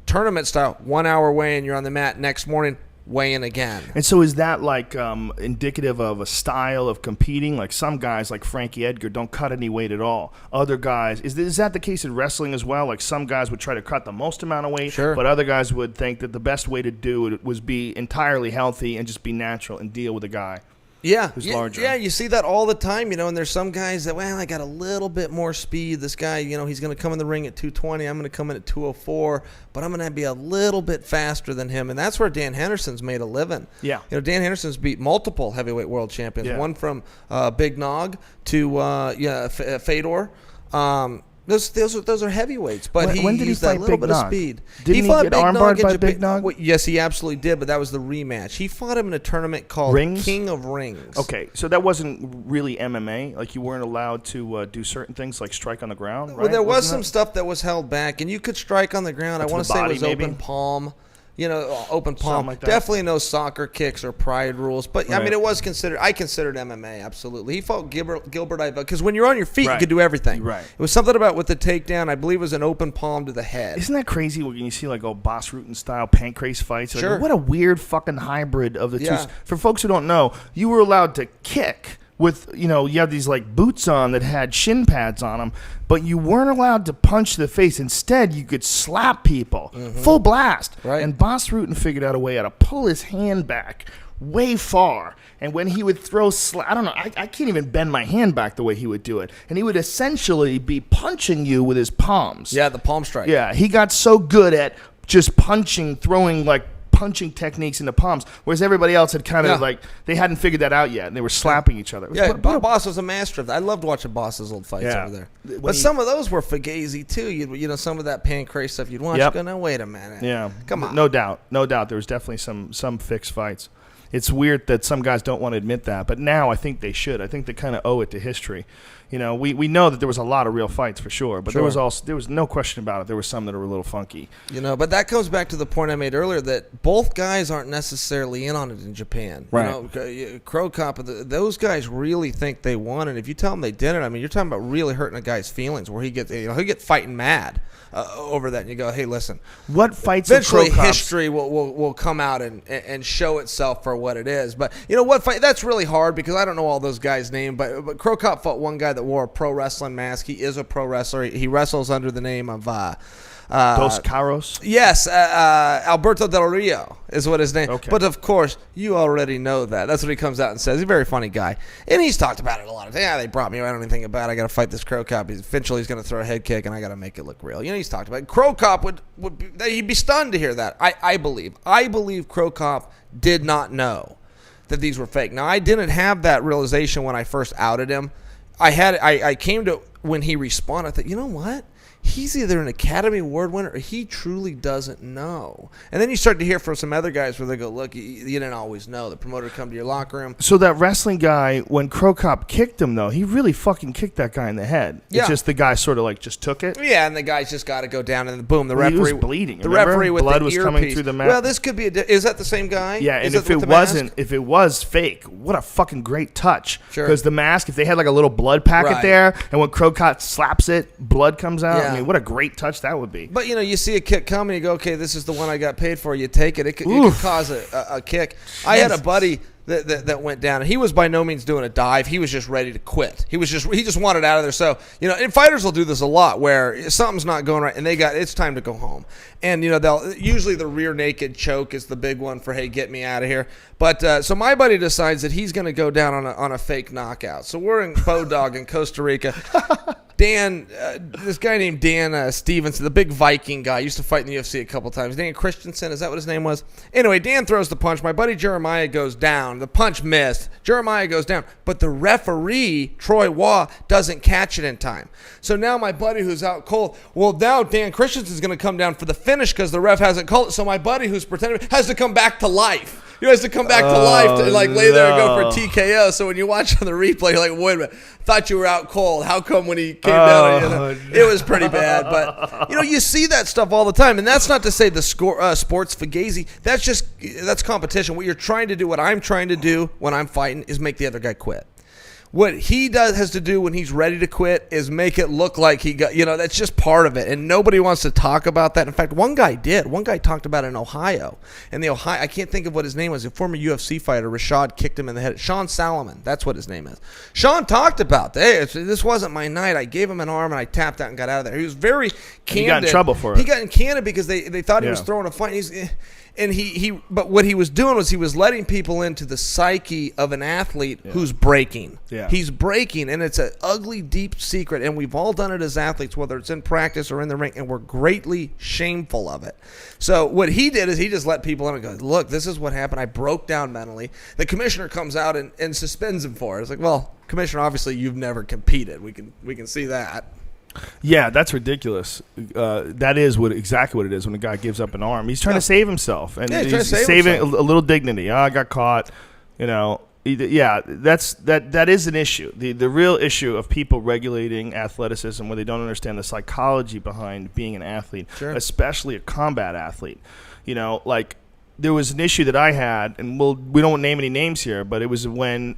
Speaker 4: Tournament style, 1-hour weigh-in, you're on the mat, next morning weigh in again. And
Speaker 1: so is that like indicative of a style of competing? Like some guys like Frankie Edgar don't cut any weight at all. Other guys, is that the case in wrestling as well? Like some guys would try to cut the most amount of weight, but other guys would think that the best way to do it was be entirely healthy and just be natural and deal with a guy. Who's larger.
Speaker 4: Yeah, you see that all the time, and there's some guys that, I got a little bit more speed. This guy, he's going to come in the ring at 220. I'm going to come in at 204, but I'm going to be a little bit faster than him. And that's where Dan Henderson's made a living. Yeah. Dan Henderson's beat multiple heavyweight world champions, one from Big Nog to Fedor. Those are heavyweights, but
Speaker 1: when did he
Speaker 4: used
Speaker 1: fight
Speaker 4: that little
Speaker 1: Big
Speaker 4: bit
Speaker 1: Nog?
Speaker 4: of speed.
Speaker 1: Didn't he
Speaker 4: fought
Speaker 1: get
Speaker 4: Big
Speaker 1: armbarred
Speaker 4: Nog
Speaker 1: by
Speaker 4: in
Speaker 1: Big Nog?
Speaker 4: Well, yes, he absolutely did, but that was the rematch. He fought him in a tournament called
Speaker 1: Rings?
Speaker 4: King of Rings.
Speaker 1: Okay, so that wasn't really MMA. Like you weren't allowed to do certain things like strike on the ground, right?
Speaker 4: Well, there was some stuff that was held back, and you could strike on the ground. I want to say it was
Speaker 1: maybe?
Speaker 4: open palm. Open palm.
Speaker 1: Like that.
Speaker 4: Definitely no soccer kicks or pride rules. But, I mean, it was considered – I considered MMA, absolutely. He fought Gilbert because when you're on your feet, you could do everything. Right. It was something about with the takedown. I believe it was an open palm to the head.
Speaker 1: Isn't that crazy when you see, like, Boss Rutan-style pancrase fights?
Speaker 4: Sure.
Speaker 1: Like, what a weird fucking hybrid of the two. For folks who don't know, you were allowed to kick with, you had these, like, boots on that had shin pads on them, but you weren't allowed to punch the face. Instead, you could slap people, full blast. Right. And Boss Rutan figured out a way how to pull his hand back way far. And when he would throw, I don't know, I can't even bend my hand back the way he would do it. And he would essentially be punching you with his palms.
Speaker 4: Yeah, the palm strike.
Speaker 1: Yeah, he got so good at just punching, throwing, like, punching techniques in the palms, whereas everybody else had kind of like they hadn't figured that out yet, and they were slapping each other.
Speaker 4: Boss was a master of that. I loved watching Boss's old fights over there. But some of those were fugazi too. Some of that pancrase stuff you'd watch. Go, now wait a minute. Yeah, come on.
Speaker 1: No doubt. There was definitely some fixed fights. It's weird that some guys don't want to admit that, but now I think they should. I think they kind of owe it to history. We know that there was a lot of real fights for sure, but there was no question about it. There were some that were a little funky.
Speaker 4: But that comes back to the point I made earlier that both guys aren't necessarily in on it in Japan. Right. Crow Cop, those guys really think they won, and if you tell them they didn't, I mean, you're talking about really hurting a guy's feelings where he gets, he'll get fighting mad over that, and you go, hey, listen.
Speaker 1: What fights?
Speaker 4: Eventually, history will come out and show itself for what it is. But what fight? That's really hard because I don't know all those guys' names. But Crow Cop fought one guy that wore a pro wrestling mask. He is a pro wrestler. He wrestles under the name of
Speaker 1: Dos Caros.
Speaker 4: Yes, Alberto Del Rio is what his name.
Speaker 1: Okay.
Speaker 4: But of course, you already know that. That's what he comes out and says. He's a very funny guy, and he's talked about it a lot. Yeah, they brought me. I don't know anything about it. I got to fight this Crow Cop. Eventually, he's going to throw a head kick, and I got to make it look real. He's talked about it. Crow Cop would be, he'd be stunned to hear that. I believe Crow Cop did not know that these were fake. Now, I didn't have that realization when I first outed him. I came to when he responded. I thought, you know what? He's either an Academy Award winner or he truly doesn't know. And then you start to hear from some other guys where they go, look, you didn't always know. The promoter would come to your locker room.
Speaker 1: So that wrestling guy, when Crow Cop kicked him, though, he really fucking kicked that guy in the head.
Speaker 4: Yeah.
Speaker 1: It's just the guy sort of like just took it.
Speaker 4: Yeah, and the guy's just got to go down, and boom, the
Speaker 1: Well, he
Speaker 4: referee
Speaker 1: was bleeding.
Speaker 4: The
Speaker 1: Remember?
Speaker 4: referee with
Speaker 1: Blood
Speaker 4: the
Speaker 1: was
Speaker 4: earpiece.
Speaker 1: coming through the mask.
Speaker 4: Well, this could be is that the same guy?
Speaker 1: Yeah,
Speaker 4: Is
Speaker 1: and if it
Speaker 4: with the mask?
Speaker 1: wasn't, if it was fake, what a fucking great touch.
Speaker 4: Sure.
Speaker 1: Because the mask, if they had like a little blood packet
Speaker 4: Right.
Speaker 1: there, and when Crow Cop slaps it, blood comes out.
Speaker 4: Yeah.
Speaker 1: I mean, what a great touch that would be.
Speaker 4: But, you see a kick coming, you go, okay, this is the one I got paid for. You take it. It could cause a kick. I had a buddy that went down, and he was by no means doing a dive. He was just ready to quit. He just wanted out of there. So, and fighters will do this a lot where something's not going right, and it's time to go home. And, they'll usually the rear naked choke is the big one for, hey, get me out of here. But so my buddy decides that he's going to go down on a fake knockout. So we're in Bodog in Costa Rica. Dan, this guy named Dan Stevenson, the big Viking guy, used to fight in the UFC a couple times. Dan Christensen, is that what his name was? Anyway, Dan throws the punch. My buddy Jeremiah goes down. The punch missed. Jeremiah goes down. But the referee, Troy Waugh, doesn't catch it in time. So now my buddy who's out cold, well, now Dan Christensen's going to come down for the finish because the ref hasn't called it. So my buddy who's pretending has to come back to life. He has to come back to life to lay there and go for TKO. So when you watch on the replay, you're like, wait a minute, thought you were out cold. How come when he came down on you? It was pretty bad. But, you see that stuff all the time. And that's not to say the sports fugazi. That's competition. What you're trying to do, what I'm trying to do when I'm fighting is make the other guy quit. What he has to do when he's ready to quit is make it look like he got, that's just part of it. And nobody wants to talk about that. In fact, one guy did. One guy talked about it in Ohio. And I can't think of what his name was. A former UFC fighter, Rashad, kicked him in the head. Sean Salomon, that's what his name is. Sean talked about, hey, this wasn't my night. I gave him an arm and I tapped out and got out of there. He was very candid.
Speaker 1: He got in trouble for it.
Speaker 4: He got in candid because they thought he was throwing a fight. But what he was doing was he was letting people into the psyche of an athlete who's breaking. Yeah. He's breaking, and it's an ugly, deep secret, and we've all done it as athletes, whether it's in practice or in the ring, and we're greatly shameful of it. So what he did is he just let people in and goes, look, this is what happened. I broke down mentally. The commissioner comes out and suspends him for it. It's like, well, commissioner, obviously you've never competed. We can see that.
Speaker 1: Yeah, that's ridiculous. That is exactly what it is when a guy gives up an arm. He's trying to save himself, and he's saving a little dignity. I got caught, Yeah, that is an issue. The real issue of people regulating athleticism where they don't understand the psychology behind being an athlete, especially a combat athlete. There was an issue that I had, and we don't name any names here, but it was when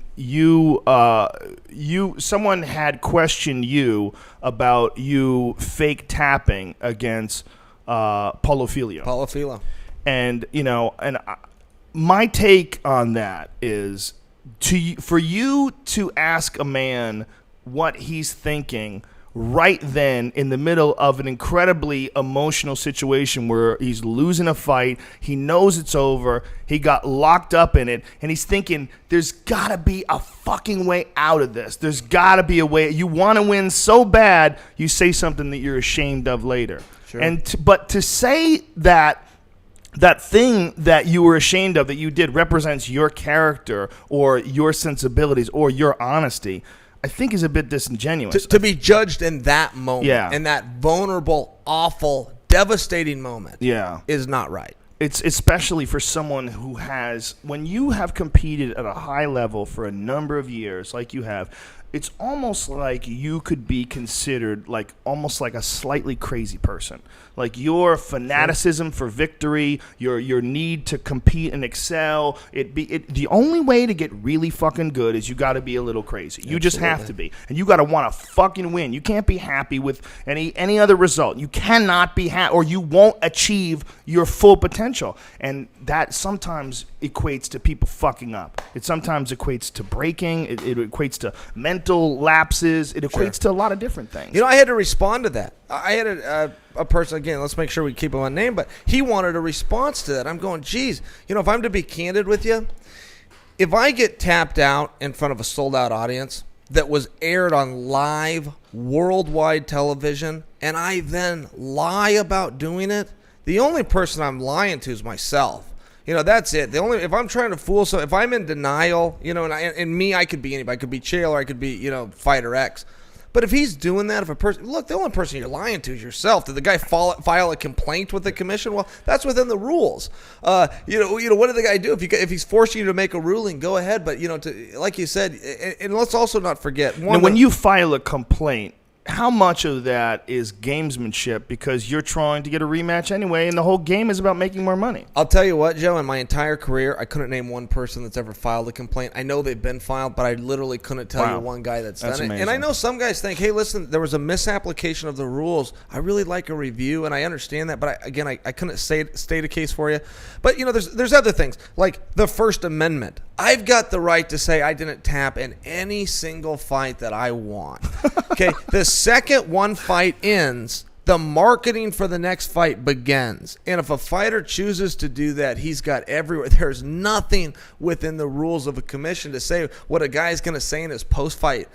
Speaker 1: someone had questioned you about you fake tapping against Paulo Filho. And my take on that is for you to ask a man what he's thinking right then in the middle of an incredibly emotional situation where he's losing a fight, he knows it's over, he got locked up in it, and he's thinking, there's got to be a fucking way out of this. There's got to be a way. You want to win so bad, you say something that you're ashamed of later. Sure. But to say that thing that you were ashamed of that you did represents your character or your sensibilities or your honesty, I think is a bit disingenuous.
Speaker 4: To be judged in that moment, in that vulnerable, awful, devastating moment, is not right.
Speaker 1: It's especially for someone who when you have competed at a high level for a number of years, like you have, it's almost like you could be considered almost like a slightly crazy person. Like your fanaticism for victory, your need to compete and excel. The only way to get really fucking good is you got to be a little crazy. You just have to be, and you got to want to fucking win. You can't be happy with any other result. You cannot be happy, or you won't achieve your full potential. And that sometimes equates to people fucking up. It sometimes equates to breaking. It equates to mental mental lapses. It equates to a lot of different things.
Speaker 4: You know, I had to respond to that. I had a person, again, let's make sure we keep him on name, but he wanted a response to that. I'm going, geez, you know, if I'm to be candid with you, if I get tapped out in front of a sold-out audience that was aired on live worldwide television, and I then lie about doing it, the only person I'm lying to is myself. You know, that's it. If I'm trying to fool, so if I'm in denial, you know, and me, I could be anybody. I could be Chael, or I could be, you know, Fighter X. But if he's doing that, if a person, look, the only person you're lying to is yourself. Did the guy file a complaint with the commission? Well, that's within the rules. You know, what did the guy do? If he's forcing you to make a ruling, go ahead. But, you know, like you said, and let's also not forget.
Speaker 1: Now, when you file a complaint, how much of that is gamesmanship because you're trying to get a rematch anyway, and the whole game is about making more money?
Speaker 4: I'll tell you what, Joe, in my entire career, I couldn't name one person that's ever filed a complaint. I know they've been filed, but I literally couldn't tell you one guy that's done it.
Speaker 1: Amazing.
Speaker 4: And I know some guys think, hey, listen, there was a misapplication of the rules. I really like a review, and I understand that, but I couldn't state a case for you. But, you know, there's other things, like the First Amendment. I've got the right to say I didn't tap in any single fight that I want. Okay, the second one fight ends, the marketing for the next fight begins. And if a fighter chooses to do that, he's got everywhere. There's nothing within the rules of a commission to say what a guy's going to say in his post-fight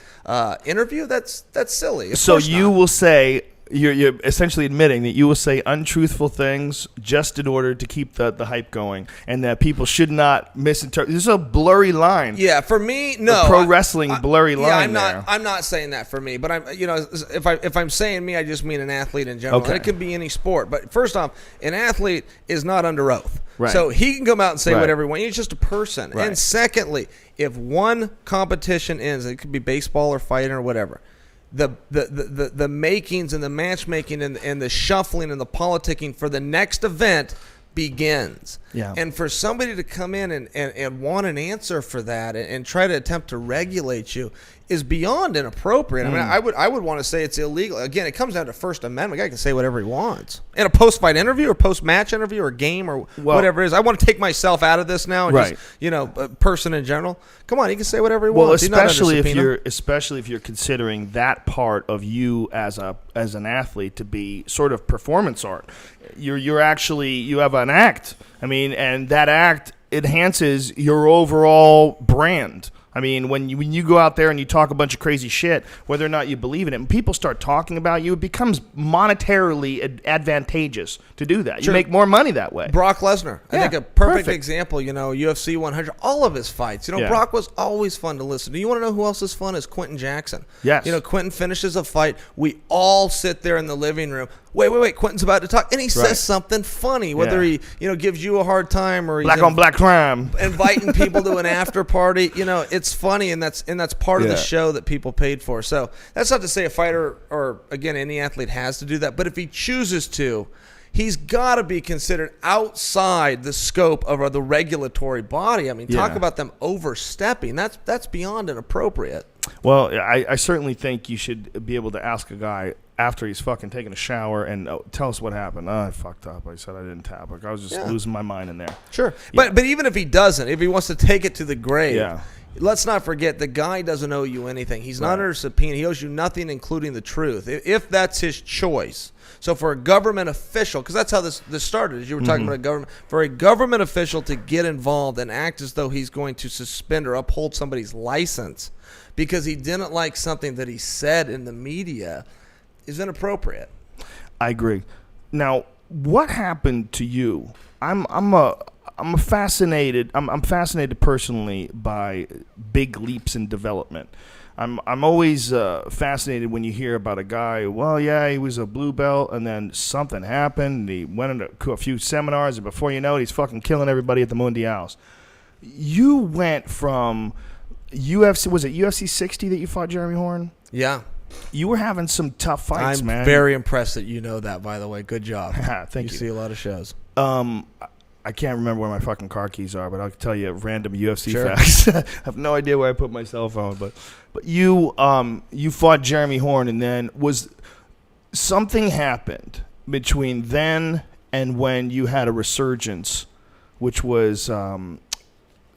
Speaker 4: interview. That's silly.
Speaker 1: So you will say, you're essentially admitting that you will say untruthful things just in order to keep the hype going, and that people should not misinterpret. This is a blurry line.
Speaker 4: Yeah, for me, no.
Speaker 1: A pro wrestling blurry line.
Speaker 4: I'm not saying that for me, but I'm, you know, if I'm saying me, I just mean an athlete in general.
Speaker 1: Okay.
Speaker 4: And it could be any sport. But first off, an athlete is not under oath.
Speaker 1: Right.
Speaker 4: So he can come out and say
Speaker 1: Right.
Speaker 4: whatever he wants. He's just a person.
Speaker 1: Right.
Speaker 4: And secondly, if one competition ends, it could be baseball or fighting or whatever, the makings and the matchmaking and the shuffling and the politicking for the next event begins.
Speaker 1: Yeah.
Speaker 4: And for somebody to come in and want an answer for that and try to attempt to regulate you is beyond inappropriate. I mean, I would want to say it's illegal. Again, it comes down to First Amendment. A guy can say whatever he wants. In a post-fight interview or post-match interview or game or whatever it is. I want to take myself out of this now. And
Speaker 1: Right.
Speaker 4: just, you know, a person in general. Come on, he can say whatever he
Speaker 1: Well,
Speaker 4: wants. He's not under
Speaker 1: especially if you're considering that part of you as an athlete to be sort of performance art. You have an act. I mean, and that act enhances your overall brand. I mean, when you go out there and you talk a bunch of crazy shit, whether or not you believe in it, and people start talking about you, it becomes monetarily advantageous to do that.
Speaker 4: Sure.
Speaker 1: You make more money that way.
Speaker 4: Brock Lesnar, I
Speaker 1: Yeah,
Speaker 4: think a perfect
Speaker 1: perfect.
Speaker 4: example, you know, UFC 100, all of his fights. You know,
Speaker 1: Yeah.
Speaker 4: Brock was always fun to listen to. You want to know who else is fun? Is Quentin Jackson.
Speaker 1: Yes.
Speaker 4: You know, Quentin finishes a fight. We all sit there in the living room. Wait, Quentin's about to talk. And he
Speaker 1: Right.
Speaker 4: says something funny, whether
Speaker 1: Yeah.
Speaker 4: he, you know, gives you a hard time or he's
Speaker 1: Black on black crime.
Speaker 4: inviting people to an after party. You know, it's funny, and that's part of the
Speaker 1: Yeah.
Speaker 4: show that people paid for. So that's not to say a fighter or, again, any athlete has to do that. But if he chooses to, he's got to be considered outside the scope of the regulatory body. I mean, talk
Speaker 1: Yeah.
Speaker 4: about them overstepping. That's beyond inappropriate.
Speaker 1: Well, I certainly think you should be able to ask a guy after he's fucking taken a shower and tell us what happened. I fucked up. I said I didn't tap. Like, I was just losing my mind in there.
Speaker 4: Sure.
Speaker 1: Yeah.
Speaker 4: But even if he doesn't, if he wants to take it to the grave,
Speaker 1: Yeah.
Speaker 4: let's not forget the guy doesn't owe you anything. He's not
Speaker 1: Right.
Speaker 4: under subpoena. He owes you nothing, including the truth, if that's his choice. So for a government official, because that's how this started, as you were talking about a government, for a government official to get involved and act as though he's going to suspend or uphold somebody's license because he didn't like something that he said in the media is inappropriate.
Speaker 1: I agree. Now, what happened to you? I'm fascinated personally by big leaps in development. I'm always fascinated when you hear about a guy. Well, yeah, he was a blue belt, and then something happened. And he went into a few seminars, and before you know it, he's fucking killing everybody at the Mundials. You went from UFC. Was it UFC 60 that you fought Jeremy Horn?
Speaker 4: Yeah.
Speaker 1: You were having some tough fights,
Speaker 4: I'm
Speaker 1: man.
Speaker 4: very impressed that you know that, by the way. Good job.
Speaker 1: Thank you.
Speaker 4: See a lot of shows.
Speaker 1: I can't remember where my fucking car keys are, but I'll tell you random UFC
Speaker 4: Sure.
Speaker 1: facts. I have no idea where I put my cell phone, but you fought Jeremy Horn, and then something happened between then and when you had a resurgence, which was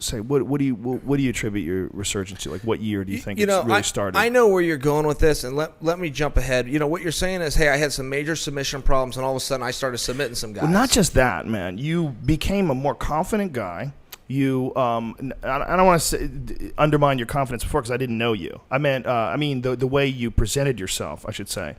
Speaker 1: say? What do you attribute your resurgence to? Like, what year do you think it's really started?
Speaker 4: I know where you're going with this, and let me jump ahead. What you're saying is, hey, I had some major submission problems, and all of a sudden I started submitting some guys.
Speaker 1: Well, not just that, man. You became a more confident guy. You, I don't want to undermine your confidence before because I didn't know you. I mean the way you presented yourself, I should say.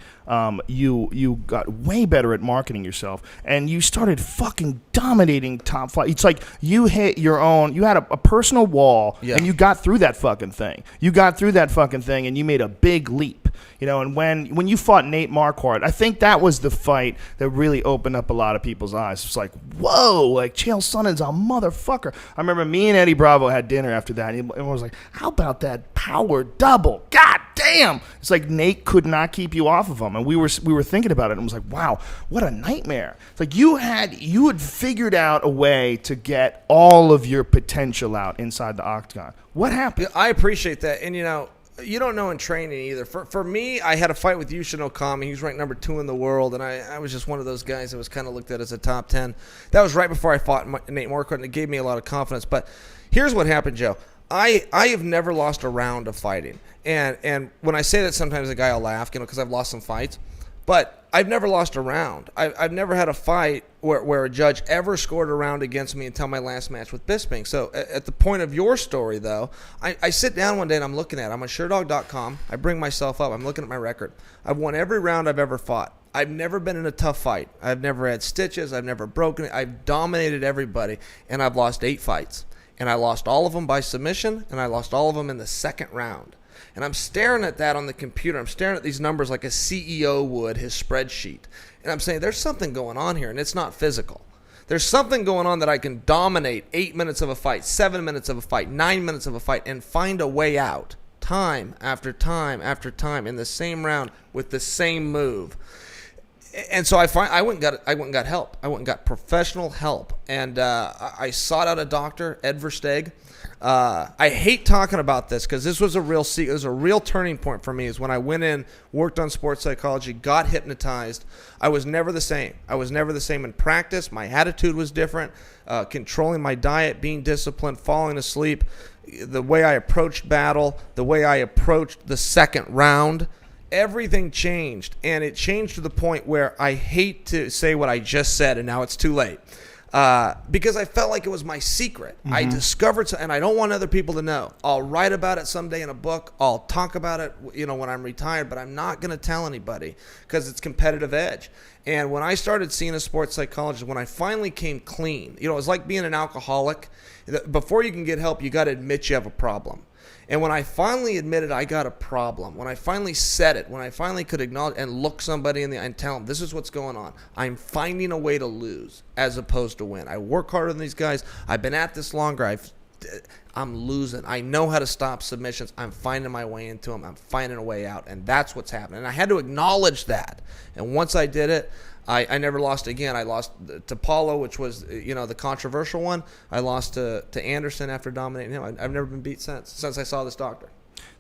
Speaker 1: You got way better at marketing yourself, and you started fucking dominating top five. It's like you hit your own. You had a personal wall, and you got through that fucking thing. And you made a big leap. And when you fought Nate Marquardt, I think that was the fight that really opened up a lot of people's eyes. It's like, whoa, like Chael Sonnen's a motherfucker. I remember me and Eddie Bravo had dinner after that, and everyone was like, how about that power double? God damn! It's like Nate could not keep you off of him, and we were thinking about it, and it was like, wow, what a nightmare. It's like you had figured out a way to get all of your potential out inside the octagon. What happened?
Speaker 4: I appreciate that, and you don't know in training either. For me, I had a fight with Yushin Okami. He was ranked number 2 in the world, and I was just one of those guys that was kind of looked at as a top 10. That was right before I fought Nate Marquardt, and it gave me a lot of confidence. But here's what happened, Joe. I have never lost a round of fighting. And when I say that, sometimes a guy will laugh, because I've lost some fights. But I've never lost a round. I've never had a fight where a judge ever scored a round against me until my last match with Bisping. So at the point of your story, though, I sit down one day and I'm looking at it. I'm on SureDog.com. I bring myself up. I'm looking at my record. I've won every round I've ever fought. I've never been in a tough fight. I've never had stitches. I've never broken it. I've dominated everybody, and I've lost 8 fights. And I lost all of them by submission, and I lost all of them in the second round. And I'm staring at that on the computer. I'm staring at these numbers like a CEO would his spreadsheet. And I'm saying, there's something going on here, and it's not physical. There's something going on that I can dominate 8 minutes of a fight, 7 minutes of a fight, 9 minutes of a fight, and find a way out time after time after time in the same round with the same move. And so I went and got help. I went and got professional help. And I sought out a doctor, Ed Versteeg. I hate talking about this because this was a real secret. It was a real turning point for me is when I went in, worked on sports psychology, got hypnotized. I was never the same. I was never the same in practice. My attitude was different. Controlling my diet, being disciplined, falling asleep, the way I approached battle, the way I approached the second round. Everything changed, and it changed to the point where I hate to say what I just said, and now it's too late. Because I felt like it was my secret. Mm-hmm. I discovered and I don't want other people to know. I'll write about it someday in a book. I'll talk about it, when I'm retired, but I'm not going to tell anybody because it's competitive edge. And when I started seeing a sports psychologist, when I finally came clean, it was like being an alcoholic. Before you can get help, you got to admit you have a problem. And when I finally admitted I got a problem, when I finally said it, when I finally could acknowledge and look somebody in the eye and tell them, this is what's going on. I'm finding a way to lose as opposed to win. I work harder than these guys. I've been at this longer. I'm losing. I know how to stop submissions. I'm finding my way into them. I'm finding a way out. And that's what's happening. And I had to acknowledge that. And once I did it, I never lost again. I lost to Paulo, which was, the controversial one. I lost to Anderson after dominating him. I've never been beat since I saw this doctor.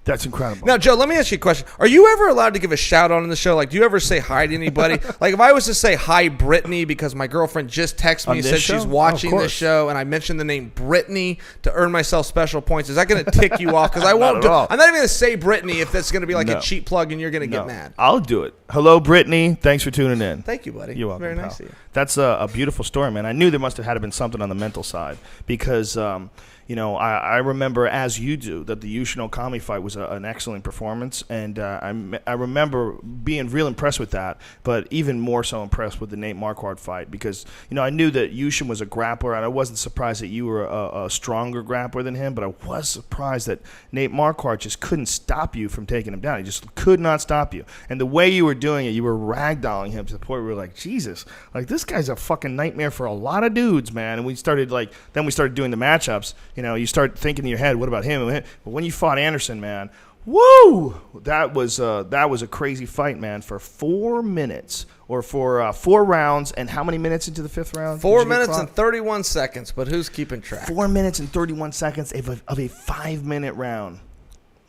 Speaker 1: That's incredible.
Speaker 4: Now, Joe, let me ask you a question. Are you ever allowed to give a shout-out on the show? Like, do you ever say hi to anybody? Like, if I was to say hi, Brittany, because my girlfriend just texted me and said she's watching this show, and I mentioned the name Brittany to earn myself special points, is that going to tick you off? Because I won't I'm not even going to say Brittany if that's going to be like a cheap plug and you're going to get mad.
Speaker 1: I'll do it. Hello, Brittany. Thanks for tuning in.
Speaker 4: Thank you, buddy.
Speaker 1: You're welcome,
Speaker 4: Very
Speaker 1: pal.
Speaker 4: nice of you.
Speaker 1: That's a beautiful story, man. I knew there must have had been something on the mental side because I remember, as you do, that the Yushin Okami fight was an excellent performance, and I remember being real impressed with that, but even more so impressed with the Nate Marquardt fight because, I knew that Yushin was a grappler, and I wasn't surprised that you were a stronger grappler than him, but I was surprised that Nate Marquardt just couldn't stop you from taking him down. He just could not stop you. And the way you were doing it, you were ragdolling him to the point where we were like, Jesus, like this guy's a fucking nightmare for a lot of dudes, man. And we started doing the matchups. You start thinking in your head, what about him? But when you fought Anderson, man, woo! That was a crazy fight, man. For 4 minutes or for 4 rounds, and how many minutes into the 5th round?
Speaker 4: 4 minutes and 31 seconds, but who's keeping track?
Speaker 1: 4 minutes and 31 seconds of a 5-minute round,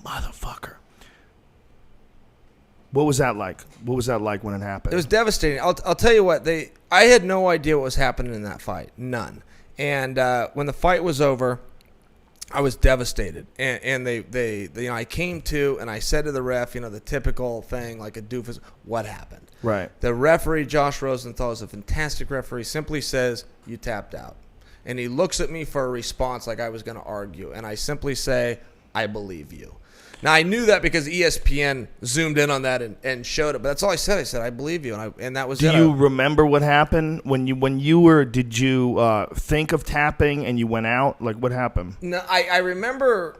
Speaker 1: motherfucker. What was that like? What was that like when it happened?
Speaker 4: It was devastating. I'll tell you what. I had no idea what was happening in that fight. None. And when the fight was over, I was devastated, and they I came to, and I said to the ref, the typical thing, like a doofus, what happened?
Speaker 1: Right.
Speaker 4: The referee, Josh Rosenthal, is a fantastic referee, simply says, you tapped out. And he looks at me for a response like I was going to argue, and I simply say, I believe you. Now, I knew that because ESPN zoomed in on that and showed it, but that's all I said. I said, I believe you, and that was it.
Speaker 1: Do you remember what happened when you were? Did you think of tapping and you went out? Like, what happened?
Speaker 4: No, I remember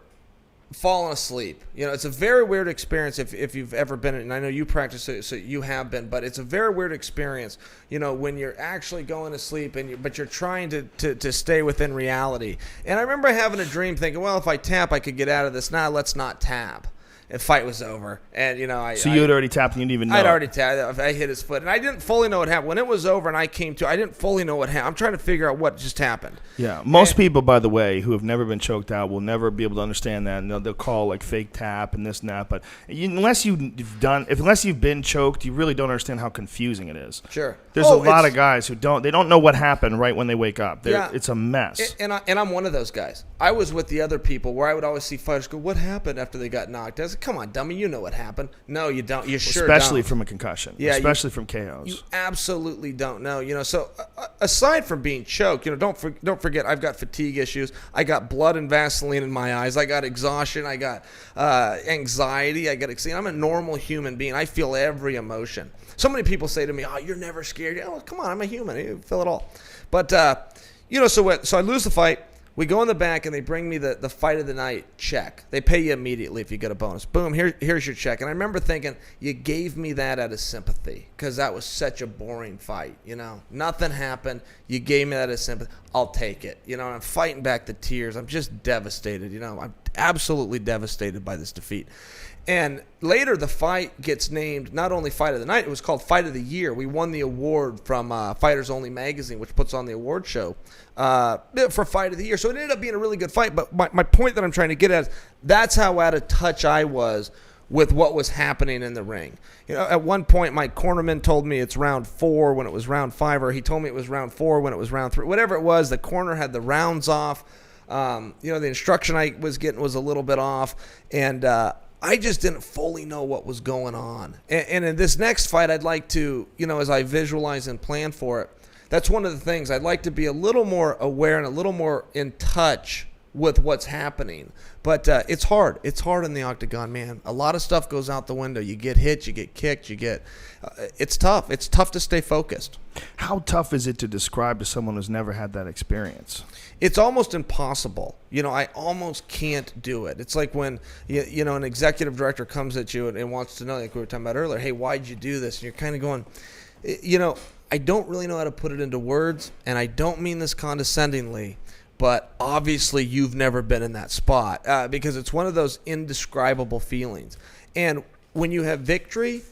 Speaker 4: falling asleep. It's a very weird experience if you've ever been in, and I know you practice it, so you have been, but it's a very weird experience, when you're actually going to sleep but you're trying to stay within reality. And I remember having a dream thinking, well, if I tap, I could get out of this. Nah, let's not tap. And fight was over, and you had
Speaker 1: already tapped and you didn't even know.
Speaker 4: I'd already tapped. I hit his foot, and I didn't fully know what happened. When it was over and I came to, I didn't fully know what happened. I'm trying to figure out what just happened.
Speaker 1: Yeah, most people, by the way, who have never been choked out will never be able to understand that, and they'll call like fake tap and this and that. But unless you've been choked, you really don't understand how confusing it is.
Speaker 4: Sure.
Speaker 1: There's a lot of guys who don't know what happened right when they wake up. It's a mess.
Speaker 4: And I'm one of those guys. I was with the other people where I would always see fighters go, "What happened after they got knocked?" I said, "Come on, dummy, you know what happened." No, you don't. You sure don't.
Speaker 1: Especially from a concussion. Yeah, especially from KOs.
Speaker 4: You absolutely don't know. So aside from being choked, don't forget I've got fatigue issues. I got blood and Vaseline in my eyes. I got exhaustion. I got anxiety. I'm a normal human being. I feel every emotion. So many people say to me, "Oh, you're never scared." Oh, come on, I'm a human. I feel it all. But so I lose the fight. We go in the back, and they bring me the fight of the night check. They pay you immediately if you get a bonus. Boom, here's your check. And I remember thinking, you gave me that out of sympathy because that was such a boring fight. Nothing happened. You gave me that as sympathy. I'll take it. And I'm fighting back the tears. I'm just devastated. I'm absolutely devastated by this defeat. And later, the fight gets named not only Fight of the Night, it was called Fight of the Year. We won the award from Fighters Only magazine, which puts on the award show for Fight of the Year. So it ended up being a really good fight. But my point that I'm trying to get at is that's how out of touch I was with what was happening in the ring. At one point, my cornerman told me it's round 4 when it was round 5, or he told me it was round 4 when it was round 3. Whatever it was, the corner had the rounds off. The instruction I was getting was a little bit off. And I just didn't fully know what was going on. And in this next fight, I'd like to, as I visualize and plan for it, that's one of the things. I'd like to be a little more aware and a little more in touch with what's happening. But it's hard. It's hard in the octagon, man. A lot of stuff goes out the window. You get hit, you get kicked, it's tough. It's tough to stay focused.
Speaker 1: How tough is it to describe to someone who's never had that experience?
Speaker 4: It's almost impossible. I almost can't do it. It's like when, an executive director comes at you and wants to know, like we were talking about earlier, hey, why'd you do this? And you're kind of going, I don't really know how to put it into words, and I don't mean this condescendingly, but obviously you've never been in that spot because it's one of those indescribable feelings. And when you have victory,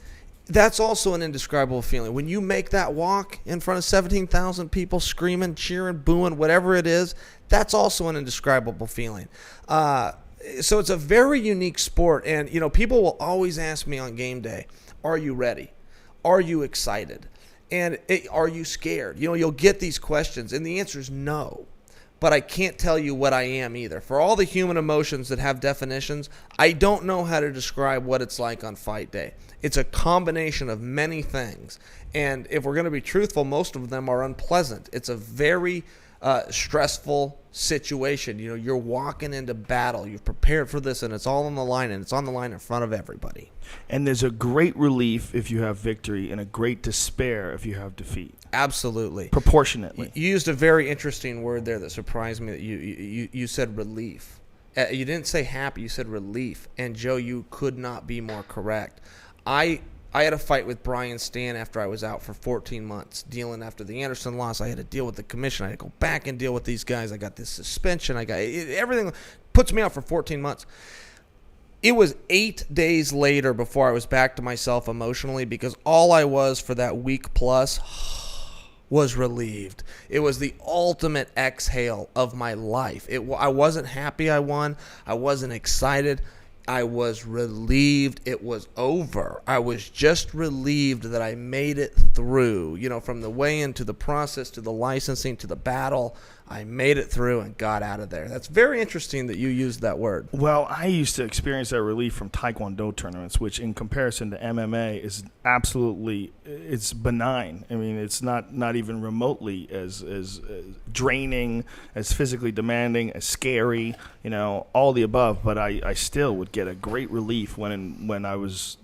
Speaker 4: that's also an indescribable feeling. When you make that walk in front of 17,000 people screaming, cheering, booing, whatever it is, that's also an indescribable feeling. So it's a very unique sport. And, people will always ask me on game day, are you ready? Are you excited? And are you scared? You'll get these questions, and the answer is no. But I can't tell you what I am either. For all the human emotions that have definitions, I don't know how to describe what it's like on fight day. It's a combination of many things. And if we're going to be truthful, most of them are unpleasant. It's a very stressful situation. You're walking into battle. You've prepared for this, and it's all on the line, and it's on the line in front of everybody.
Speaker 1: And there's a great relief if you have victory and a great despair if you have defeat.
Speaker 4: Absolutely.
Speaker 1: Proportionately.
Speaker 4: You used a very interesting word there that surprised me. That you said relief. You didn't say happy. You said relief. And, Joe, you could not be more correct. I had a fight with Brian Stan after I was out for 14 months, dealing after the Anderson loss. I had to deal with the commission. I had to go back and deal with these guys. I got this suspension. Everything puts me out for 14 months. It was 8 days later before I was back to myself emotionally because all I was for that week plus was relieved. It was the ultimate exhale of my life. I wasn't happy I won. I wasn't excited. I was relieved it was over. I was just relieved that I made it through, from the weigh-in to the process to the licensing to the battle. I made it through and got out of there. That's very interesting that you used that word.
Speaker 1: Well, I used to experience that relief from Taekwondo tournaments, which in comparison to MMA is absolutely, it's benign. I mean, it's not even remotely as draining, as physically demanding, as scary, all the above. But I still would get a great relief when I was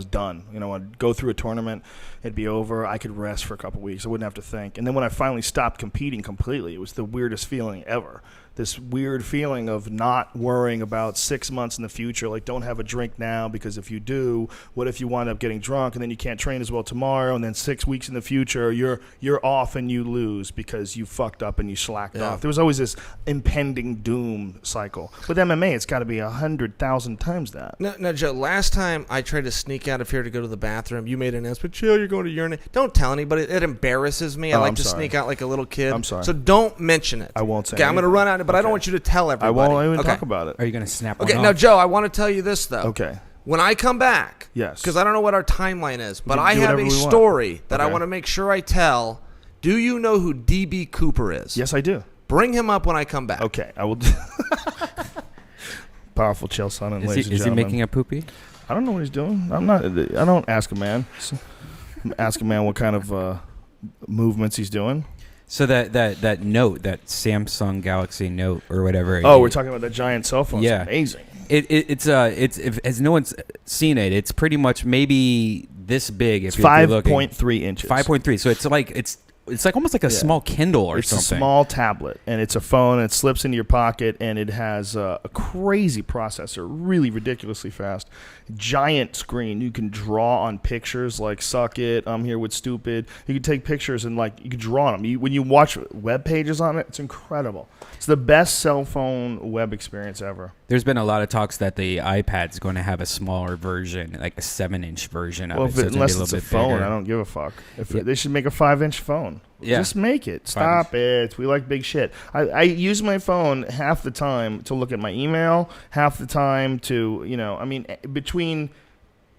Speaker 1: done. I'd go through a tournament, it'd be over, I could rest for a couple weeks, I wouldn't have to think. And then when I finally stopped competing completely, it was the weirdest feeling ever. This weird feeling of not worrying about 6 months in the future, like don't have a drink now because if you do, what if you wind up getting drunk and then you can't train as well tomorrow, and then 6 weeks in the future you're off and you lose because you fucked up and you slacked off. There was always this impending doom cycle. With MMA, it's got to be 100,000 times that.
Speaker 4: No, Joe, last time I tried to sneak out of here to go to the bathroom, you made an announcement, Chill, you're going to urinate. Don't tell anybody. It embarrasses me. I like to sneak out like a little kid.
Speaker 1: I'm sorry.
Speaker 4: So don't mention it.
Speaker 1: I won't say
Speaker 4: Okay, I'm going to run out, but I don't
Speaker 1: Okay.
Speaker 4: want you to tell everybody.
Speaker 1: I won't even talk about it.
Speaker 2: Are you going to snap one
Speaker 4: Okay,
Speaker 2: off?
Speaker 4: now, Joe, I want to tell you this, though.
Speaker 1: Okay.
Speaker 4: When I come back,
Speaker 1: Yes.
Speaker 4: because I don't know what our timeline is, but
Speaker 1: can
Speaker 4: I
Speaker 1: do
Speaker 4: have
Speaker 1: whatever
Speaker 4: a
Speaker 1: we want.
Speaker 4: story that I
Speaker 1: Okay.
Speaker 4: want to make sure I tell. Do you know who D.B. Cooper is?
Speaker 1: Yes, I do.
Speaker 4: Bring him up when I come back.
Speaker 1: Okay, I will. Powerful Chael Sonnen, ladies and
Speaker 2: Is he
Speaker 1: gentlemen.
Speaker 2: making a poopy?
Speaker 1: I don't know what he's doing. I don't ask a man. Ask a man what kind of movements he's doing.
Speaker 2: So that Note, that Samsung Galaxy Note or whatever.
Speaker 1: Oh, we're talking about that giant cell phone.
Speaker 2: Yeah.
Speaker 1: It's amazing.
Speaker 2: It's as no one's seen it, it's pretty much maybe this big.
Speaker 1: It's
Speaker 2: if you're looking.
Speaker 1: 5.3 inches.
Speaker 2: 5.3. So it's like almost like a small Kindle or
Speaker 1: It's
Speaker 2: something.
Speaker 1: a small tablet, and it's a phone. And it slips into your pocket, and it has a crazy processor, really ridiculously fast. Giant screen. You can draw on pictures like "Suck It," "I'm Here with Stupid." You can take pictures and you can draw on them. When you watch web pages on it, it's incredible. It's the best cell phone web experience ever.
Speaker 2: There's been a lot of talks that the iPad's going to have a smaller version, like a 7-inch version of
Speaker 1: Well,
Speaker 2: it. So
Speaker 1: unless
Speaker 2: gonna
Speaker 1: it's
Speaker 2: be
Speaker 1: a
Speaker 2: a little bit
Speaker 1: phone,
Speaker 2: bigger.
Speaker 1: I don't give a fuck.
Speaker 2: Yeah.
Speaker 1: They should make a 5-inch phone.
Speaker 2: Yeah.
Speaker 1: Just make it.
Speaker 2: 5
Speaker 1: Stop it. We like big shit. I use my phone half the time to look at my email, half the time to, between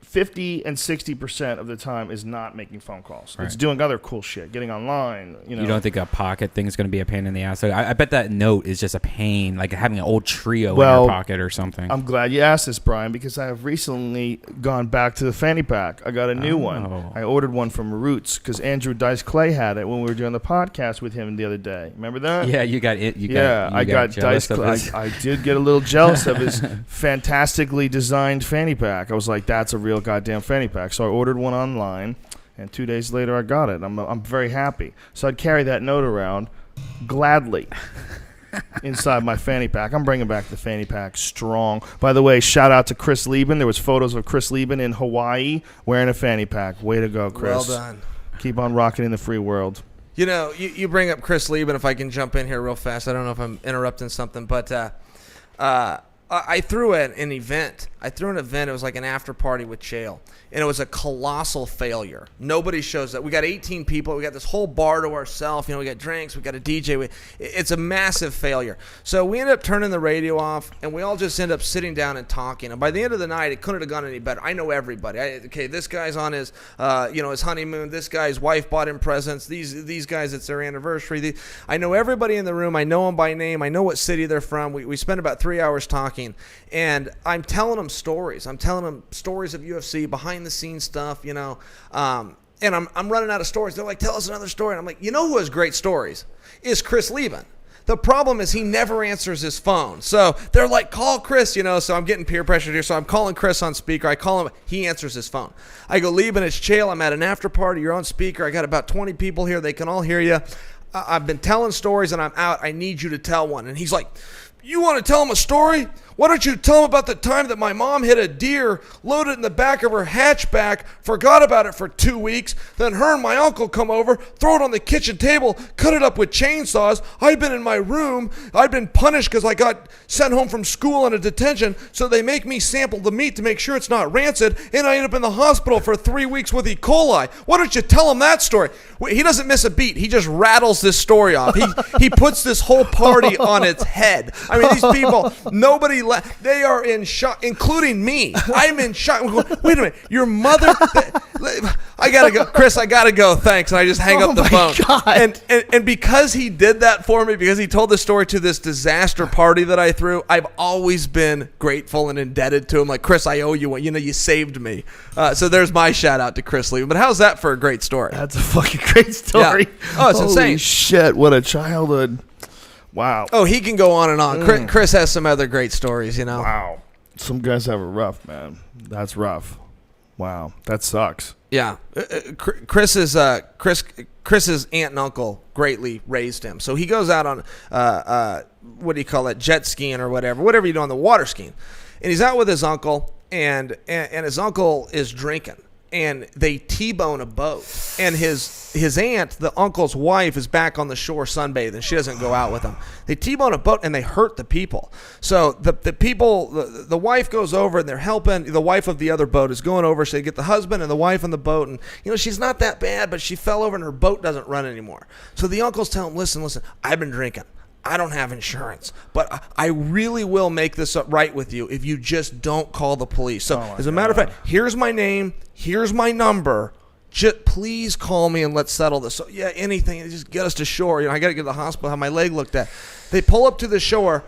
Speaker 1: 50 and 60% of the time is not making phone calls.
Speaker 2: Right.
Speaker 1: It's doing other cool shit, getting online.
Speaker 2: You don't think a pocket thing is going to be a pain in the ass? I bet that Note is just a pain, like having an old Trio in your pocket or something.
Speaker 1: I'm glad you asked this, Brian, because I have recently gone back to the fanny pack. I got a new one. I ordered one from Roots because Andrew Dice Clay had it when we were doing the podcast with him the other day. Remember that?
Speaker 2: Yeah, you got it.
Speaker 1: I got Dice Clay. I did get a little jealous of his fantastically designed fanny pack. I was like, that's a real goddamn fanny pack. So I ordered one online, and 2 days later I got it. I'm very happy. So I'd carry that Note around gladly inside my fanny pack. I'm bringing back the fanny pack strong. By the way, shout out to Chris Lieben. There was photos of Chris Lieben in Hawaii wearing a fanny pack. Way to go, Chris.
Speaker 4: Well done.
Speaker 1: Keep on rocking in the free world.
Speaker 4: You bring up Chris Lieben. If I can jump in here real fast, I don't know if I'm interrupting something, but I threw an event. It was like an after party with Chael, and it was a colossal failure. Nobody shows up. We got 18 people. We got this whole bar to ourselves. We got drinks. We got a DJ. It's a massive failure. So we ended up turning the radio off, and we all just end up sitting down and talking. And by the end of the night, it couldn't have gone any better. I know everybody. This guy's on his, his honeymoon. This guy's wife bought him presents. These guys, it's their anniversary. I know everybody in the room. I know them by name. I know what city they're from. We spent about 3 hours talking, and I'm telling them stories. I'm telling them stories of UFC, behind the scenes stuff, and I'm running out of stories. They're like, tell us another story. And I'm like, who has great stories? Is Chris Lieben. The problem is he never answers his phone. So they're like, call Chris, so I'm getting peer pressured here. So I'm calling Chris on speaker. I call him. He answers his phone. I go, Lieben, it's Chael. I'm at an after party. You're on speaker. I got about 20 people here. They can all hear you. I've been telling stories and I'm out. I need you to tell one. And he's like, you want to tell him a story? Why don't you tell him about the time that my mom hit a deer, loaded it in the back of her hatchback, forgot about it for 2 weeks, then her and my uncle come over, throw it on the kitchen table, cut it up with chainsaws. I've been in my room. I've been punished because I got sent home from school on a detention, so they make me sample the meat to make sure it's not rancid, and I end up in the hospital for 3 weeks with E. coli. Why don't you tell him that story? He doesn't miss a beat. He just rattles this story off. He puts this whole party on its head. I mean, these people, nobody they are in shock, including me. I'm in shock. I'm going, wait a minute, your mother. I gotta go, Chris. I gotta go. Thanks, and I just hang up the phone.
Speaker 1: God.
Speaker 4: And because he did that for me, because he told the story to this disaster party that I threw, I've always been grateful and indebted to him. Like, Chris, I owe you one. You know, you saved me. So there's my shout out to Chris Lehman. But how's that for a great story?
Speaker 1: That's a fucking great story.
Speaker 4: Yeah. Oh, it's
Speaker 1: Holy
Speaker 4: insane.
Speaker 1: Shit, what a childhood. Wow.
Speaker 4: Oh, he can go on and on. Chris has some other great stories, you know.
Speaker 1: Wow. Some guys have it rough, man. That's rough. Wow. That sucks.
Speaker 4: Yeah. Chris's aunt and uncle greatly raised him. So he goes out on, what do you call it, jet skiing or whatever you do on the water skiing. And he's out with his uncle, and his uncle is drinking. And they T-bone a boat. And his aunt, the uncle's wife, is back on the shore sunbathing. She doesn't go out with him. They T-bone a boat, and they hurt the people. So the people, the wife goes over, and they're helping. The wife of the other boat is going over. So they get the husband and the wife on the boat. And, you know, she's not that bad, but she fell over, and her boat doesn't run anymore. So the uncle's telling him, listen, I've been drinking. I don't have insurance, but I really will make this up right with you if you just don't call the police. So, as a matter of fact, here's my name, here's my number. Just please call me and let's settle this. So, yeah, anything, just get us to shore. You know, I got to get to the hospital, have my leg looked at. They pull up to the shore.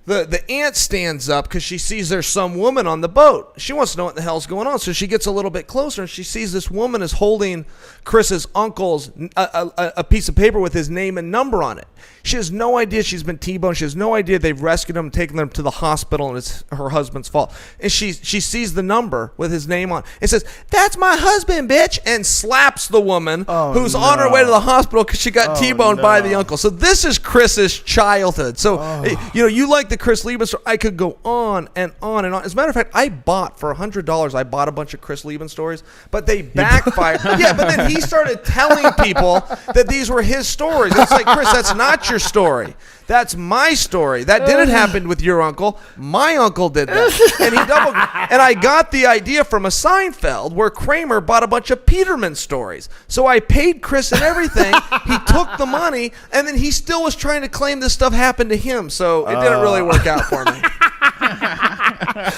Speaker 4: The aunt stands up because she sees there's some woman on the boat. She wants to know what the hell's going on. So she gets a little bit closer, and she sees this woman is holding Chris's uncle's a piece of paper with his name and number on it. She has no idea she's been T-boned. She has no idea they've rescued him, taken them to the hospital, and it's her husband's fault. And she sees the number with his name on it. It says, "That's my husband, bitch," and slaps the woman who's on her way to the hospital because she got T-boned by the uncle. So this is Chris's childhood. So, you know, you like the Chris Lieben story. I could go on and on and on. As a matter of fact, I bought for $100. I bought a bunch of Chris Lieben stories, but they backfired. Yeah, but then he started telling people that these were his stories. It's like, Chris, that's not your story. That's my story. That didn't happen with your uncle. My uncle did that. And I got the idea from a Seinfeld where Kramer bought a bunch of Peterman stories. So I paid Chris and everything. He took the money, and then he still was trying to claim this stuff happened to him. So it didn't really work out for me.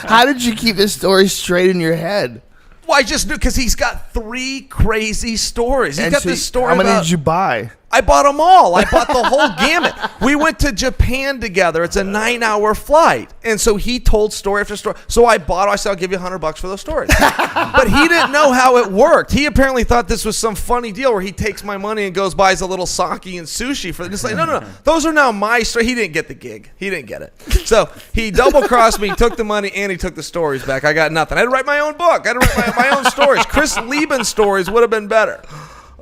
Speaker 1: How did you keep this story straight in your head?
Speaker 4: Well, I just knew because he's got 3 crazy stories. He's got this story.
Speaker 1: How many did you buy?
Speaker 4: I bought them all. I bought the whole gamut. We went to Japan together. It's a 9-hour flight. And so he told story after story. So I said, I'll give you $100 for those stories. But he didn't know how it worked. He apparently thought this was some funny deal where he takes my money and goes buys a little sake and sushi for it. It's like, no. Those are now my stories. He didn't get the gig. He didn't get it. So he double-crossed me, took the money, and he took the stories back. I got nothing. I had to write my own book. I had to write my own stories. Chris Lieben stories would have been better.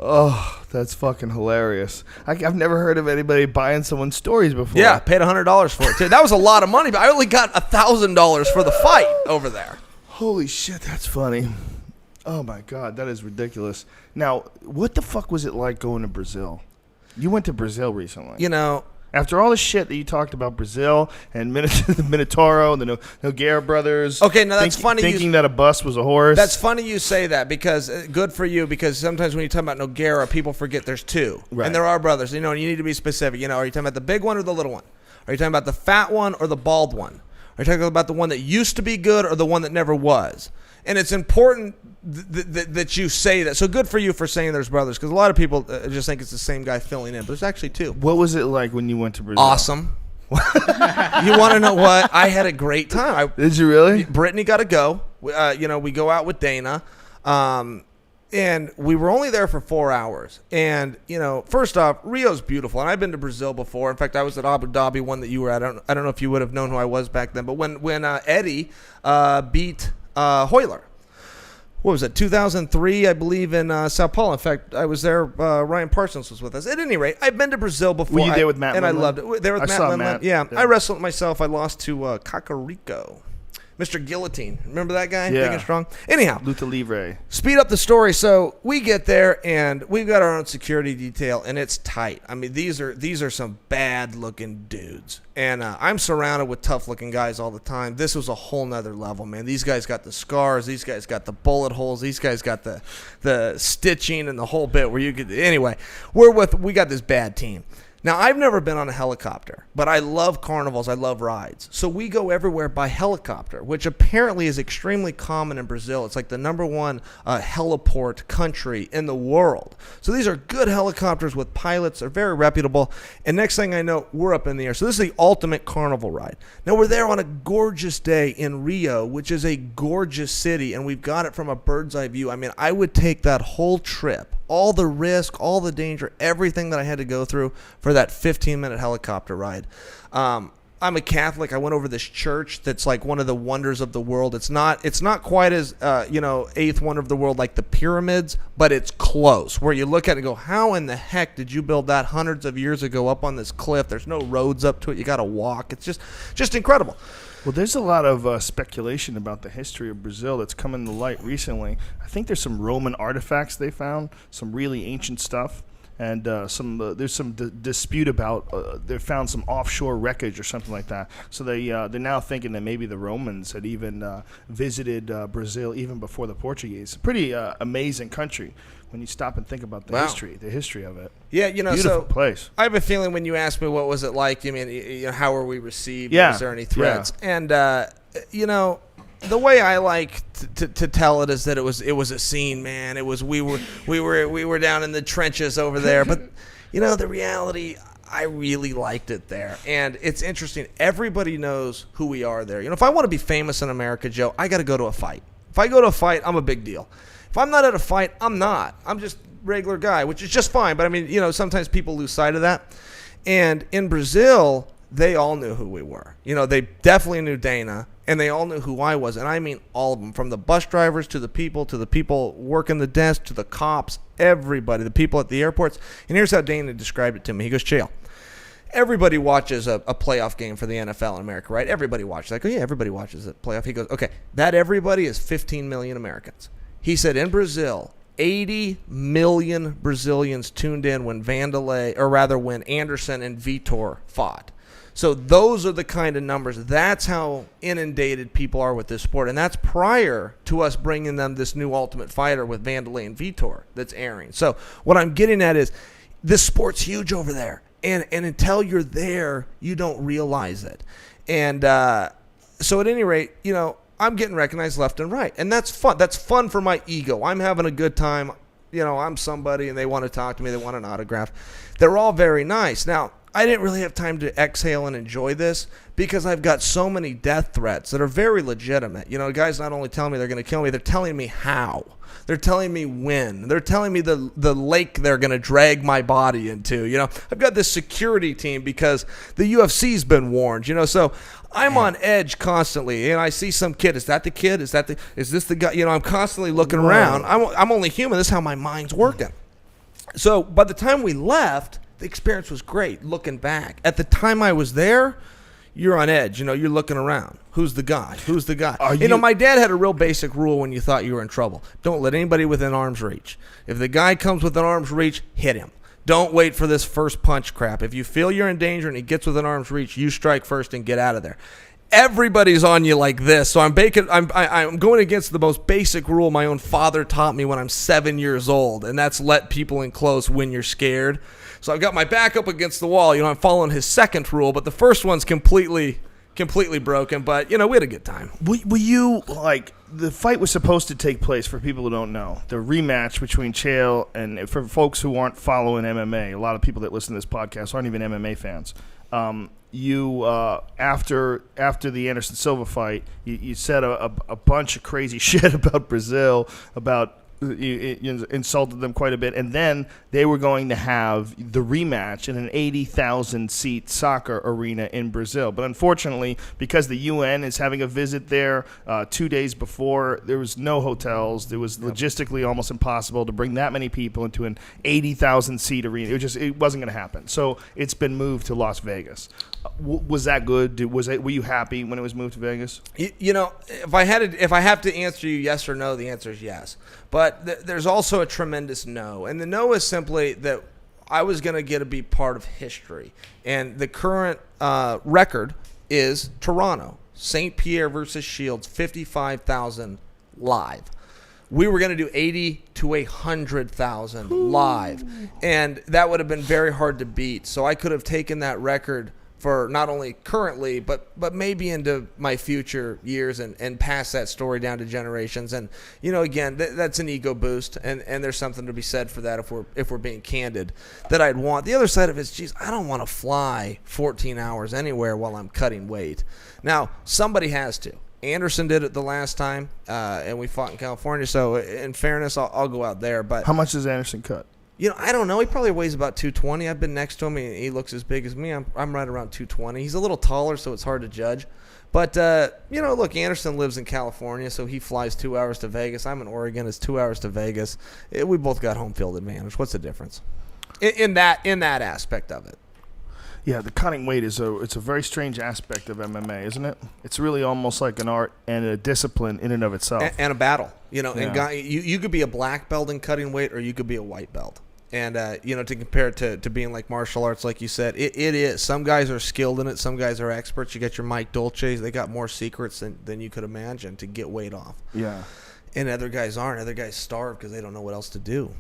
Speaker 1: Oh, that's fucking hilarious. I've never heard of anybody buying someone's stories before.
Speaker 4: Yeah, paid $100 for it, too. That was a lot of money, but I only got $1,000 for the fight over there.
Speaker 1: Holy shit, that's funny. Oh, my God, that is ridiculous. Now, what the fuck was it like going to Brazil? You went to Brazil recently.
Speaker 4: You know,
Speaker 1: after all the shit that you talked about Brazil and the Minotauro and the Nogueira brothers.
Speaker 4: Okay, now that's funny.
Speaker 1: Thinking that a bus was a horse.
Speaker 4: That's funny you say that because good for you, because sometimes when you talk about Nogueira, people forget there's 2. Right. And there are brothers. You know, you need to be specific. You know, are you talking about the big one or the little one? Are you talking about the fat one or the bald one? Are you talking about the one that used to be good or the one that never was? And it's important that you say that. So good for you for saying there's brothers, because a lot of people just think it's the same guy filling in, but there's actually 2.
Speaker 1: What was it like when you went to Brazil?
Speaker 4: Awesome. You want to know what? I had a great time.
Speaker 1: Did you really?
Speaker 4: Brittany got to go. We go out with Dana. And we were only there for 4 hours. And, first off, Rio's beautiful. And I've been to Brazil before. In fact, I was at Abu Dhabi, one that you were at. I don't know if you would have known who I was back then. But when Eddie beat Hoyler, what was it, 2003, I believe, in Sao Paulo. In fact, I was there. Ryan Parsons was with us. At any rate, I've been to Brazil before.
Speaker 1: Were you there with Matt
Speaker 4: and
Speaker 1: Lindland?
Speaker 4: I loved it. There with Matt Lindland.
Speaker 1: Matt.
Speaker 4: Yeah, I wrestled myself. I lost to Kakariko. Mr. Guillotine. Remember that guy?
Speaker 1: Yeah.
Speaker 4: Big and strong? Anyhow.
Speaker 1: Luta Livre.
Speaker 4: Speed up the story. So we get there, and we've got our own security detail, and it's tight. I mean, these are some bad-looking dudes. And I'm surrounded with tough-looking guys all the time. This was a whole nother level, man. These guys got the scars. These guys got the bullet holes. These guys got the stitching and the whole bit where you could... Anyway, we got this bad team. Now, I've never been on a helicopter, but I love carnivals. I love rides. So we go everywhere by helicopter, which apparently is extremely common in Brazil. It's like the number one heliport country in the world. So these are good helicopters with pilots. They're very reputable. And next thing I know, we're up in the air. So this is the ultimate carnival ride. Now, we're there on a gorgeous day in Rio, which is a gorgeous city, and we've got it from a bird's eye view. I mean, I would take that whole trip, all the risk, all the danger, everything that I had to go through for that 15-minute helicopter ride. I'm a Catholic. I went over this church that's like one of the wonders of the world. It's not quite as eighth wonder of the world like the pyramids, but it's close. Where you look at it and go, how in the heck did you build that hundreds of years ago up on this cliff? There's no roads up to it. You got to walk. It's just incredible.
Speaker 1: Well, there's a lot of speculation about the history of Brazil that's coming to light recently. I think there's some Roman artifacts they found, some really ancient stuff, and there's some dispute about they found some offshore wreckage or something like that. So they're now thinking that maybe the Romans had even visited Brazil even before the Portuguese. Pretty amazing country when you stop and think about the history of it.
Speaker 4: Yeah,
Speaker 1: beautiful place.
Speaker 4: I have a feeling when you asked me what was it like, you mean, how were we received?
Speaker 1: Yeah.
Speaker 4: Was there any threats? Yeah. And the way I like to tell it is that it was a scene, man. It was we were down in the trenches over there, but the reality, I really liked it there. And it's interesting. Everybody knows who we are there. If I want to be famous in America, Joe, I got to go to a fight. If I go to a fight, I'm a big deal. If I'm not at a fight, I'm not. I'm just a regular guy, which is just fine. But I mean, sometimes people lose sight of that. And in Brazil, they all knew who we were. They definitely knew Dana, and they all knew who I was. And I mean all of them, from the bus drivers to the people working the desk to the cops, everybody, the people at the airports. And here's how Dana described it to me. He goes, Chael, everybody watches a playoff game for the NFL in America, right? Everybody watches. I go, yeah, everybody watches a playoff. He goes, okay, that everybody is 15 million Americans. He said in Brazil, 80 million Brazilians tuned in when when Anderson and Vitor fought. So those are the kind of numbers. That's how inundated people are with this sport. And that's prior to us bringing them this new Ultimate Fighter with Vanderlei and Vitor that's airing. So what I'm getting at is this sport's huge over there. And until you're there, you don't realize it. And so at any rate, I'm getting recognized left and right. And that's fun. That's fun for my ego. I'm having a good time. I'm somebody and they want to talk to me. They want an autograph. They're all very nice. Now, I didn't really have time to exhale and enjoy this because I've got so many death threats that are very legitimate. Guys not only telling me they're going to kill me, they're telling me how. They're telling me when. They're telling me the lake they're going to drag my body into. I've got this security team because the UFC's been warned. So I'm on edge constantly, and I see some kid. Is that the kid? Is this the guy? I'm constantly looking around. I'm only human. This is how my mind's working. So by the time we left, the experience was great. Looking back, at the time I was there, you're on edge. You're looking around. Who's the guy? Who's the guy? My dad had a real basic rule when you thought you were in trouble. Don't let anybody within arm's reach. If the guy comes within arm's reach, hit him. Don't wait for this first punch crap. If you feel you're in danger and he gets within arm's reach, you strike first and get out of there. Everybody's on you like this, so I'm going against the most basic rule my own father taught me when I'm 7 years old, and that's let people in close when you're scared. So I've got my back up against the wall. I'm following his second rule, but the first one's completely broken. But we had a good time.
Speaker 1: Were you the fight was supposed to take place, for people who don't know, the rematch between Chael and, for folks who aren't following MMA, a lot of people that listen to this podcast aren't even MMA fans. You after the Anderson Silva fight, you said a bunch of crazy shit about Brazil, about you insulted them quite a bit, and then they were going to have the rematch in an 80,000-seat soccer arena in Brazil. But unfortunately, because the UN is having a visit there 2 days before, there was no hotels. It was logistically almost impossible to bring that many people into an 80,000-seat arena. It wasn't going to happen. So it's been moved to Las Vegas. Was that good? Were you happy when it was moved to Vegas?
Speaker 4: If I have to answer you yes or no, the answer is yes. But there's also a tremendous no. And the no is simply that I was going to get to be part of history. And the current record is Toronto. St. Pierre versus Shields, 55,000 live. we were going to do 80 to 100,000 live, and that would have been very hard to beat. So I could have taken that record for not only currently, but maybe into my future years and pass that story down to generations. And, again, that's an ego boost, and there's something to be said for that if we're being candid, that I'd want. The other side of it is, geez, I don't want to fly 14 hours anywhere while I'm cutting weight. Now, somebody has to. Anderson did it the last time, and we fought in California. So, in fairness, I'll go out there. But
Speaker 1: How much does Anderson cut?
Speaker 4: I don't know. He probably weighs about 220. I've been next to him. He looks as big as me. I'm right around 220. He's a little taller, so it's hard to judge. But, look, Anderson lives in California, so he flies 2 hours to Vegas. I'm in Oregon. It's 2 hours to Vegas. We both got home field advantage. What's the difference in that aspect of it?
Speaker 1: Yeah, the cutting weight it's a very strange aspect of MMA, isn't it? It's really almost like an art and a discipline in and of itself.
Speaker 4: And a battle. And you could be a black belt in cutting weight, or you could be a white belt. And, to compare it to being like martial arts, like you said, it is. Some guys are skilled in it. Some guys are experts. You got your Mike Dolces. They got more secrets than you could imagine to get weight off.
Speaker 1: Yeah.
Speaker 4: And other guys aren't. Other guys starve because they don't know what else to do.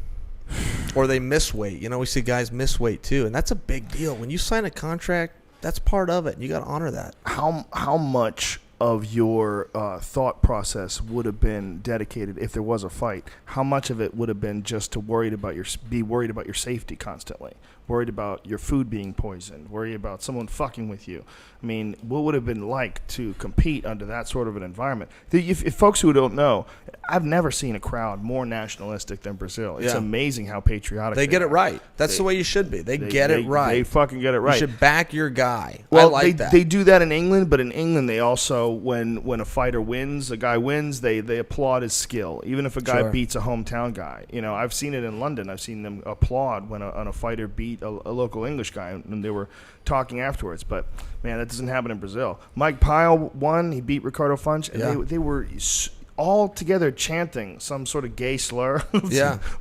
Speaker 4: Or they miss weight. We see guys miss weight too. And that's a big deal. When you sign a contract, that's part of it. And you got to honor that.
Speaker 1: How much of your thought process would have been dedicated if there was a fight? How much of it would have been just to be worried about your safety constantly, worried about your food being poisoned, worried about someone fucking with you? I mean, what would it have been like to compete under that sort of an environment? If folks who don't know, I've never seen a crowd more nationalistic than Brazil. It's amazing how patriotic
Speaker 4: they get it right. That's the way you should be. They get it right.
Speaker 1: They fucking get it right.
Speaker 4: You should back your guy.
Speaker 1: Well,
Speaker 4: I like that.
Speaker 1: They do that in England, but in England they also, when a fighter wins, a guy wins, they applaud his skill, even if a guy beats a hometown guy. I've seen it in London. I've seen them applaud when a fighter beat a local English guy, and they were talking afterwards. But man, that doesn't happen in Brazil. Mike Pyle won. He beat Ricardo Funch, and they were all together chanting some sort of gay slur,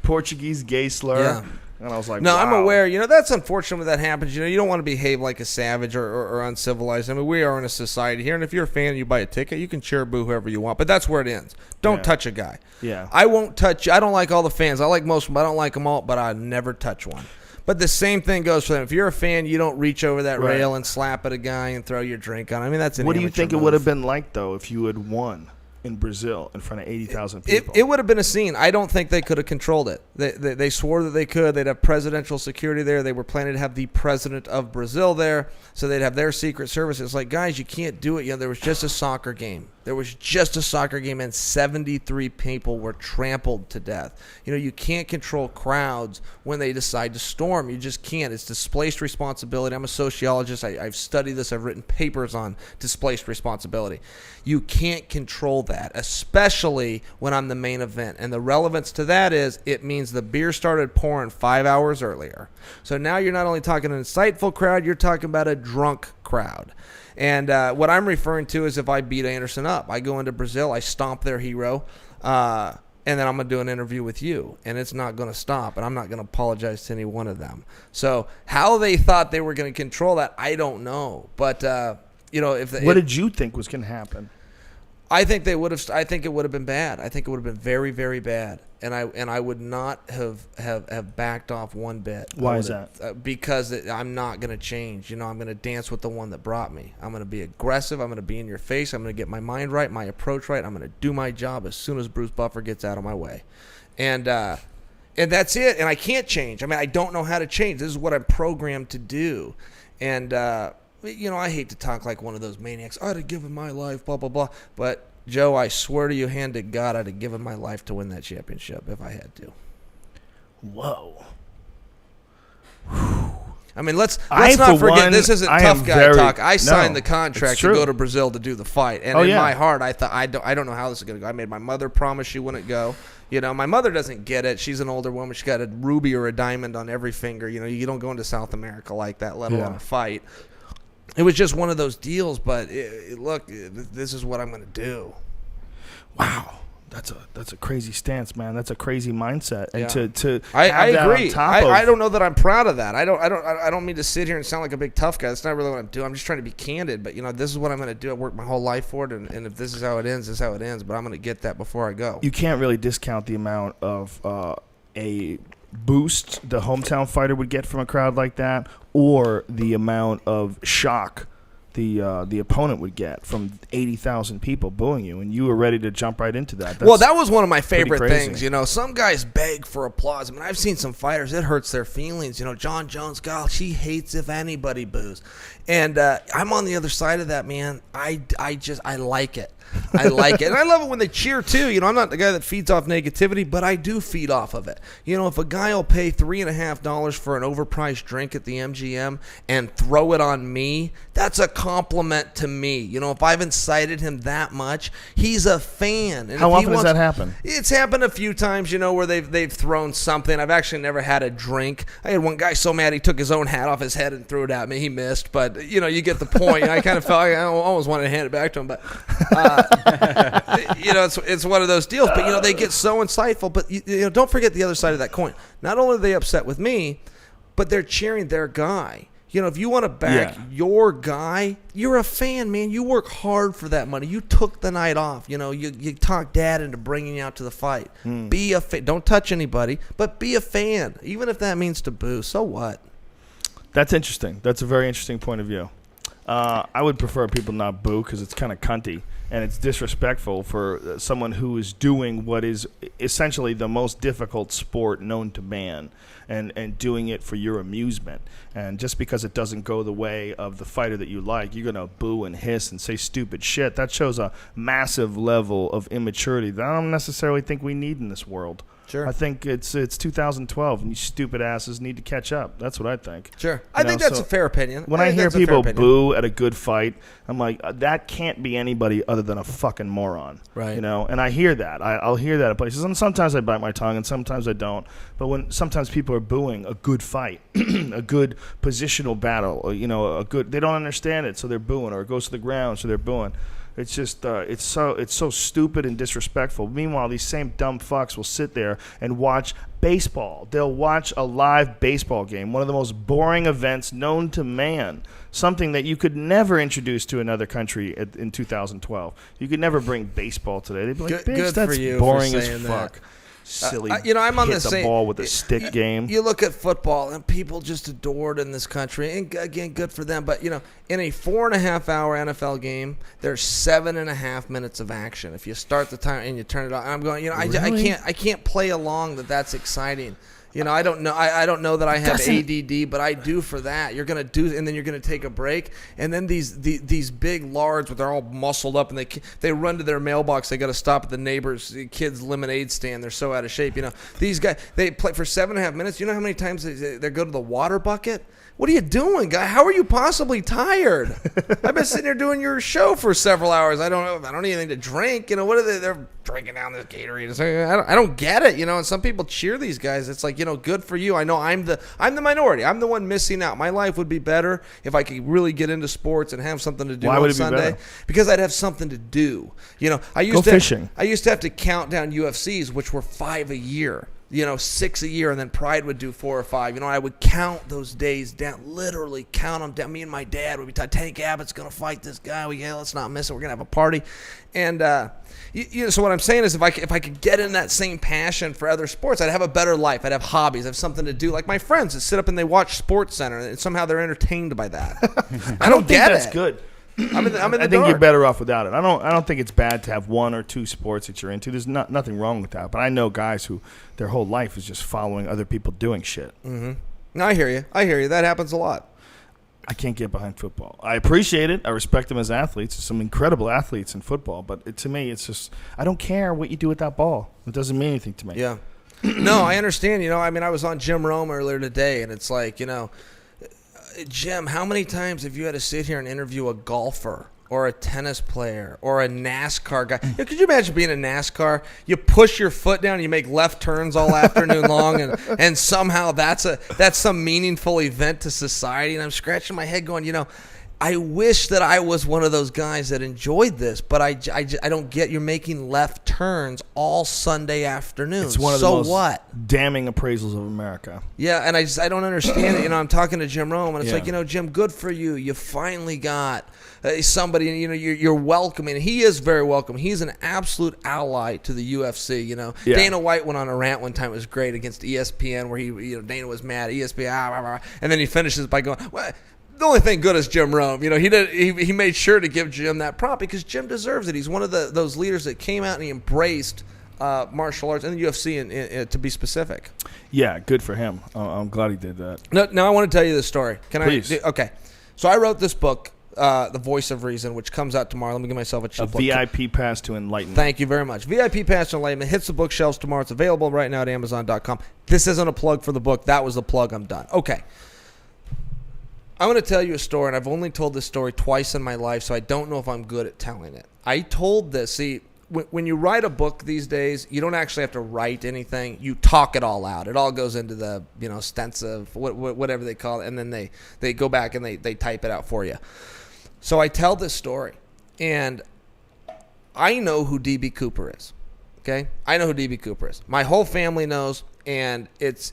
Speaker 1: Portuguese gay slur. Yeah. And I was like,
Speaker 4: no,
Speaker 1: wow.
Speaker 4: I'm aware. That's unfortunate when that happens. You don't want to behave like a savage or uncivilized. I mean, we are in a society here, and if you're a fan and you buy a ticket, you can cheer boo whoever you want. But that's where it ends. Don't touch a guy.
Speaker 1: Yeah.
Speaker 4: I won't touch. I don't like all the fans. I like most of them. I don't like them all, but I never touch one. But the same thing goes for them. If you're a fan, you don't reach over that rail and slap at a guy and throw your drink on. I mean, that's an
Speaker 1: What do you think
Speaker 4: move.
Speaker 1: It would have been like, though, if you had won in Brazil in front of 80,000 people?
Speaker 4: It would have been a scene. I don't think they could have controlled it. They swore that they could. They'd have presidential security there. They were planning to have the president of Brazil there, so they'd have their secret service. It's like, guys, you can't do it. There was just a soccer game. And 73 people were trampled to death. You can't control crowds when they decide to storm. You just can't. It's displaced responsibility. I'm a sociologist. I've studied this. I've written papers on displaced responsibility. You can't control that, especially when I'm the main event. And the relevance to that is it means the beer started pouring 5 hours earlier. So now you're not only talking an insightful crowd, you're talking about a drunk crowd. And what I'm referring to is if I beat Anderson up, I go into Brazil, I stomp their hero, and then I'm going to do an interview with you, and it's not going to stop, and I'm not going to apologize to any one of them. So how they thought they were going to control that, I don't know. But,
Speaker 1: what did you think was going to happen?
Speaker 4: I think they would have. I think it would have been bad. I think it would have been very, very bad. And I would not have backed off one bit.
Speaker 1: Why is that?
Speaker 4: Because I'm not going to change. I'm going to dance with the one that brought me. I'm going to be aggressive. I'm going to be in your face. I'm going to get my mind right, my approach right. I'm going to do my job as soon as Bruce Buffer gets out of my way. And that's it. And I can't change. I mean, I don't know how to change. This is what I'm programmed to do. And I hate to talk like one of those maniacs. I'd have given my life, blah, blah, blah. But, Joe, I swear to you, hand to God, I'd have given my life to win that championship if I had to.
Speaker 1: Whoa.
Speaker 4: I mean, let's not forget, this isn't tough guy talk. I signed the contract to go to Brazil to do the fight. And in my heart, I thought, I don't know how this is going to go. I made my mother promise she wouldn't go. My mother doesn't get it. She's an older woman. She got a ruby or a diamond on every finger. You don't go into South America like that, let alone a fight. It was just one of those deals, but look, this is what I'm going to do.
Speaker 1: Wow. That's a crazy stance, man. That's a crazy mindset. And
Speaker 4: Yeah.
Speaker 1: I
Speaker 4: agree. I don't know that I'm proud of that. I don't mean to sit here and sound like a big tough guy. That's not really what I'm doing. I'm just trying to be candid. But this is what I'm going to do. I worked my whole life for it, and if this is how it ends, this is how it ends. But I'm going to get that before I go.
Speaker 1: You can't really discount the amount of a boost the hometown fighter would get from a crowd like that, or the amount of shock the opponent would get from 80,000 people booing you, and you were ready to jump right into that.
Speaker 4: Well, that was one of my favorite
Speaker 1: crazy.
Speaker 4: things. Some guys beg for applause. I mean, I've seen some fighters, it hurts their feelings. John Jones, God, she hates if anybody boos. And I'm on the other side of that, man. I like it. I like it. And I love it when they cheer, too. I'm not the guy that feeds off negativity, but I do feed off of it. If a guy will pay $3.50 for an overpriced drink at the MGM and throw it on me, that's a compliment to me. If I've incited him that much, he's a fan. And
Speaker 1: how often does that happen?
Speaker 4: It's happened a few times, where they've thrown something. I've actually never had a drink. I had one guy so mad he took his own hat off his head and threw it at me. He missed, but, you get the point. I kind of felt like I almost wanted to hand it back to him, but... it's one of those deals, but they get so insightful. But don't forget the other side of that coin. Not only are they upset with me, but they're cheering their guy. If you want to back your guy, you're a fan, man. You work hard for that money. You took the night off. You talk dad into bringing you out to the fight. Be a fan. Don't touch anybody, but be a fan, even if that means to boo. So what?
Speaker 1: That's interesting. That's a very interesting point of view. I would prefer people not boo because it's kind of cunty and it's disrespectful for someone who is doing what is essentially the most difficult sport known to man and doing it for your amusement. And just because it doesn't go the way of the fighter that you like, you're going to boo and hiss and say stupid shit. That shows a massive level of immaturity that I don't necessarily think we need in this world.
Speaker 4: Sure.
Speaker 1: I think it's 2012, and you stupid asses need to catch up. That's what I think.
Speaker 4: Sure. I think that's a fair opinion.
Speaker 1: When I hear people boo at a good fight, I'm like, that can't be anybody other than a fucking moron.
Speaker 4: Right.
Speaker 1: And I hear that. I'll hear that at places, and sometimes I bite my tongue, and sometimes I don't. But when sometimes people are booing a good fight, a good positional battle, they don't understand it, so they're booing, or it goes to the ground, so they're booing. It's just it's so stupid and disrespectful. Meanwhile, these same dumb fucks will sit there and watch baseball. They'll watch a live baseball game, one of the most boring events known to man, something that you could never introduce to another country in 2012. You could never bring baseball today. They'd be like, bitch, that's boring as fuck. Silly,
Speaker 4: I'm on
Speaker 1: hit the ball with a stick game.
Speaker 4: You look at football, and people just adore it in this country. And again, good for them. But, in a 4.5-hour NFL game, there's 7.5 minutes of action. If you start the time and you turn it on, I'm going,
Speaker 1: really?
Speaker 4: I can't play along that's exciting. I don't know. I don't know that I have ADD, but I do for that. You're gonna do, and then you're gonna take a break, and then these big lards, they're all muscled up, and they run to their mailbox. They got to stop at the neighbor's kid's lemonade stand. They're so out of shape. These guys, they play for 7.5 minutes. You know how many times they go to the water bucket? What are you doing, guy? How are you possibly tired? I've been sitting here doing your show for several hours. I don't need anything to drink. What are they? They're drinking down this Gatorade. I don't get it. And some people cheer these guys. It's like, good for you. I know I'm the minority. I'm the one missing out. My life would be better if I could really get into sports and have something to do on Sunday. Because I'd have something to do. I used to
Speaker 1: fishing.
Speaker 4: I used to have to count down UFCs, which were 5 a year. 6 a year, and then Pride would do 4 or 5. I would count those days down, literally count them down. Me and my dad would be talking, Tank Abbott's going to fight this guy. Let's not miss it. We're going to have a party. And, so what I'm saying is if I could get in that same passion for other sports, I'd have a better life. I'd have hobbies. I'd have something to do. Like my friends that sit up and they watch Sports Center, and somehow they're entertained by that. I don't get it.
Speaker 1: That's good.
Speaker 4: I'm in the
Speaker 1: I think
Speaker 4: dark.
Speaker 1: you're better off without it. I don't think it's bad to have one or two sports that you're into. There's nothing wrong with that. But I know guys who their whole life is just following other people doing shit.
Speaker 4: Mm-hmm. No, I hear you. That happens a lot.
Speaker 1: I can't get behind football. I appreciate it. I respect them as athletes. There's some incredible athletes in football. But to me, it's just I don't care what you do with that ball. It doesn't mean anything to me.
Speaker 4: Yeah. No, I understand. I was on Jim Rome earlier today, and it's like, Jim, how many times have you had to sit here and interview a golfer or a tennis player or a NASCAR guy? Could you imagine being in NASCAR? You push your foot down, you make left turns all afternoon long, and somehow that's some meaningful event to society. And I'm scratching my head going, I wish that I was one of those guys that enjoyed this, but I don't get you're making left turns all Sunday afternoons.
Speaker 1: It's one of the most
Speaker 4: what?
Speaker 1: damning appraisals of America.
Speaker 4: Yeah, and I don't understand it. I'm talking to Jim Rome, and it's
Speaker 1: Yeah.
Speaker 4: like, Jim, good for you. You finally got somebody, you're welcoming. He is very welcome. He's an absolute ally to the UFC,
Speaker 1: Yeah.
Speaker 4: Dana White went on a rant one time. It was great against ESPN where Dana was mad. ESPN, and then he finishes by going, well, the only thing good is Jim Rome. He made sure to give Jim that prop because Jim deserves it. He's one of those leaders that came out and he embraced martial arts and the UFC, to be specific.
Speaker 1: Yeah, good for him. I'm glad he did that.
Speaker 4: Now I want to tell you this story.
Speaker 1: Please.
Speaker 4: Okay. So I wrote this book, The Voice of Reason, which comes out tomorrow. Let me give myself a cheap
Speaker 1: VIP pass to enlightenment.
Speaker 4: Thank you very much. VIP Pass to Enlightenment hits the bookshelves tomorrow. It's available right now at Amazon.com. This isn't a plug for the book. That was the plug. I'm done. Okay. I'm going to tell you a story, and I've only told this story twice in my life, so I don't know if I'm good at telling it. I told this. See, when you write a book these days, you don't actually have to write anything. You talk it all out. It all goes into the stenciv, whatever they call it, and then they go back and they type it out for you. So I tell this story, and I know who D.B. Cooper is. Okay? I know who D.B. Cooper is. My whole family knows, and it's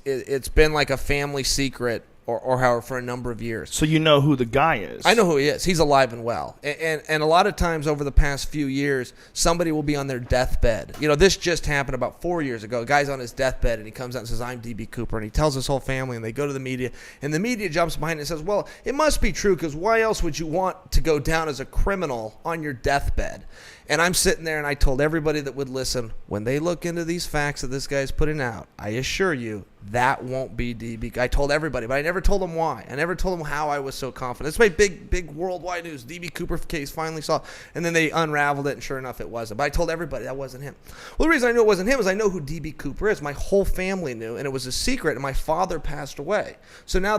Speaker 4: been like a family secret or however for a number of years.
Speaker 1: So you know who the guy is.
Speaker 4: I know who he is. He's alive and well. And a lot of times over the past few years, somebody will be on their deathbed. This just happened about 4 years ago. A guy's on his deathbed, and he comes out and says, I'm D.B. Cooper. And he tells his whole family, and they go to the media. And the media jumps behind and says, well, it must be true, because why else would you want to go down as a criminal on your deathbed? And I'm sitting there, and I told everybody that would listen, when they look into these facts that this guy's putting out, I assure you, that won't be D.B. I told everybody, but I never told them why. I never told them how I was so confident. It's my big worldwide news. D.B. Cooper case finally solved. And then they unraveled it, and sure enough, it wasn't. But I told everybody that wasn't him. Well, the reason I knew it wasn't him is I know who D.B. Cooper is. My whole family knew, and it was a secret, and my father passed away. So now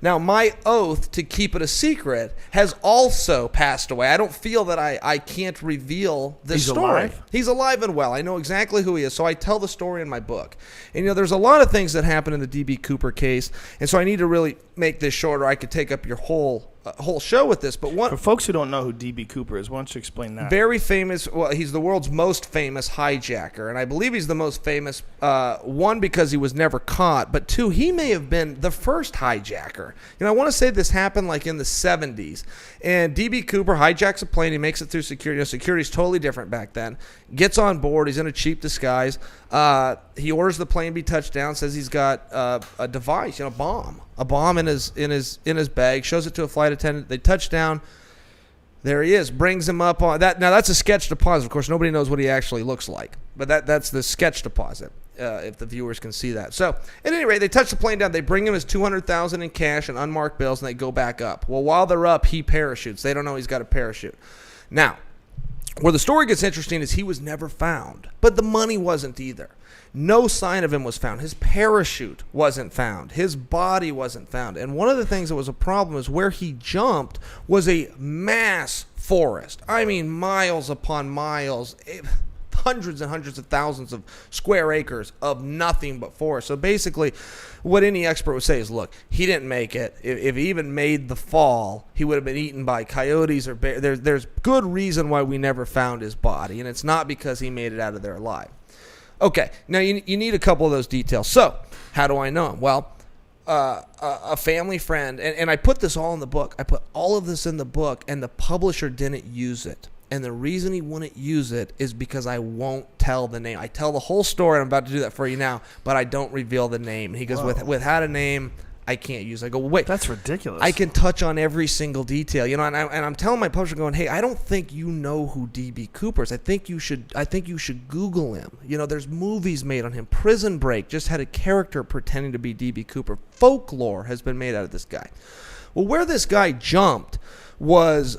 Speaker 4: now my oath to keep it a secret has also passed away. I don't feel that I can't reveal this
Speaker 1: He's
Speaker 4: story.
Speaker 1: alive?
Speaker 4: He's alive and well. I know exactly who he is. So I tell the story in my book. And there's a lot of things that happen in the D.B. Cooper case, and so I need to really make this shorter. I could take up your whole show with this, but
Speaker 1: For folks who don't know who D.B. Cooper is, why don't you explain that?
Speaker 4: very famous. Well, he's the world's most famous hijacker, and I believe he's the most famous. One, because he was never caught, but two, he may have been the first hijacker. I want to say this happened like in the 70s, and D.B. Cooper hijacks a plane. He makes it through security. Security's totally different back then. Gets on board. He's in a cheap disguise. He orders the plane be touched down. Says he's got a device, a bomb in his bag. Shows it to a flight attendant. They touch down. There he is. Brings him up on that. Now that's a sketch deposit. Of course, nobody knows what he actually looks like, but that's the sketch deposit. If the viewers can see that. So at any rate, they touch the plane down. They bring him his $200,000 in cash and unmarked bills, and they go back up. Well, while they're up, he parachutes. They don't know he's got a parachute. Now, where the story gets interesting is he was never found, but the money wasn't either. No sign of him was found. His parachute wasn't found. His body wasn't found. And one of the things that was a problem is where he jumped was a mass forest. I mean, miles upon miles, hundreds and hundreds of thousands of square acres of nothing but forest. So basically, what any expert would say is, look, he didn't make it. If he even made the fall, he would have been eaten by coyotes or bears. There's good reason why we never found his body, and it's not because he made it out of there alive. Okay, now you need a couple of those details. So, how do I know him? Well, a family friend, and I put this all in the book. I put all of this in the book, and the publisher didn't use it. And the reason he wouldn't use it is because I won't tell the name. I tell the whole story, and I'm about to do that for you now, but I don't reveal the name. And he goes, without a name, I can't use it. I go, well, wait.
Speaker 1: That's ridiculous.
Speaker 4: I can touch on every single detail, and I'm telling my publisher, going, hey, I don't think you know who D.B. Cooper is. I think you should Google him. There's movies made on him. Prison Break just had a character pretending to be D.B. Cooper. Folklore has been made out of this guy. Well, where this guy jumped was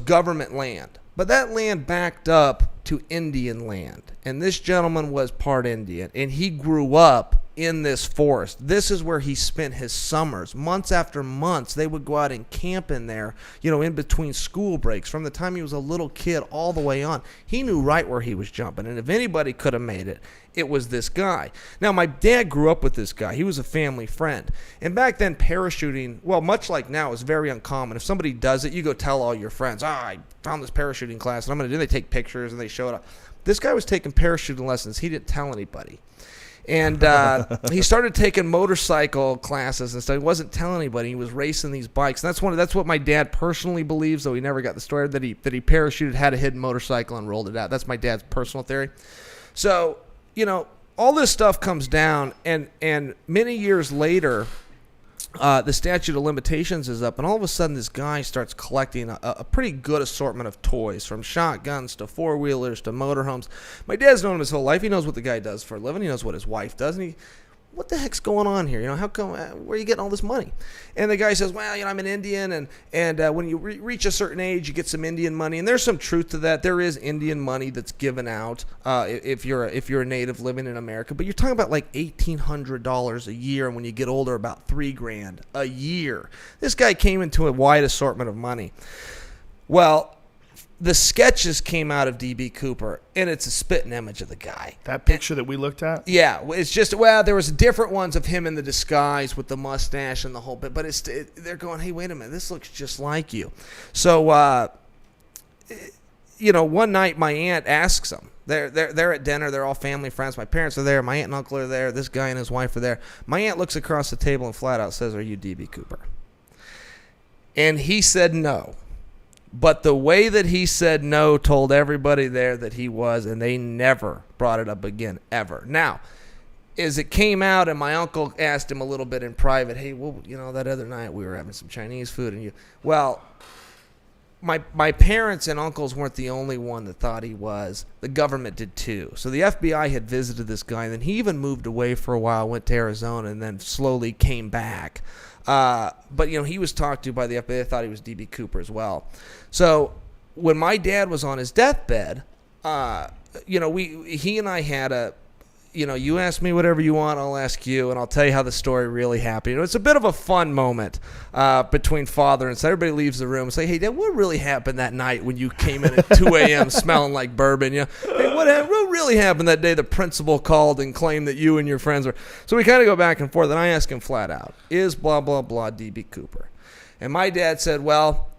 Speaker 4: government land. But that land backed up to Indian land. And this gentleman was part Indian. And he grew up in this forest. This is where he spent his summers. Months after months, they would go out and camp in there, in between school breaks. From the time he was a little kid all the way on, he knew right where he was jumping. And if anybody could have made it, it was this guy. Now, my dad grew up with this guy. He was a family friend. And back then, parachuting, well, much like now, is very uncommon. If somebody does it, you go tell all your friends, I found this parachuting class, and I'm going to do it. They take pictures, and they show it up. This guy was taking parachuting lessons. He didn't tell anybody. And he started taking motorcycle classes and stuff. He wasn't telling anybody. He was racing these bikes. And that's what my dad personally believes, though he never got the story, that he parachuted, had a hidden motorcycle, and rolled it out. That's my dad's personal theory. So, all this stuff comes down, and many years later, the statute of limitations is up, and all of a sudden this guy starts collecting a pretty good assortment of toys, from shotguns to four-wheelers to motorhomes. My dad's known him his whole life. He knows what the guy does for a living. He knows what his wife does, and what the heck's going on here? How come? Where are you getting all this money? And the guy says, well, I'm an Indian, and when you reach a certain age, you get some Indian money, and there's some truth to that. There is Indian money that's given out if you're a native living in America, but you're talking about like $1,800 a year, and when you get older, about $3,000 a year. This guy came into a wide assortment of money. Well, the sketches came out of D.B. Cooper, and it's a spitting image of the guy.
Speaker 1: That picture that we looked at?
Speaker 4: Yeah, it's just, there was different ones of him in the disguise with the mustache and the whole bit, but they're going, hey, wait a minute, this looks just like you. So, one night my aunt asks him. They're at dinner. They're all family friends. My parents are there. My aunt and uncle are there. This guy and his wife are there. My aunt looks across the table and flat out says, are you D.B. Cooper? And he said no. But the way that he said no told everybody there that he was, and they never brought it up again, ever. Now, as it came out, and my uncle asked him a little bit in private, hey, well, that other night we were having some Chinese food, and my parents and uncles weren't the only one that thought he was. The government did too. So the FBI had visited this guy, and then he even moved away for a while, went to Arizona, and then slowly came back. But he was talked to by the FBI. They thought he was D.B. Cooper as well. So when my dad was on his deathbed, he and I had you ask me whatever you want, I'll ask you, and I'll tell you how the story really happened. It's a bit of a fun moment between father and son. Everybody leaves the room and say, hey, Dad, what really happened that night when you came in at 2 a.m. smelling like bourbon? Hey, what really happened that day the principal called and claimed that you and your friends were? So we kind of go back and forth, and I ask him flat out, is blah, blah, blah D.B. Cooper? And my dad said, well,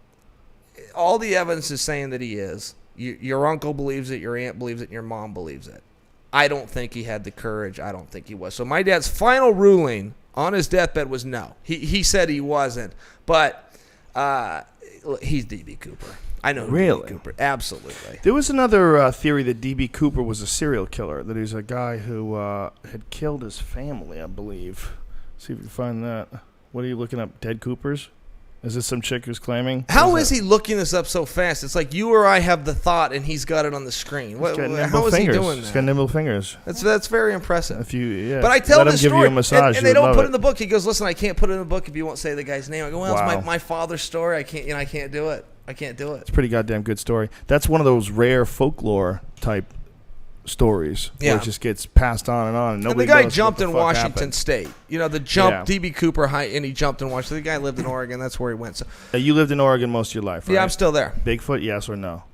Speaker 4: all the evidence is saying that he is. Your uncle believes it, your aunt believes it, and your mom believes it. I don't think he had the courage. I don't think he was. So my dad's final ruling on his deathbed was no. He said he wasn't, but he's D.B. Cooper. I know
Speaker 1: really?
Speaker 4: D.B. Cooper. Absolutely.
Speaker 1: There was another theory that D.B. Cooper was a serial killer, that he's a guy who had killed his family, I believe. See if you can find that. What are you looking up? Dead Coopers? Is this some chick who's claiming?
Speaker 4: How is he looking this up so fast? It's like you or I have the thought, and he's got it on the screen. How is he doing that?
Speaker 1: He's got nimble fingers.
Speaker 4: That's very impressive.
Speaker 1: But
Speaker 4: I tell the story,
Speaker 1: give you a massage,
Speaker 4: and they don't put it in the book. He goes, "Listen, I can't put it in the book if you won't say the guy's name." I go, "Well, it's my father's story. I can't, I can't do it. I can't do it."
Speaker 1: It's a pretty goddamn good story. That's one of those rare folklore type stories where it just gets passed on and on. And
Speaker 4: the guy jumped in Washington State. D.B. Cooper, and he jumped in Washington. The guy lived in Oregon. That's where he went. So,
Speaker 1: you lived in Oregon most of your life, right?
Speaker 4: Yeah, I'm still there.
Speaker 1: Bigfoot, yes or no?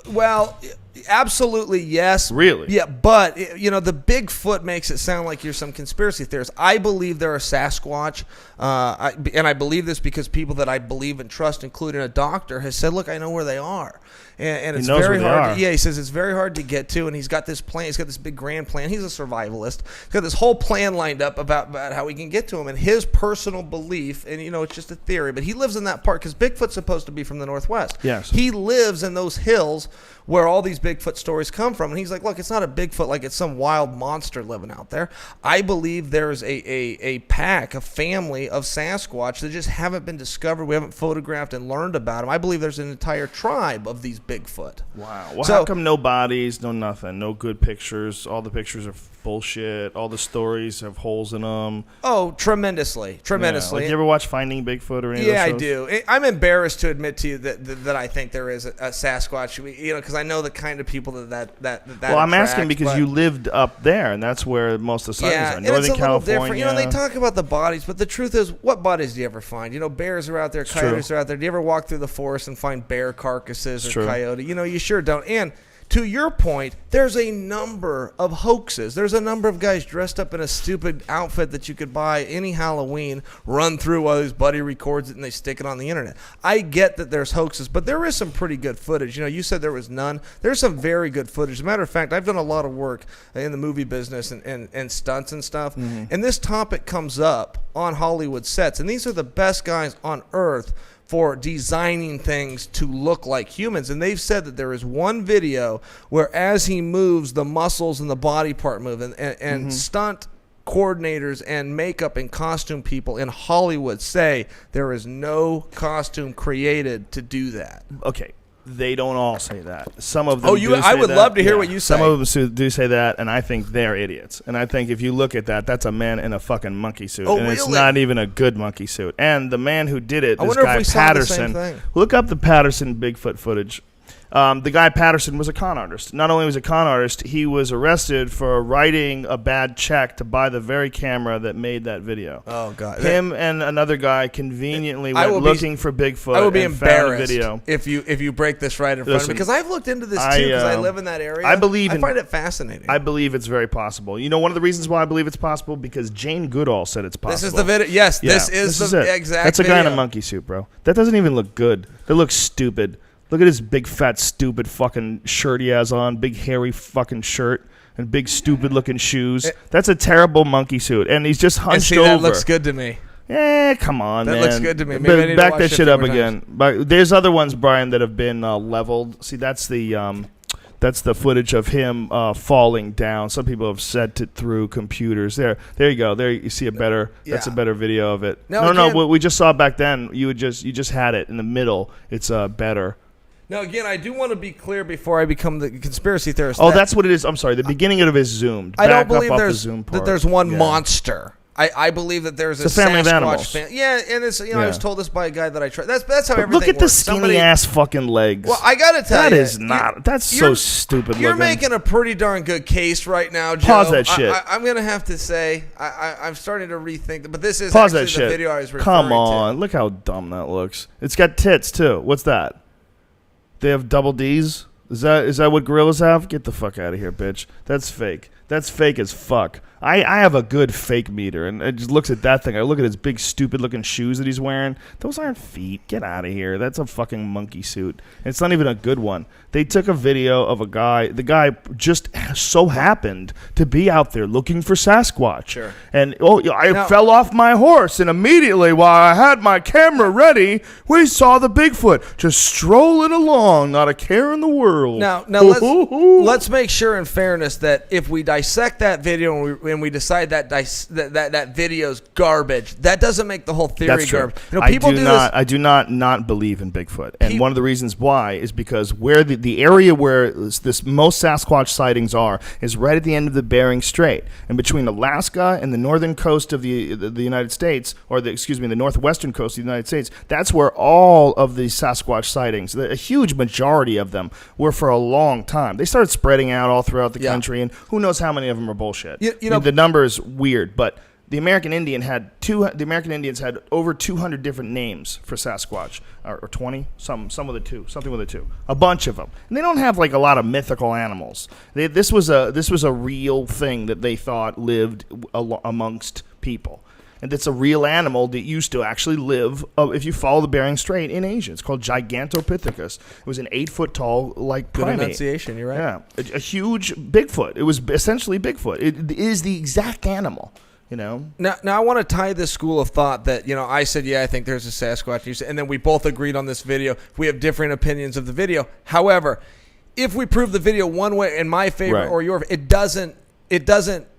Speaker 4: Well, absolutely yes.
Speaker 1: Really?
Speaker 4: Yeah, but the Bigfoot makes it sound like you're some conspiracy theorist. I believe there are Sasquatch, and I believe this because people that I believe and trust, including a doctor, has said, "Look, I know where they are." And it's very hard. He says it's very hard to get to, and he's got this plan. He's got this big grand plan. He's a survivalist. He's got this whole plan lined up about how we can get to him, and his personal belief. And it's just a theory, but he lives in that part because Bigfoot's supposed to be from the Northwest.
Speaker 1: Yes,
Speaker 4: he lives in those hills where all these Bigfoot stories come from, and he's like, "Look, it's not a Bigfoot like it's some wild monster living out there. I believe there's a pack, a family of Sasquatch that just haven't been discovered. We haven't photographed and learned about them. I believe there's an entire tribe of these Bigfoot."
Speaker 1: Wow. Well, how come no bodies, no nothing, no good pictures? All the pictures are bullshit. All the stories have holes in them.
Speaker 4: Oh, tremendously.
Speaker 1: Yeah. Like, you ever watch Finding Bigfoot or any
Speaker 4: Yeah,
Speaker 1: of
Speaker 4: I
Speaker 1: those shows?
Speaker 4: do. I'm embarrassed to admit to you that I think there is a Sasquatch. Because I know the kind of people that
Speaker 1: Well, I'm asking
Speaker 4: attracts,
Speaker 1: because
Speaker 4: but-
Speaker 1: you lived up there, and that's where most of the sightings
Speaker 4: Yeah,
Speaker 1: are.
Speaker 4: and
Speaker 1: Northern
Speaker 4: it's a little different.
Speaker 1: California.
Speaker 4: They talk about the bodies, but the truth is, what bodies do you ever find? Bears are out there, coyotes are out there. Do you ever walk through the forest and find bear carcasses or
Speaker 1: true.
Speaker 4: coyote? You sure don't. And to your point, there's a number of hoaxes. There's a number of guys dressed up in a stupid outfit that you could buy any Halloween, run through while his buddy records it, and they stick it on the internet. I get that there's hoaxes, but there is some pretty good footage. You said there was none. There's some very good footage. As a matter of fact, I've done a lot of work in the movie business and stunts and stuff, and this topic comes up on Hollywood sets, and these are the best guys on earth for designing things to look like humans. And they've said that there is one video where as he moves, the muscles and the body part move. And stunt coordinators and makeup and costume people in Hollywood say there is no costume created to do that.
Speaker 1: Okay. They don't all say that. Some of them.
Speaker 4: I would love to hear what you say.
Speaker 1: Some of them do say that, and I think they're idiots. And I think if you look at that, that's a man in a fucking monkey suit, and
Speaker 4: really?
Speaker 1: it's not even a good monkey suit. And the man who did it,
Speaker 4: I
Speaker 1: this
Speaker 4: wonder if
Speaker 1: guy
Speaker 4: we saw the same
Speaker 1: Patterson.
Speaker 4: thing.
Speaker 1: Look up the Patterson Bigfoot footage. The guy Patterson was a con artist. Not only was he a con artist, he was arrested for writing a bad check to buy the very camera that made that video.
Speaker 4: Oh, God.
Speaker 1: Him and another guy conveniently
Speaker 4: I
Speaker 1: went
Speaker 4: will be-
Speaker 1: looking for Bigfoot.
Speaker 4: I would be
Speaker 1: and found a
Speaker 4: embarrassed
Speaker 1: video.
Speaker 4: if you break this right in front of
Speaker 1: Listen,
Speaker 4: me, because I've looked into this too, because I live in that area.
Speaker 1: I believe
Speaker 4: I
Speaker 1: in-
Speaker 4: find it fascinating.
Speaker 1: I believe it's very possible. One of the reasons why I believe it's possible, because Jane Goodall said it's possible.
Speaker 4: This is the video. Yes,
Speaker 1: Yeah,
Speaker 4: this is
Speaker 1: it.
Speaker 4: the exact
Speaker 1: That's a guy in a
Speaker 4: video.
Speaker 1: monkey suit, bro. That doesn't even look good. That looks stupid. Look at his big, fat, stupid fucking shirt he has on. Big, hairy fucking shirt. And big, stupid-looking shoes. That's a terrible monkey suit. And he's just
Speaker 4: And
Speaker 1: hunched
Speaker 4: see,
Speaker 1: over.
Speaker 4: that looks good to me.
Speaker 1: Come on,
Speaker 4: That
Speaker 1: man.
Speaker 4: looks good to me. Maybe I need to
Speaker 1: Back
Speaker 4: watch
Speaker 1: that
Speaker 4: it
Speaker 1: shit
Speaker 4: a
Speaker 1: up
Speaker 4: few more
Speaker 1: again. But there's other ones, Brian, that have been leveled. See, that's the footage of him falling down. Some people have sent it through computers. There you go. There you see a better. That's a
Speaker 4: Yeah.
Speaker 1: better video of it.
Speaker 4: Now,
Speaker 1: No.
Speaker 4: again-
Speaker 1: What we just saw back then, you just had it in the middle. It's better.
Speaker 4: Now, again, I do want to be clear before I become the conspiracy theorist.
Speaker 1: Oh, that's what it is. I'm sorry. The beginning of it is zoomed.
Speaker 4: I don't
Speaker 1: Back
Speaker 4: believe
Speaker 1: up off the
Speaker 4: there's
Speaker 1: zoom
Speaker 4: that
Speaker 1: part.
Speaker 4: there's one
Speaker 1: Yeah.
Speaker 4: monster. I believe that there's
Speaker 1: It's a family of
Speaker 4: Sasquatch
Speaker 1: animals.
Speaker 4: Yeah, and it's I
Speaker 1: Yeah.
Speaker 4: was told this by a guy that I tried. That's how
Speaker 1: But
Speaker 4: everything
Speaker 1: look at the
Speaker 4: works.
Speaker 1: skinny ass fucking legs.
Speaker 4: Well, I gotta tell you,
Speaker 1: That is not. That's so
Speaker 4: you're-
Speaker 1: stupid
Speaker 4: You're
Speaker 1: looking.
Speaker 4: making a pretty darn good case right now, Joe.
Speaker 1: Pause that shit.
Speaker 4: I'm gonna have to say I'm starting to rethink that, but this is
Speaker 1: Pause
Speaker 4: actually
Speaker 1: that
Speaker 4: the
Speaker 1: shit.
Speaker 4: video I was referring
Speaker 1: Come
Speaker 4: to.
Speaker 1: on, look how dumb that looks. It's got tits too. What's that? They have double D's. Is that what gorillas have? Get the fuck out of here, bitch. That's fake. That's fake as fuck. I have a good fake meter, and it just looks at that thing. I look at his big, stupid-looking shoes that he's wearing. Those aren't feet. Get out of here. That's a fucking monkey suit. And it's not even a good one. They took a video of a guy. The guy just so happened to be out there looking for Sasquatch.
Speaker 4: Sure.
Speaker 1: And I fell off my horse, and immediately, while I had my camera ready, we saw the Bigfoot just strolling along, not a care in the world.
Speaker 4: Now let's make sure, in fairness, that if we dissect that video and we decide that video's garbage, that doesn't make the whole theory
Speaker 1: That's true.
Speaker 4: garbage. People do this.
Speaker 1: I do not believe in Bigfoot, and one of the reasons why is because where the area where this most Sasquatch sightings are is right at the end of the Bering Strait, and between Alaska and the northern coast of the United States, or the northwestern coast of the United States. That's where all of the Sasquatch sightings, a huge majority of them, were for a long time. They started spreading out all throughout the country, and who knows how many of them are bullshit. The number is weird, but the American Indians had over 200 different names for Sasquatch, or 20, something with a two, a bunch of them, and they don't have like a lot of mythical animals. This was a real thing that they thought lived amongst people. And it's a real animal that used to actually live, if you follow the Bering Strait, in Asia. It's called Gigantopithecus. It was an 8-foot-tall, primate.
Speaker 4: Good enunciation, you're right.
Speaker 1: Yeah, a huge Bigfoot. It was essentially Bigfoot. It is the exact animal, Now
Speaker 4: I want to tie this school of thought that, I said, I think there's a Sasquatch, and then we both agreed on this video. We have different opinions of the video. However, if we prove the video one way in my favor or your, it doesn't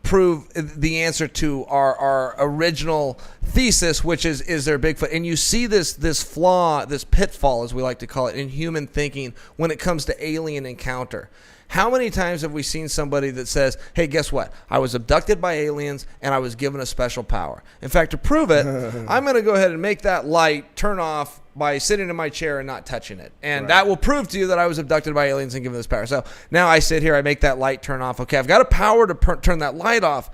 Speaker 4: prove the answer to our original thesis, which is there Bigfoot. And you see this flaw, this pitfall, as we like to call it, in human thinking when it comes to alien encounter. How many times have we seen somebody that says, hey, guess what? I was abducted by aliens and I was given a special power. In fact, to prove it, I'm going to go ahead and make that light turn off by sitting in my chair and not touching it. And that will prove to you that I was abducted by aliens and given this power. So now I sit here, I make that light turn off. Okay, I've got a power to turn that light off.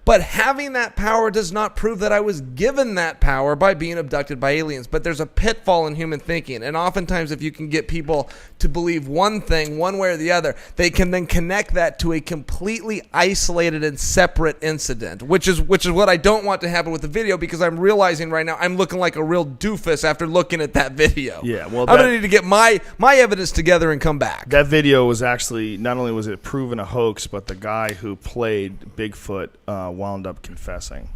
Speaker 4: But having that power does not prove that I was given that power by being abducted by aliens. But there's a pitfall in human thinking. And oftentimes if you can get people to believe one thing, one way or the other, they can then connect that to a completely isolated and separate incident, which is what I don't want to happen with the video, because I'm realizing right now I'm looking like a real doofus after looking at that video.
Speaker 1: Yeah, well,
Speaker 4: I'm going to need to get my evidence together and come back.
Speaker 1: That video was actually, not only was it proven a hoax, but the guy who played Bigfoot wound up confessing.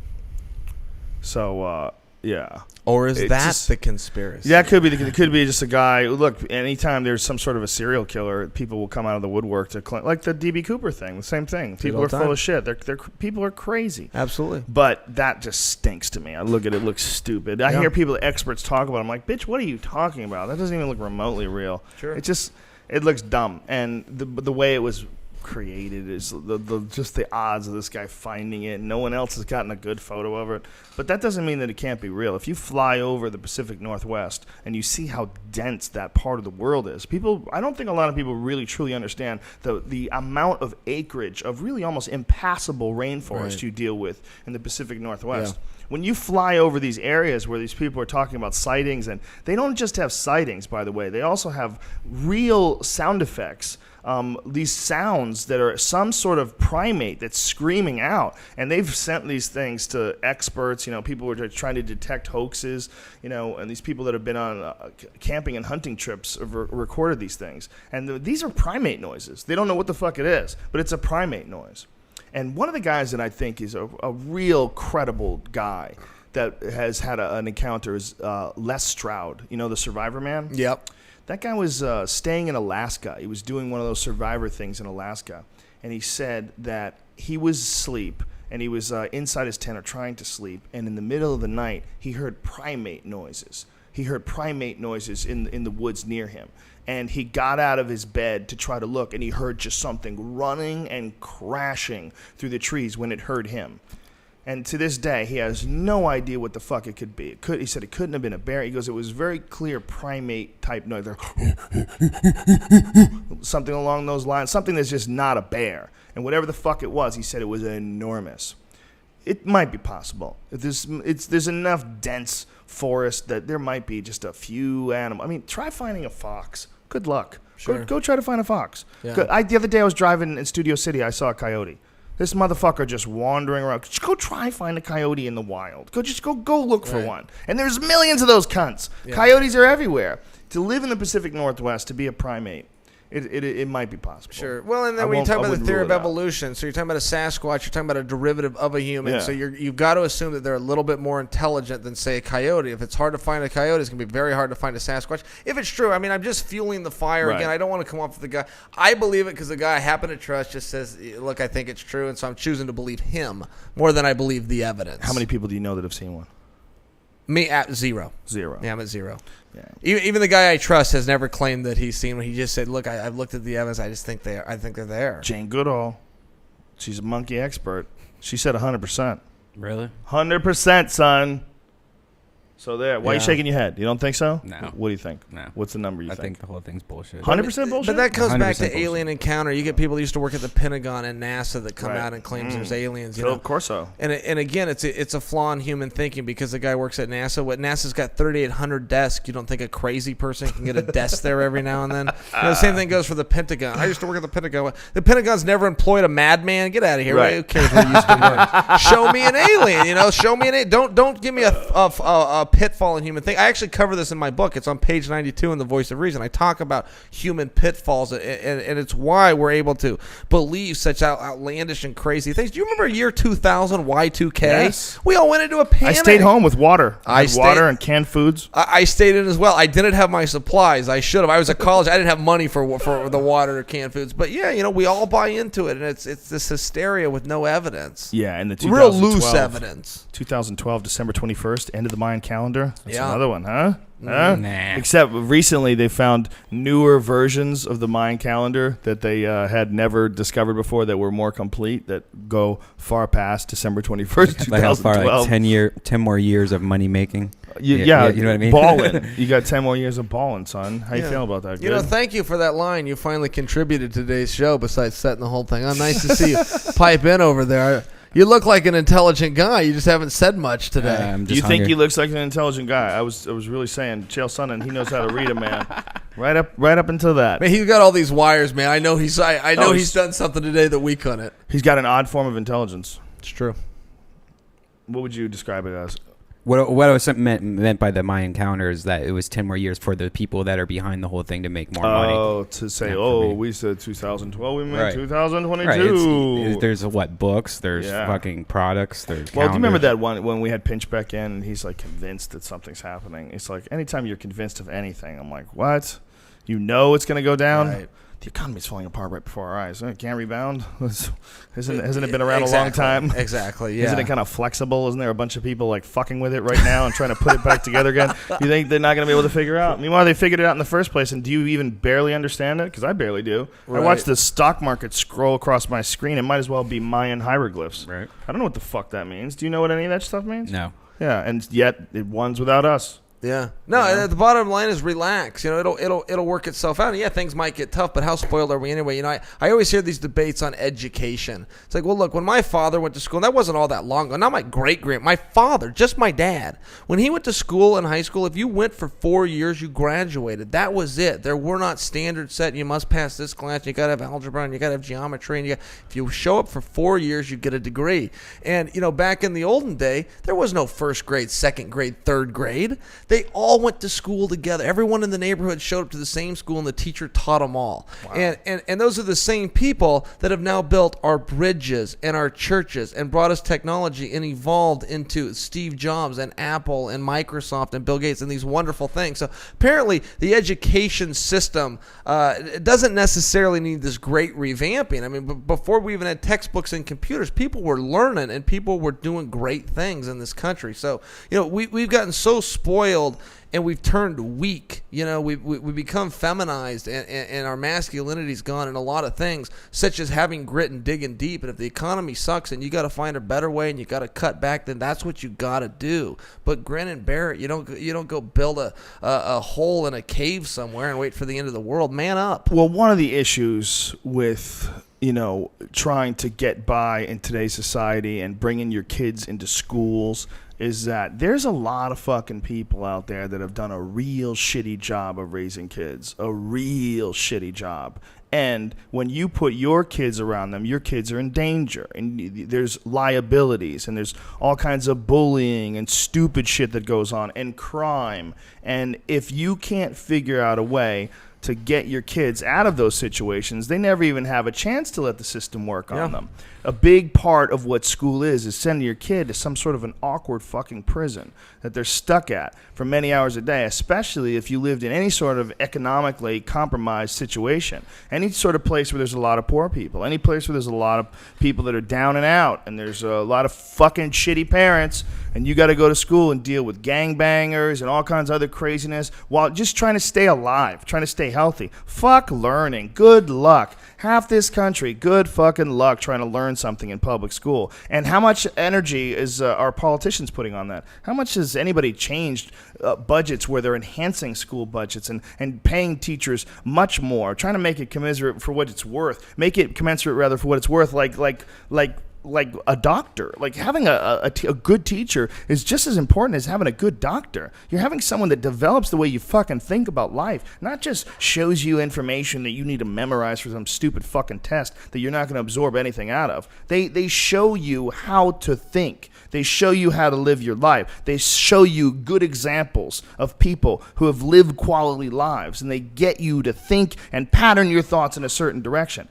Speaker 1: So, yeah.
Speaker 4: Or is that
Speaker 1: just
Speaker 4: the conspiracy?
Speaker 1: Yeah, it could be. It could be just a guy. Look, anytime there's some sort of a serial killer, people will come out of the woodwork to claim, like the DB Cooper thing. The same thing. People are full of shit. People are crazy.
Speaker 4: Absolutely.
Speaker 1: But that just stinks to me. I look at it, looks stupid. I hear people, experts, talk about it. I'm like, bitch, what are you talking about? That doesn't even look remotely real.
Speaker 4: Sure.
Speaker 1: It looks dumb. And the way it was created is just the odds of this guy finding it. No one else has gotten a good photo of it. But that doesn't mean that it can't be real. If you fly over the Pacific Northwest and you see how dense that part of the world is, I don't think a lot of people really truly understand the amount of acreage of really almost impassable rainforest you deal with in the Pacific Northwest. Yeah. When you fly over these areas where these people are talking about sightings, and they don't just have sightings, by the way, they also have real sound effects. These sounds that are some sort of primate that's screaming out, and they've sent these things to experts. People who are trying to detect hoaxes. And these people that have been on camping and hunting trips have recorded these things. And these are primate noises. They don't know what the fuck it is, but it's a primate noise. And one of the guys that I think is a real credible guy that has had an encounter is Les Stroud. The Survivor man.
Speaker 4: Yep.
Speaker 1: That guy was staying in Alaska. He was doing one of those Survivor things in Alaska. And he said that he was asleep, and he was inside his tent or trying to sleep. And in the middle of the night, he heard primate noises. He heard primate noises in the woods near him. And he got out of his bed to try to look, and he heard just something running and crashing through the trees when it heard him. And to this day, he has no idea what the fuck it could be. He said it couldn't have been a bear. He goes, it was very clear primate-type noise. Something along those lines. Something that's just not a bear. And whatever the fuck it was, he said it was enormous. It might be possible. There's enough dense forest that there might be just a few animals. I mean, try finding a fox. Good luck.
Speaker 4: Sure.
Speaker 1: Go try to find a fox.
Speaker 4: Yeah.
Speaker 1: The other day I was driving in Studio City. I saw a coyote. This motherfucker just wandering around. Just go try and find a coyote in the wild. Go look for one. And there's millions of those cunts. Yeah. Coyotes are everywhere. To live in the Pacific Northwest, to be a primate, it might be possible.
Speaker 4: Sure. Well, and then when you talk about the theory of evolution, so you're talking about a Sasquatch, you're talking about a derivative of a human. Yeah. So you've got to assume that they're a little bit more intelligent than, say, a coyote. If it's hard to find a coyote, it's going to be very hard to find a Sasquatch. If it's true, I mean, I'm just fueling the fire again. I don't want to come off with the guy. I believe it because the guy I happen to trust just says, look, I think it's true, and so I'm choosing to believe him more than I believe the evidence.
Speaker 1: How many people do you know that have seen one?
Speaker 4: Me at zero.
Speaker 1: Zero.
Speaker 4: Yeah, I'm at zero.
Speaker 1: Yeah.
Speaker 4: Even the guy I trust has never claimed that he's seen one. He just said, "Look, I've looked at the evidence. I just think they're there."
Speaker 1: Jane Goodall, she's a monkey expert. She said 100%.
Speaker 2: Really?
Speaker 1: 100%, son. So there. Why are you shaking your head? You don't think so?
Speaker 2: No.
Speaker 1: What do you think?
Speaker 2: No.
Speaker 1: What's the number you
Speaker 2: I
Speaker 1: think?
Speaker 2: think the whole thing's bullshit.
Speaker 1: 100% bullshit?
Speaker 4: But that goes back to
Speaker 2: bullshit.
Speaker 4: alien encounter. You get people that used to work at the Pentagon and NASA that come out and claims there's aliens.
Speaker 1: Of course so.
Speaker 4: And again, it's a flaw in human thinking because the guy works at NASA. NASA's got 3,800 desks. You don't think a crazy person can get a desk there every now and then? The same thing goes for the Pentagon. I used to work at the Pentagon. The Pentagon's never employed a madman. Get out of here.
Speaker 1: Right.
Speaker 4: Who cares where you used to work? Show me an alien. Show me an alien. Don't give me a pitfall in human thinking. I actually cover this in my book. It's on page 92 in The Voice of Reason. I talk about human pitfalls, and it's why we're able to believe such outlandish and crazy things. Do you remember year 2000, Y2K?
Speaker 1: Yes.
Speaker 4: We all went into a panic.
Speaker 1: I stayed home with water. Water and canned foods.
Speaker 4: I stayed in as well. I didn't have my supplies. I should have. I was at college. I didn't have money for the water or canned foods. But yeah, we all buy into it, and it's this hysteria with no evidence.
Speaker 1: Yeah, and the
Speaker 4: real loose evidence.
Speaker 1: 2012, December 21st, end of the Mayan calendar. calendar. That's
Speaker 4: Yeah.
Speaker 1: another one, huh? Huh?
Speaker 2: Nah.
Speaker 1: Except recently they found newer versions of the Mayan calendar that they had never discovered before that were more complete, that go far past December 21st,
Speaker 2: Like how far?
Speaker 1: 2012.
Speaker 2: Like 10 more years of money making.
Speaker 1: Yeah,
Speaker 2: you know what I mean?
Speaker 1: Balling. You got 10 more years of balling, son. How you
Speaker 4: Yeah.
Speaker 1: feel about that?
Speaker 4: You know,
Speaker 1: Good?
Speaker 4: thank you for that line. You finally contributed to today's show besides setting the whole thing. Oh, nice to see you pipe in over there. You look like an intelligent guy. You just haven't said much today.
Speaker 2: I'm
Speaker 1: Do
Speaker 2: just
Speaker 1: you think
Speaker 2: hungry.
Speaker 1: he looks like an intelligent guy? I was really saying, Chael Sonnen, he knows how to read a man. Right up until that.
Speaker 4: Man, he's got all these wires, man. I know he's
Speaker 1: he's-
Speaker 4: he's done something today that we couldn't.
Speaker 1: He's got an odd form of intelligence.
Speaker 4: It's true.
Speaker 1: What would you describe it as?
Speaker 2: What I was meant by the Mayan calendar is that it was 10 more years for the people that are behind the whole thing to make more money.
Speaker 1: Oh, to say,
Speaker 2: Not for me.
Speaker 1: we said 2012, we meant
Speaker 2: Right.
Speaker 1: 2022.
Speaker 2: Right. There's books, there's
Speaker 1: Yeah.
Speaker 2: fucking products, there's
Speaker 1: Well, do you remember
Speaker 2: calendars.
Speaker 1: that one when we had Pinchbeck in and he's like convinced that something's happening? It's like anytime you're convinced of anything, I'm like, what? You know it's going to go down?
Speaker 4: Right.
Speaker 1: The economy's falling apart right before our eyes. It can't rebound. Hasn't it been around a long time?
Speaker 4: Exactly. Yeah.
Speaker 1: Isn't it kind of flexible? Isn't there a bunch of people like fucking with it right now and trying to put it back together again? You think they're not going to be able to figure out? Meanwhile, they figured it out in the first place, and do you even barely understand it? Because I barely do.
Speaker 4: Right.
Speaker 1: I watch the stock market scroll across my screen. It might as well be Mayan hieroglyphs.
Speaker 2: Right.
Speaker 1: I don't know what the fuck that means. Do you know what any of that stuff means?
Speaker 2: No.
Speaker 1: Yeah, and yet it won's without us.
Speaker 4: Yeah. No, the bottom line is relax. You know, it'll work itself out. And yeah, things might get tough, but how spoiled are we anyway? You know, I always hear these debates on education. It's like, well, look, when my father went to school, and that wasn't all that long ago. Not my my father, just my dad. When he went to school in high school, if you went for 4 years, you graduated. That was it. There were not standards set. You must pass this class. You got to have algebra, and you got to have geometry. And if you show up for 4 years, you get a degree. And, you know, back in the olden day, there was no first grade, second grade, third grade. They all went to school together. Everyone in the neighborhood showed up to the same school, and the teacher taught them all. Wow. And those are the same people that have now built our bridges and our churches and brought us technology and evolved into Steve Jobs and Apple and Microsoft and Bill Gates and these wonderful things. So apparently the education system doesn't necessarily need this great revamping. I mean, before we even had textbooks and computers, people were learning and people were doing great things in this country. So, you know, we've gotten so spoiled and we've turned weak. You know, we become feminized, and our masculinity's gone in a lot of things, such as having grit and digging deep. And if the economy sucks and you got to find a better way and you got to cut back, then that's what you got to do. But grin and bear it. You don't go build a hole in a cave somewhere and wait for the end of the world. Man up.
Speaker 1: Well, one of the issues with, you know, trying to get by in today's society and bringing your kids into schools is that there's a lot of fucking people out there that have done a real shitty job of raising kids. A real shitty job. And when you put your kids around them, your kids are in danger. And there's liabilities, and there's all kinds of bullying and stupid shit that goes on, and crime. And if you can't figure out a way to get your kids out of those situations, they never even have a chance to let the system work on them. A big part of what school is sending your kid to some sort of an awkward fucking prison that they're stuck at for many hours a day, especially if you lived in any sort of economically compromised situation. Any sort of place where there's a lot of poor people. Any place where there's a lot of people that are down and out, and there's a lot of fucking shitty parents, and you got to go to school and deal with gangbangers and all kinds of other craziness while just trying to stay alive, trying to stay healthy. Fuck learning. Good luck. Half this country, good fucking luck trying to learn something in public school. And how much energy is our politicians putting on that? How much has anybody changed budgets where they're enhancing school budgets and paying teachers much more, trying to make it commensurate for what it's worth, make it commensurate rather for what it's worth, like a doctor. Like having a good teacher is just as important as having a good doctor. You're having someone that develops the way you fucking think about life, not just shows you information that you need to memorize for some stupid fucking test that you're not going to absorb anything out of. They show you how to think. They show you how to live your life. They show you good examples of people who have lived quality lives, and they get you to think and pattern your thoughts in a certain direction.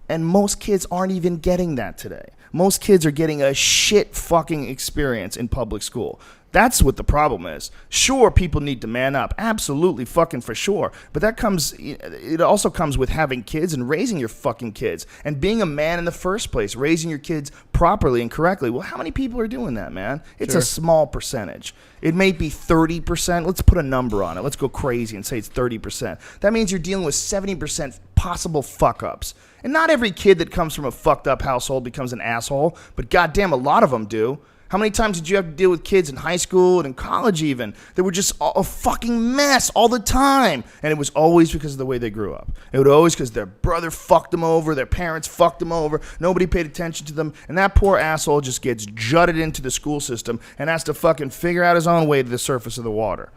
Speaker 1: And most kids aren't even getting that today. Most kids are getting a shit fucking experience in public school. That's what the problem is. Sure, people need to man up. Absolutely, fucking for sure. But it also comes with having kids and raising your fucking kids and being a man in the first place, raising your kids properly and correctly. Well, how many people are doing that, man? It's a small percentage. It may be 30%. Let's put a number on it. Let's go crazy and say it's 30%. That means you're dealing with 70% possible fuck-ups. And not every kid that comes from a fucked up household becomes an asshole, but goddamn, a lot of them do. How many times did you have to deal with kids in high school and in college even that were just a fucking mess all the time? And it was always because of the way they grew up. It was always because their brother fucked them over, their parents fucked them over, nobody paid attention to them, and that poor asshole just gets jutted into the school system and has to fucking figure out his own way to the surface of the water.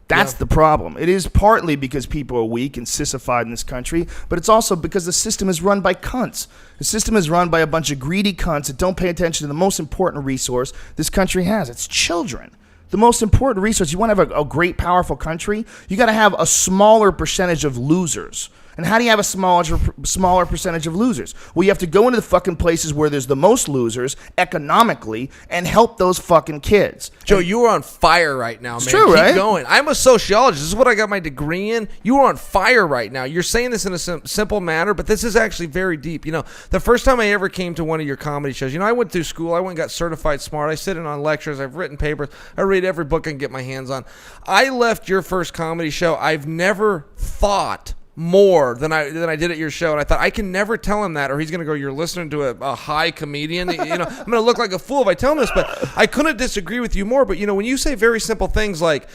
Speaker 1: That's the problem. It is partly because people are weak and sissified in this country, but it's also because the system is run by cunts. The system is run by a bunch of greedy cunts that don't pay attention to the most important resource this country has. It's children. The most important resource. You want to have a great, powerful country, you got to have a smaller percentage of losers. And how do you have a smaller percentage of losers? Well, you have to go into the fucking places where there's the most losers economically and help those fucking kids.
Speaker 4: Joe, you are on fire right now, man.
Speaker 1: It's true,
Speaker 4: Keep
Speaker 1: right?
Speaker 4: going. I'm a sociologist. This is what I got my degree in. You are on fire right now. You're saying this in a simple manner, but this is actually very deep. You know, the first time I ever came to one of your comedy shows, I went through school. I went and got certified smart. I sit in on lectures. I've written papers. I read every book I can get my hands on. I left your first comedy show. I've never thought more than I did at your show, and I thought I can never tell him that, or he's gonna go, you're listening to a high comedian. I'm gonna look like a fool if I tell him this, but I couldn't disagree with you more. But when you say very simple things like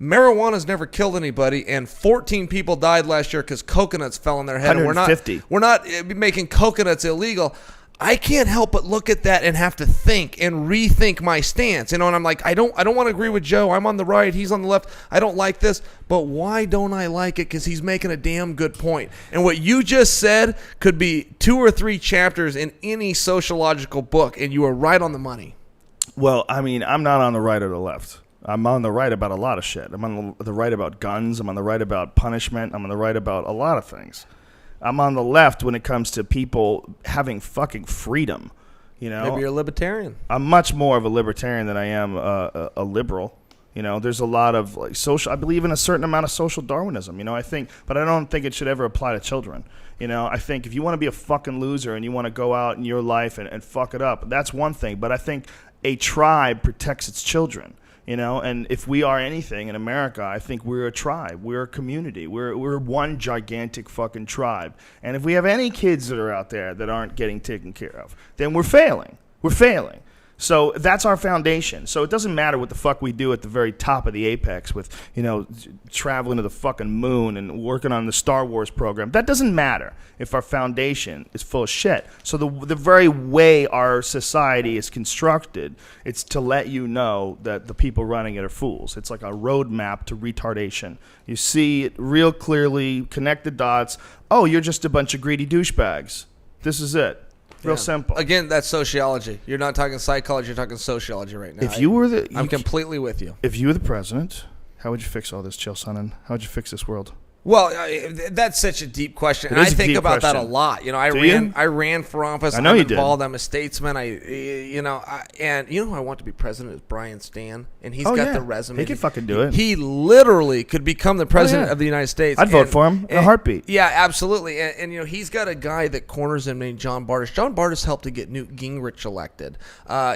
Speaker 4: marijuana's never killed anybody, and 14 people died last year because coconuts fell on their head, and we're not making coconuts illegal, I can't help but look at that and have to think and rethink my stance. And I'm like, I don't want to agree with Joe. I'm on the right. He's on the left. I don't like this. But why don't I like it? Because he's making a damn good point. And what you just said could be 2 or 3 chapters in any sociological book, and you are right on the money.
Speaker 1: Well, I mean, I'm not on the right or the left. I'm on the right about a lot of shit. I'm on the right about guns. I'm on the right about punishment. I'm on the right about a lot of things. I'm on the left when it comes to people having fucking freedom.
Speaker 4: Maybe you're a libertarian.
Speaker 1: I'm much more of a libertarian than I am a liberal. There's a lot of social. I believe in a certain amount of social Darwinism. I think, but I don't think it should ever apply to children. I think if you want to be a fucking loser and you want to go out in your life and fuck it up, that's one thing. But I think a tribe protects its children. And if we are anything in America, I think we're a tribe. We're a community. We're one gigantic fucking tribe. And if we have any kids that are out there that aren't getting taken care of, then we're failing. We're failing. So that's our foundation. So it doesn't matter what the fuck we do at the very top of the apex with, traveling to the fucking moon and working on the Star Wars program. That doesn't matter if our foundation is full of shit. So the very way our society is constructed, it's to let you know that the people running it are fools. It's like a roadmap to retardation. You see it real clearly, connect the dots. Oh, you're just a bunch of greedy douchebags. This is it. Real simple.
Speaker 4: Again, that's sociology. You're not talking psychology. You're talking sociology right now.
Speaker 1: I'm
Speaker 4: completely with you.
Speaker 1: If you were the president, how would you fix all this, Chael Sonnen? How would you fix this world?
Speaker 4: Well, that's such a deep question. And I think about that a lot. I ran for office.
Speaker 1: I know you
Speaker 4: involved.
Speaker 1: did.
Speaker 4: I'm a statesman. And who I want to be president is Brian Stan, and he's got the resume.
Speaker 1: He could fucking do it.
Speaker 4: He literally could become the president of the United States.
Speaker 1: I'd vote for him in a heartbeat.
Speaker 4: Yeah, absolutely. And he's got a guy that corners him named John Bartis. John Bartis helped to get Newt Gingrich elected.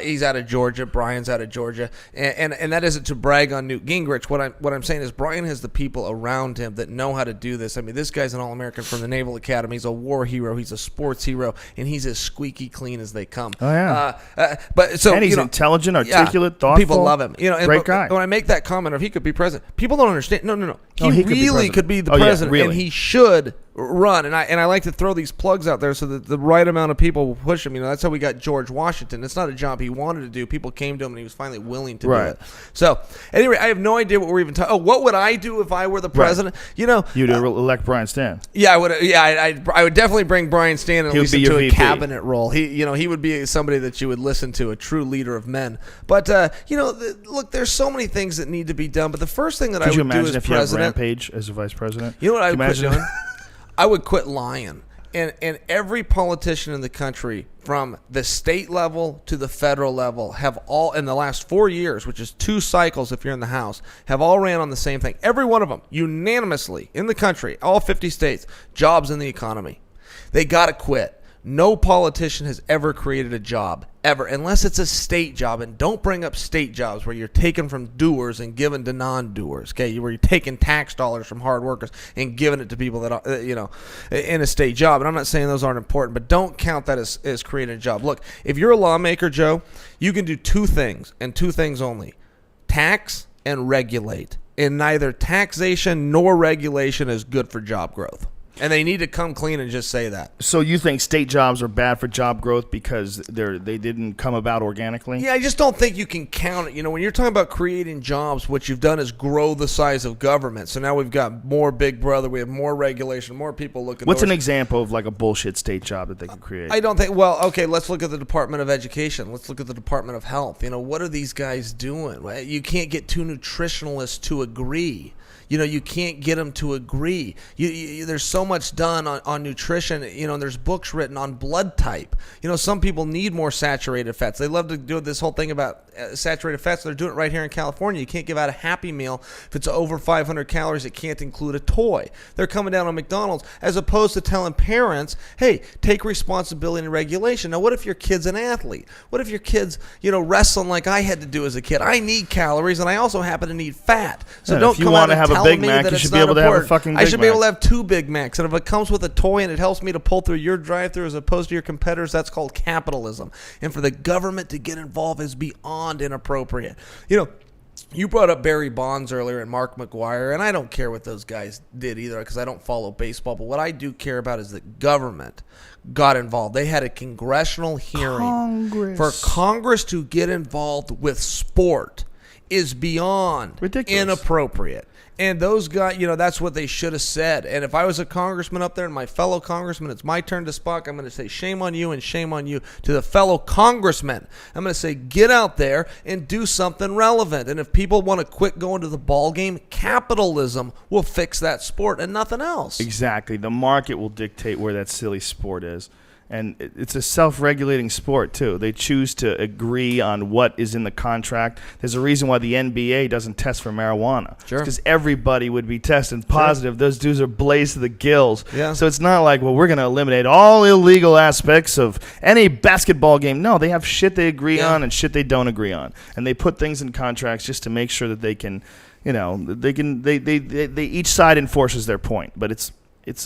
Speaker 4: He's out of Georgia. Brian's out of Georgia, and that isn't to brag on Newt Gingrich. What I'm saying is Brian has the people around him that know how to do this. I mean, this guy's an All-American from the Naval Academy. He's a war hero. He's a sports hero, and he's as squeaky clean as they come.
Speaker 1: Oh yeah.
Speaker 4: And
Speaker 1: he's intelligent, articulate, thoughtful.
Speaker 4: People love him.
Speaker 1: Great guy.
Speaker 4: When I make that comment of he could be president, people don't understand. No.
Speaker 1: He
Speaker 4: really could be the president, and he should run. And I like to throw these plugs out there so that the right amount of people will push him. That's how we got George Washington. It's not a job he wanted to do. People came to him, and he was finally willing to do it. So anyway, I have no idea what we're even talking. Oh, what would I do if I were the president?
Speaker 1: You'd elect Brian Stan.
Speaker 4: Yeah, I would. Yeah, I would definitely bring Brian Stan at least into a cabinet role. He would be somebody that you would listen to, a true leader of men. But look, there's so many things that need to be done. But the first thing that I would do as president,
Speaker 1: you imagine if you had Rampage as a vice president?
Speaker 4: You know what I would quit doing? I would quit lying. And every politician in the country, from the state level to the federal level, have all, in the last 4 years, which is 2 cycles if you're in the House, have all ran on the same thing. Every one of them, unanimously, in the country, all 50 states, jobs in the economy. They got to quit. No politician has ever created a job, ever, unless it's a state job. And don't bring up state jobs where you're taking from doers and giving to non-doers, okay? Where you're taking tax dollars from hard workers and giving it to people that are, in a state job. And I'm not saying those aren't important, but don't count that as creating a job. Look, if you're a lawmaker, Joe, you can do 2 things and 2 things only: tax and regulate. And neither taxation nor regulation is good for job growth. And they need to come clean and just say that.
Speaker 1: So you think state jobs are bad for job growth because they didn't come about organically?
Speaker 4: Yeah, I just don't think you can count it. When you're talking about creating jobs, what you've done is grow the size of government. So now we've got more Big Brother, we have more regulation, more people looking.
Speaker 1: What's an example of like a bullshit state job that they could create?
Speaker 4: I don't think. Well, okay, let's look at the Department of Education. Let's look at the Department of Health. What are these guys doing? Right? You can't get 2 nutritionalists to agree. You can't get them to agree. There's so much done on nutrition. There's books written on blood type. Some people need more saturated fats. They love to do this whole thing about saturated fats. They're doing it right here in California. You can't give out a Happy Meal if it's over 500 calories. It can't include a toy. They're coming down on McDonald's as opposed to telling parents, hey, take responsibility and regulation. Now, what if your kid's an athlete? What if your kid's, wrestling like I had to do as a kid? I need calories, and I also happen to need fat. So don't come out and tell
Speaker 1: Big
Speaker 4: me
Speaker 1: Mac,
Speaker 4: that
Speaker 1: you
Speaker 4: it's
Speaker 1: should be
Speaker 4: not
Speaker 1: able to have a
Speaker 4: important.
Speaker 1: fucking
Speaker 4: I
Speaker 1: Big
Speaker 4: should be able to
Speaker 1: Mac.
Speaker 4: have 2 Big Macs, and if it comes with a toy and it helps me to pull through your drive-thru as opposed to your competitors, that's called capitalism. And for the government to get involved is beyond inappropriate. You brought up Barry Bonds earlier and Mark McGwire, and I don't care what those guys did either because I don't follow baseball. But what I do care about is that government got involved. They had a congressional hearing for Congress to get involved with sport is beyond
Speaker 1: ridiculous,
Speaker 4: inappropriate. And those guys, that's what they should have said. And if I was a congressman up there and my fellow congressman, it's my turn to speak, I'm going to say shame on you and shame on you to the fellow congressmen. I'm going to say get out there and do something relevant. And if people want to quit going to the ball game, capitalism will fix that sport and nothing else.
Speaker 1: Exactly. The market will dictate where that silly sport is. And it's a self-regulating sport, too. They choose to agree on what is in the contract. There's a reason why the NBA doesn't test for marijuana.
Speaker 4: Sure.
Speaker 1: Because everybody would be testing positive. Sure. Those dudes are blazed to the gills.
Speaker 4: Yeah.
Speaker 1: So it's not like, well, we're going to eliminate all illegal aspects of any basketball game. No, they have shit they agree on and shit they don't agree on. And they put things in contracts just to make sure that they can, they each side enforces their point. But it's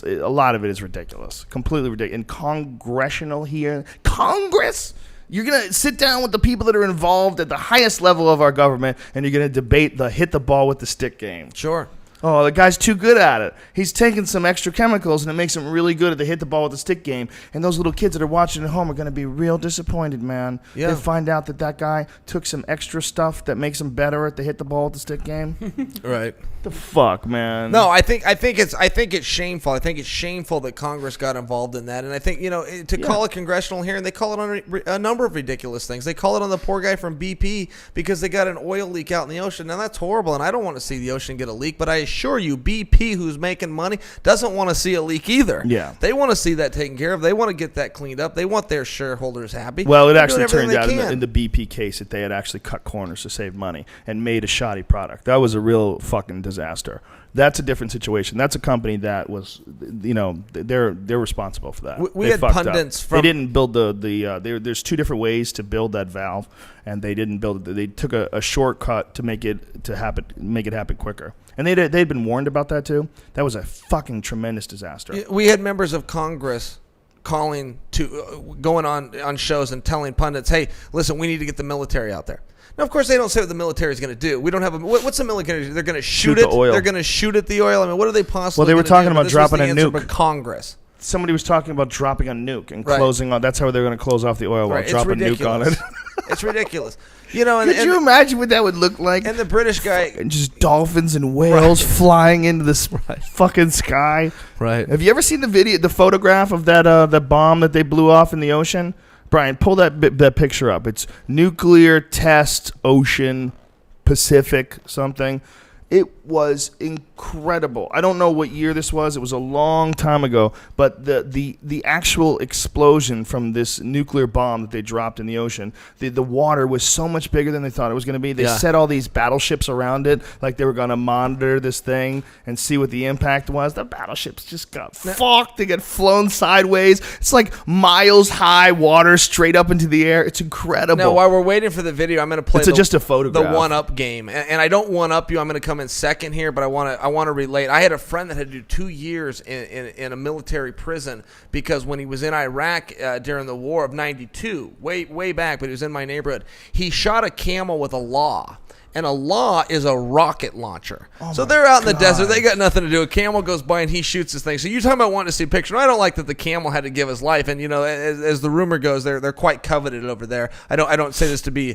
Speaker 1: a lot of it is ridiculous, completely ridiculous. In congressional here, Congress, you're gonna sit down with the people that are involved at the highest level of our government, and you're gonna debate the hit the ball with the stick game.
Speaker 4: Sure.
Speaker 1: Oh, the guy's too good at it. He's taking some extra chemicals, and it makes him really good at the hit the ball with the stick game. And those little kids that are watching at home are going to be real disappointed, man.
Speaker 4: Yeah.
Speaker 1: They find out that guy took some extra stuff that makes him better at the hit the ball with the stick game.
Speaker 4: Right.
Speaker 1: The fuck, man.
Speaker 4: No, I think it's shameful. I think it's shameful that Congress got involved in that. And I think to call a congressional hearing, they call it on a number of ridiculous things. They call it on the poor guy from BP because they got an oil leak out in the ocean. Now that's horrible, and I don't want to see the ocean get a leak. But I assure you, BP, who's making money, doesn't want to see a leak either.
Speaker 1: Yeah,
Speaker 4: they want to see that taken care of. They want to get that cleaned up. They want their shareholders happy.
Speaker 1: Well, it actually turned out in the BP case that they had actually cut corners to save money and made a shoddy product. That was a real fucking disaster. That's a different situation. That's a company that was, they're responsible for that.
Speaker 4: We had pundits from.
Speaker 1: They didn't build there's 2 different ways to build that valve, and they didn't build it. They took a shortcut to make it happen quicker. And they'd been warned about that too. That was a fucking tremendous disaster.
Speaker 4: We had members of Congress going on shows and telling pundits, "Hey, listen, we need to get the military out there." Now, of course, they don't say what the military is going to do. We don't have what's the military do? They're going to shoot it.
Speaker 1: The oil.
Speaker 4: They're going to shoot at the oil. I mean, what are they possibly?
Speaker 1: Well, they were talking about dropping a nuke.
Speaker 4: But Congress.
Speaker 1: Somebody was talking about dropping a nuke and closing on. That's how they're going to close off the oil well. Drop a nuke on it.
Speaker 4: It's ridiculous.
Speaker 1: Could you imagine what that would look like?
Speaker 4: And the British guy,
Speaker 1: and just dolphins and whales flying into this fucking sky.
Speaker 4: Right.
Speaker 1: Have you ever seen the photograph of that bomb that they blew off in the ocean? Brian, pull that picture up. It's nuclear test ocean, Pacific something. was incredible. I don't know what year this was. It was a long time ago. But the actual explosion from this nuclear bomb that they dropped in the ocean, the water was so much bigger than they thought it was going to be. They set all these battleships around it like they were going to monitor this thing and see what the impact was. The battleships just got fucked. They got flown sideways. It's like miles high water straight up into the air. It's incredible.
Speaker 4: Now, while we're waiting for the video, I'm going to play
Speaker 1: just a photograph.
Speaker 4: The one-up game. And I don't one-up you. I'm going to come in second here, but I want to relate. I had a friend that had to do 2 years in a military prison because when he was in Iraq during the war of 92, way back, but he was in my neighborhood, he shot a camel with a law. And a law is a rocket launcher. So they're out in the desert. They got nothing to do. A camel goes by and he shoots this thing. So you're talking about wanting to see a picture. And I don't like that the camel had to give his life. And, you know, as the rumor goes, they're quite coveted over there. I don't say this to be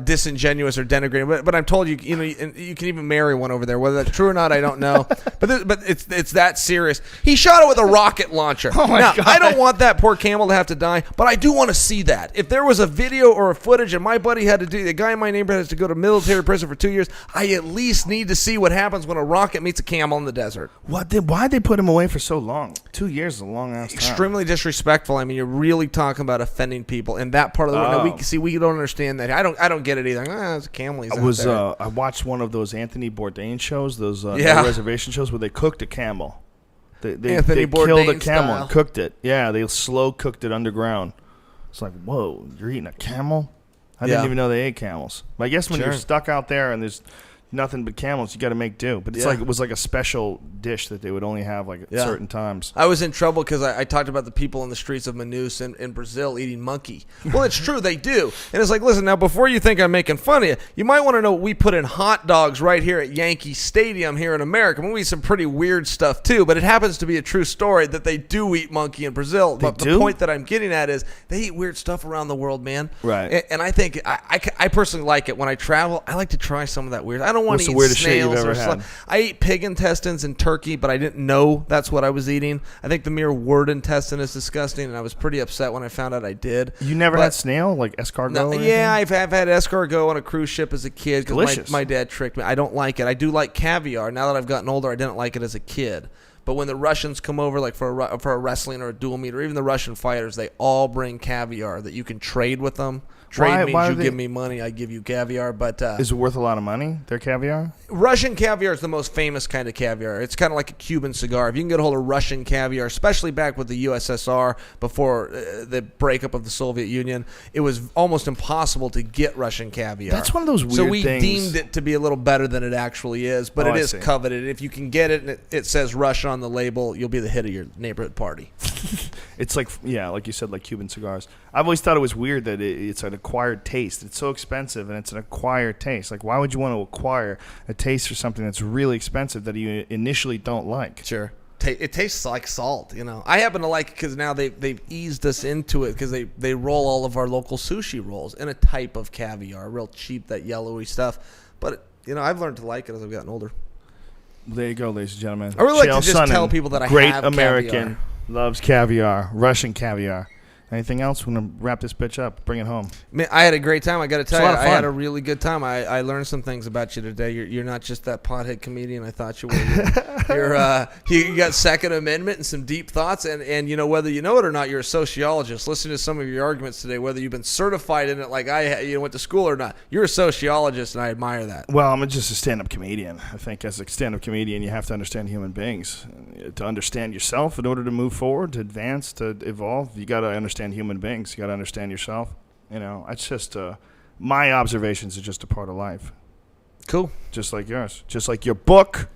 Speaker 4: disingenuous or denigrating, but I'm told you know you can even marry one over there. Whether that's true or not, I don't know. but it's that serious. He shot it with a rocket launcher. God. I don't want that poor camel to have to die, but I do want to see that. If there was a video or a footage and my buddy had to do, the guy in my neighborhood has to go to military prison for 2 years, I at least need to see what happens when a rocket meets a camel in the desert.
Speaker 1: Why'd they put him away for so long? 2 years is a long ass time.
Speaker 4: Extremely disrespectful. I mean, you're really talking about offending people in that part of the world. Now, we don't understand that. I don't get it either. It's a camel.
Speaker 1: I watched one of those Anthony Bourdain shows, those No reservation shows where they cooked a camel. They killed a camel and cooked it. Yeah, they slow cooked it underground. It's like, whoa, you're eating a camel? I didn't even know they ate camels. But I guess when you're stuck out there and there's nothing but camels, you got to make do. But it's like it was like a special dish that they would only have like at certain times.
Speaker 4: I was in trouble because I talked about the people in the streets of Manaus in Brazil eating monkey. Well, it's true, they do. And it's like, listen, now before you think I'm making fun of you, you might want to know what we put in hot dogs right here at Yankee Stadium here in America. We eat some pretty weird stuff too, but it happens to be a true story that they do eat monkey in Brazil. But the point that I'm getting at is they eat weird stuff around the world, man.
Speaker 1: Right.
Speaker 4: And I think I personally like it. When I travel, I like to try some of that weird. I don't want to eat
Speaker 1: weirdest
Speaker 4: snails
Speaker 1: shit you've ever
Speaker 4: or
Speaker 1: had?
Speaker 4: I ate pig intestines and turkey, but I didn't know that's what I was eating. I think the mere word intestine is disgusting, and I was pretty upset when I found out I did.
Speaker 1: You never had snail, like escargot?
Speaker 4: No, I've had escargot on a cruise ship as a kid because my dad tricked me. I don't like it. I do like caviar. Now that I've gotten older, I didn't like it as a kid. But when the Russians come over, like for a wrestling or a dual meet, or even the Russian fighters, they all bring caviar that you can trade with them. Trade means you give me money, I give you caviar. But
Speaker 1: is it worth a lot of money, their caviar?
Speaker 4: Russian caviar is the most famous kind of caviar. It's kind of like a Cuban cigar. If you can get a hold of Russian caviar, especially back with the USSR before the breakup of the Soviet Union, it was almost impossible to get Russian caviar.
Speaker 1: That's one of those weird things.
Speaker 4: So we deemed it to be a little better than it actually is, but it is coveted. If you can get it and it says Russia on the label, you'll be the hit of your neighborhood party.
Speaker 1: It's like, like you said, like Cuban cigars. I've always thought it was weird that it's an acquired taste. It's so expensive, and it's an acquired taste. Like, why would you want to acquire a taste for something that's really expensive that you initially don't like?
Speaker 4: Sure. It tastes like salt, you know. I happen to like it because now they've eased us into it because they roll all of our local sushi rolls in a type of caviar, real cheap, that yellowy stuff. But, you know, I've learned to like it as I've gotten older.
Speaker 1: There you go, ladies and gentlemen.
Speaker 4: I really like
Speaker 1: Chael
Speaker 4: to just
Speaker 1: Sonnen,
Speaker 4: tell people that I
Speaker 1: great
Speaker 4: have
Speaker 1: American,
Speaker 4: caviar.
Speaker 1: loves caviar, Russian caviar. Anything else? We're going to wrap this bitch up. Bring it home.
Speaker 4: Man, I had a great time. I got to tell you, I had
Speaker 1: fun.
Speaker 4: a really good time. I learned some things about you today. You're not just that pothead comedian I thought you were. You got Second Amendment and some deep thoughts. And you know, whether you know it or not, you're a sociologist. Listen to some of your arguments today, whether you've been certified in it like I went to school or not. You're a sociologist, and I admire that.
Speaker 1: Well, I'm just a stand-up comedian. I think as a stand-up comedian, you have to understand human beings. To understand yourself in order to move forward, to advance, to evolve, you got to understand human beings. You got to understand yourself. You know, it's just my observations are just a part of life.
Speaker 4: Cool.
Speaker 1: Just like yours. Just like your book,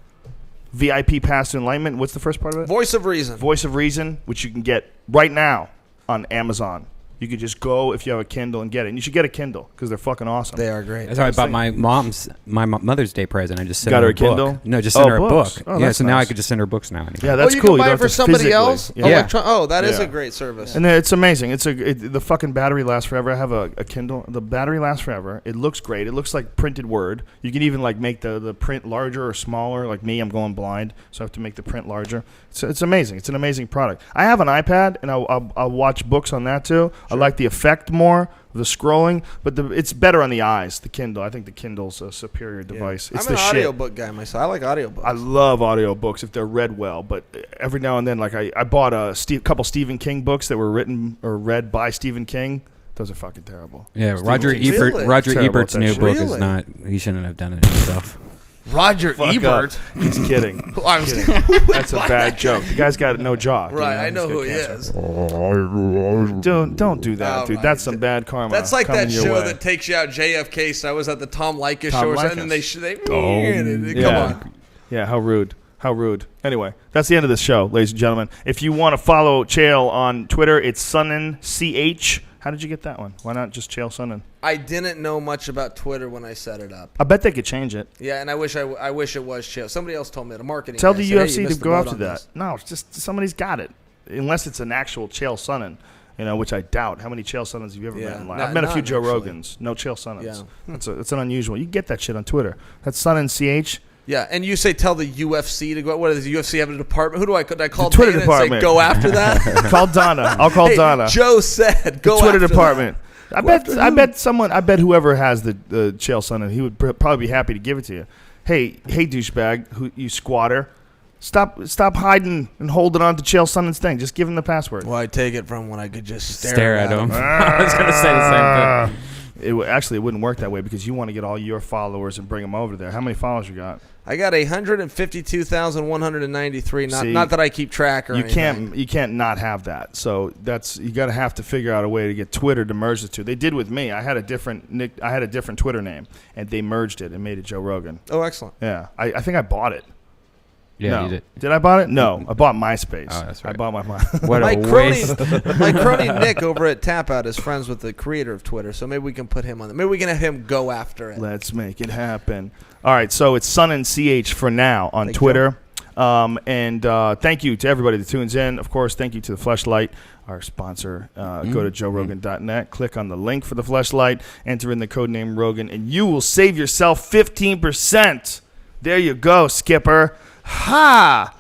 Speaker 1: VIP Path to Enlightenment. What's the first part of it?
Speaker 4: Voice of Reason.
Speaker 1: Voice of Reason, which you can get right now on Amazon. You could just go if you have a Kindle and get it. And you should get a Kindle because they're fucking awesome.
Speaker 4: They are great.
Speaker 2: That's how I bought my Mother's Day present. I just sent
Speaker 1: Got
Speaker 2: her
Speaker 1: her
Speaker 2: a
Speaker 1: a Kindle?
Speaker 2: book. No, just sent her a book.
Speaker 1: Oh,
Speaker 2: yeah, so now I
Speaker 1: nice.
Speaker 2: could just send her books now.
Speaker 1: Yeah, that's
Speaker 4: you
Speaker 1: cool.
Speaker 4: Can buy
Speaker 1: you
Speaker 4: it for somebody else?
Speaker 2: Yeah.
Speaker 4: That is a great service.
Speaker 1: And it's amazing. The fucking battery lasts forever. I have a Kindle. The battery lasts forever. It looks great. It looks like printed word. You can even like make the print larger or smaller. Like me, I'm going blind, so I have to make the print larger. It's amazing. It's an amazing product. I have an iPad, and I'll watch books on that too. I like the effect more, the scrolling, but it's better on the eyes, the Kindle. I think the Kindle's a superior device. It's
Speaker 4: I'm
Speaker 1: the
Speaker 4: an
Speaker 1: shit.
Speaker 4: audiobook guy myself. I like audiobooks.
Speaker 1: I love audiobooks if they're read well, but every now and then, like I bought a couple Stephen King books that were written or read by Stephen King. Those are fucking terrible.
Speaker 2: Yeah,
Speaker 1: Stephen
Speaker 2: Roger
Speaker 1: King's
Speaker 2: Ebert.
Speaker 4: Really?
Speaker 2: Roger
Speaker 1: Terrible
Speaker 2: Ebert's
Speaker 1: at that
Speaker 2: new
Speaker 1: shit.
Speaker 2: book is
Speaker 4: Really?
Speaker 2: not. He shouldn't have done it himself.
Speaker 4: Roger
Speaker 1: Fuck
Speaker 4: Ebert.
Speaker 1: up. He's kidding.
Speaker 4: I was
Speaker 1: That's a bad joke. The guy's got no jaw.
Speaker 4: right. I
Speaker 1: He's
Speaker 4: know
Speaker 1: got
Speaker 4: who he
Speaker 1: cancer.
Speaker 4: is.
Speaker 1: Don't do that,
Speaker 4: Oh,
Speaker 1: dude.
Speaker 4: right.
Speaker 1: That's some bad karma.
Speaker 4: That's like
Speaker 1: coming
Speaker 4: that
Speaker 1: your
Speaker 4: show
Speaker 1: way.
Speaker 4: that takes you out JFK. So I was at the Tom Likas
Speaker 1: Tom
Speaker 4: show, or something,
Speaker 1: Likas.
Speaker 4: and they
Speaker 1: Yeah.
Speaker 4: come on.
Speaker 1: Yeah, how rude. How rude. Anyway, that's the end of this show, ladies and gentlemen. If you want to follow Chael on Twitter, it's SonnenCH. How did you get that one? Why not just Chael Sonnen?
Speaker 4: I didn't know much about Twitter when I set it up.
Speaker 1: I bet they could change it.
Speaker 4: Yeah, and I wish it was Chael. Somebody else told me the marketing.
Speaker 1: Tell
Speaker 4: guy
Speaker 1: the
Speaker 4: said, "Hey,
Speaker 1: UFC
Speaker 4: you
Speaker 1: to
Speaker 4: missed the
Speaker 1: go
Speaker 4: boat
Speaker 1: after
Speaker 4: on
Speaker 1: that.
Speaker 4: this."
Speaker 1: No, it's just somebody's got it. Unless it's an actual Chael Sonnen, which I doubt. How many Chael Sonnens have you ever
Speaker 4: Yeah,
Speaker 1: met in life?
Speaker 4: not-
Speaker 1: I've met a few
Speaker 4: none,
Speaker 1: Joe
Speaker 4: actually.
Speaker 1: Rogans. No Chael Sonnens.
Speaker 4: Yeah.
Speaker 1: It's an unusual. You can get that shit on Twitter. That's SonnenCH.
Speaker 4: Yeah, and you say tell the UFC to go. What does the UFC have a department? Who do I call?
Speaker 1: Twitter
Speaker 4: Dana
Speaker 1: department.
Speaker 4: And say, go after that.
Speaker 1: Call Donna. I'll call
Speaker 4: Hey,
Speaker 1: Donna.
Speaker 4: Joe said go
Speaker 1: Twitter
Speaker 4: after
Speaker 1: department.
Speaker 4: That.
Speaker 1: I bet whoever has the Chael Sonnen, he would probably be happy to give it to you. Hey douchebag, who you squatter, stop hiding and holding on to Chael Sonnen's thing. Just give him the password.
Speaker 4: Well, I take it from when I could just
Speaker 2: Stare at him. I was gonna say the same thing.
Speaker 1: It wouldn't work that way because you want to get all your followers and bring them over there. How many followers you got?
Speaker 4: I got 152,193.
Speaker 1: See,
Speaker 4: Not that I keep track or anything.
Speaker 1: You can't not have that. So you got to have to figure out a way to get Twitter to merge the two. They did with me. I had a different Twitter name, and they merged it and made it Joe Rogan.
Speaker 4: Oh, excellent.
Speaker 1: Yeah, I think I bought it.
Speaker 2: Yeah,
Speaker 1: no.
Speaker 2: you did.
Speaker 1: Did I buy it? No, I bought MySpace.
Speaker 2: Oh, that's right.
Speaker 1: I bought my.
Speaker 2: What
Speaker 4: My
Speaker 2: a
Speaker 4: crony,
Speaker 2: waste.
Speaker 4: my crony Nick over at Tap Out is friends with the creator of Twitter, so maybe we can put him on. Maybe we can have him go after it.
Speaker 1: Let's make it happen. All right, so it's SonnenCH for now on
Speaker 4: Thank
Speaker 1: Twitter. And thank you to everybody that tunes in. Of course, thank you to the Fleshlight, our sponsor. Go to joerogan.net, click on the link for the Fleshlight, enter in the code name Rogan, and you will save yourself 15%. There you go, Skipper. Ha!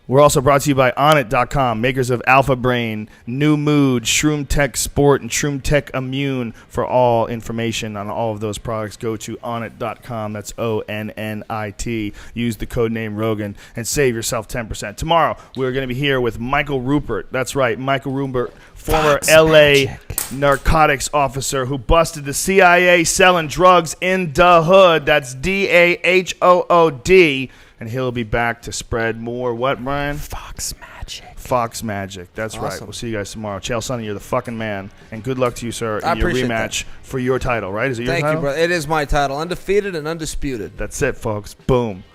Speaker 1: We're also brought to you by Onnit.com, makers of Alpha Brain, New Mood, Shroom Tech Sport, and Shroom Tech Immune. For all information on all of those products, go to Onnit.com. That's ONNIT. Use the code name Rogan and save yourself 10%. Tomorrow, we're going to be here with Michael Rupert. That's right, Michael Rupert, former LA narcotics officer who busted the CIA selling drugs in the hood. That's DAHOOD. And he'll be back to spread more what, Brian?
Speaker 2: Fox Magic.
Speaker 1: Fox Magic. That's right.
Speaker 4: Awesome.
Speaker 1: We'll see you guys tomorrow. Chael Sonnen, you're the fucking man. And good luck to you, sir,
Speaker 4: I
Speaker 1: in your
Speaker 4: appreciate
Speaker 1: rematch for your title, right? Is it your
Speaker 4: Thank
Speaker 1: title?
Speaker 4: you, brother. It is my title, undefeated and undisputed.
Speaker 1: That's it, folks. Boom.